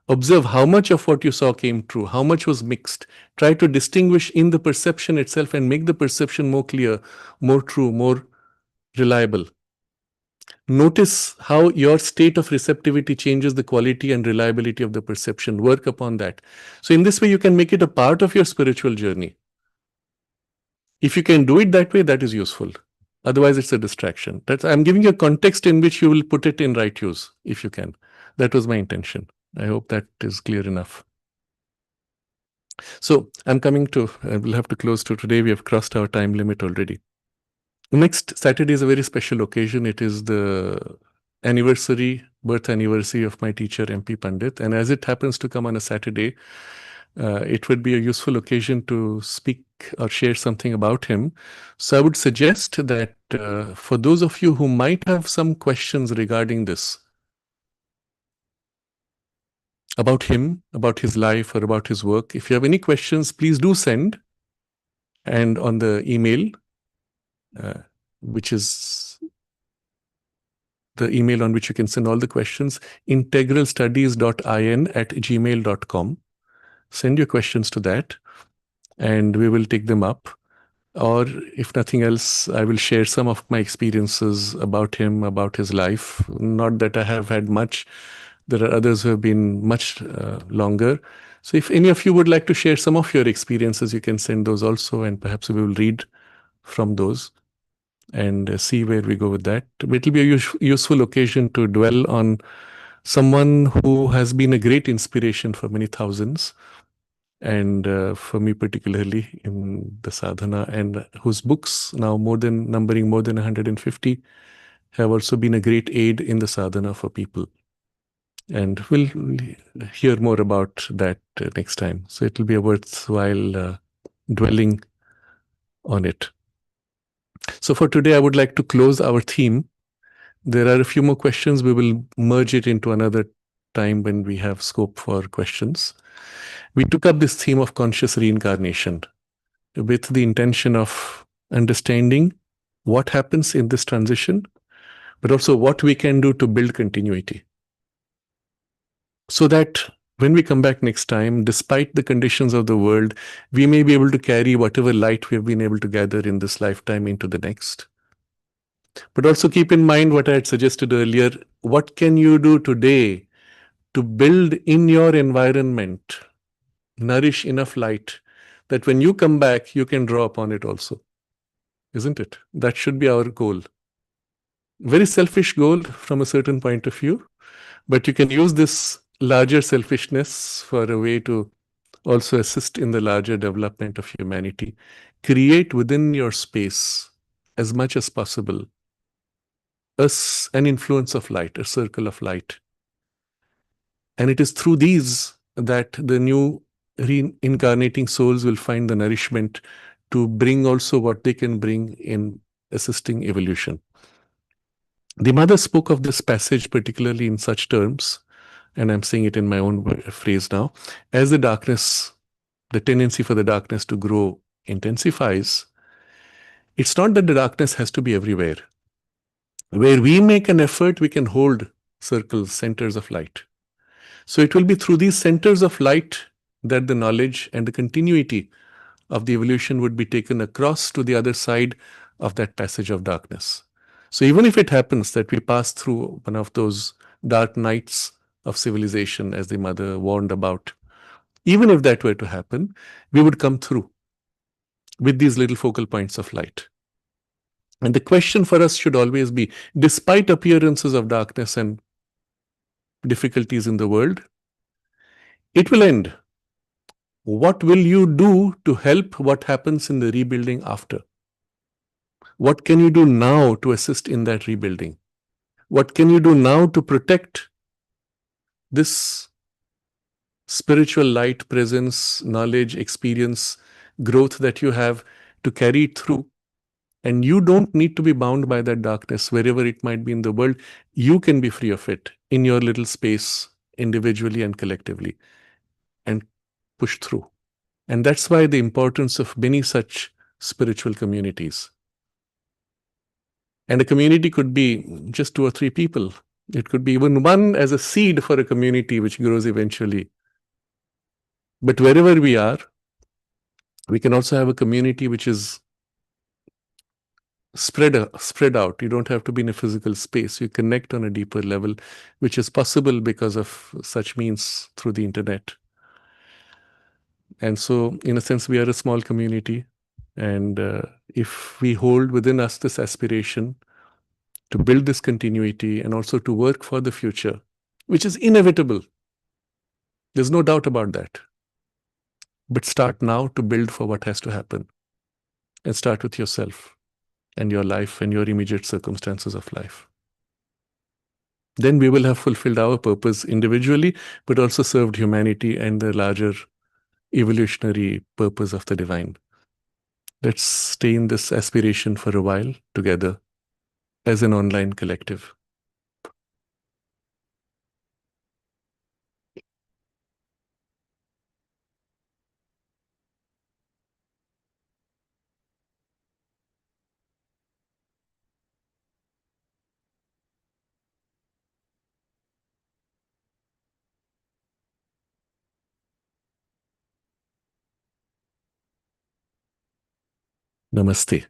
Observe how much of what you saw came true, how much was mixed. Try to distinguish in the perception itself and make the perception more clear, more true, more reliable. Notice how your state of receptivity changes the quality and reliability of the perception. Work upon that. So in this way, you can make it a part of your spiritual journey. If you can do it that way, that is useful. Otherwise, it's a distraction. I'm giving you a context in which you will put it in right use, if you can. That was my intention. I hope that is clear enough. So I'm coming to, we'll have to close to today. We have crossed our time limit already. Next Saturday is a very special occasion. It is the birth anniversary of my teacher, MP Pandit. And as it happens to come on a Saturday, it would be a useful occasion to speak or share something about him. So I would suggest that for those of you who might have some questions regarding this, about him, about his life, or about his work, if you have any questions, please do send. And on the email, which is the email on which you can send all the questions, integralstudies.in@gmail.com. Send your questions to that, and we will take them up. Or if nothing else, I will share some of my experiences about him, about his life. Not that I have had much. There are others who have been much longer. So if any of you would like to share some of your experiences, you can send those also, and perhaps we will read from those and see where we go with that. It will be a useful occasion to dwell on someone who has been a great inspiration for many thousands, and for me particularly in the sadhana, and whose books now numbering more than 150 have also been a great aid in the sadhana for people. And we'll hear more about that next time. So it will be a worthwhile dwelling on it. So for today, I would like to close our theme. There are a few more questions. We will merge it into another time when we have scope for questions. We took up this theme of conscious reincarnation with the intention of understanding what happens in this transition, but also what we can do to build continuity. So that when we come back next time, despite the conditions of the world, we may be able to carry whatever light we have been able to gather in this lifetime into the next. But also keep in mind what I had suggested earlier. What can you do today to build in your environment, nourish enough light that when you come back, you can draw upon it also? Isn't it? That should be our goal. Very selfish goal from a certain point of view, but you can use this larger selfishness for a way to also assist in the larger development of humanity. Create within your space, as much as possible, an influence of light, a circle of light. And it is through these that the new reincarnating souls will find the nourishment to bring also what they can bring in assisting evolution. The mother spoke of this passage particularly in such terms, and I'm saying it in my own phrase now, as the darkness, the tendency for the darkness to grow intensifies, it's not that the darkness has to be everywhere. Where we make an effort, we can hold circles, centers of light. So it will be through these centers of light that the knowledge and the continuity of the evolution would be taken across to the other side of that passage of darkness. So even if it happens that we pass through one of those dark nights of civilization, as the mother warned about, even if that were to happen, we would come through with these little focal points of light. And the question for us should always be, despite appearances of darkness and difficulties in the world, it will end. What will you do to help what happens in the rebuilding after? What can you do now to assist in that rebuilding? What can you do now to protect this spiritual light, presence, knowledge, experience, growth that you have to carry it through? And you don't need to be bound by that darkness wherever it might be in the world. You can be free of it in your little space, individually and collectively, and push through. And that's why the importance of many such spiritual communities. And a community could be just 2 or 3 people. It could be even one as a seed for a community which grows eventually. But wherever we are, we can also have a community which is spread out. You don't have to be in a physical space. You connect on a deeper level, which is possible because of such means through the internet. And so, in a sense, we are a small community. And if we hold within us this aspiration to build this continuity and also to work for the future, which is inevitable, there's no doubt about that. But start now to build for what has to happen. And start with yourself and your life and your immediate circumstances of life. Then we will have fulfilled our purpose individually, but also served humanity and the larger evolutionary purpose of the divine. Let's stay in this aspiration for a while together as an online collective. Namaste.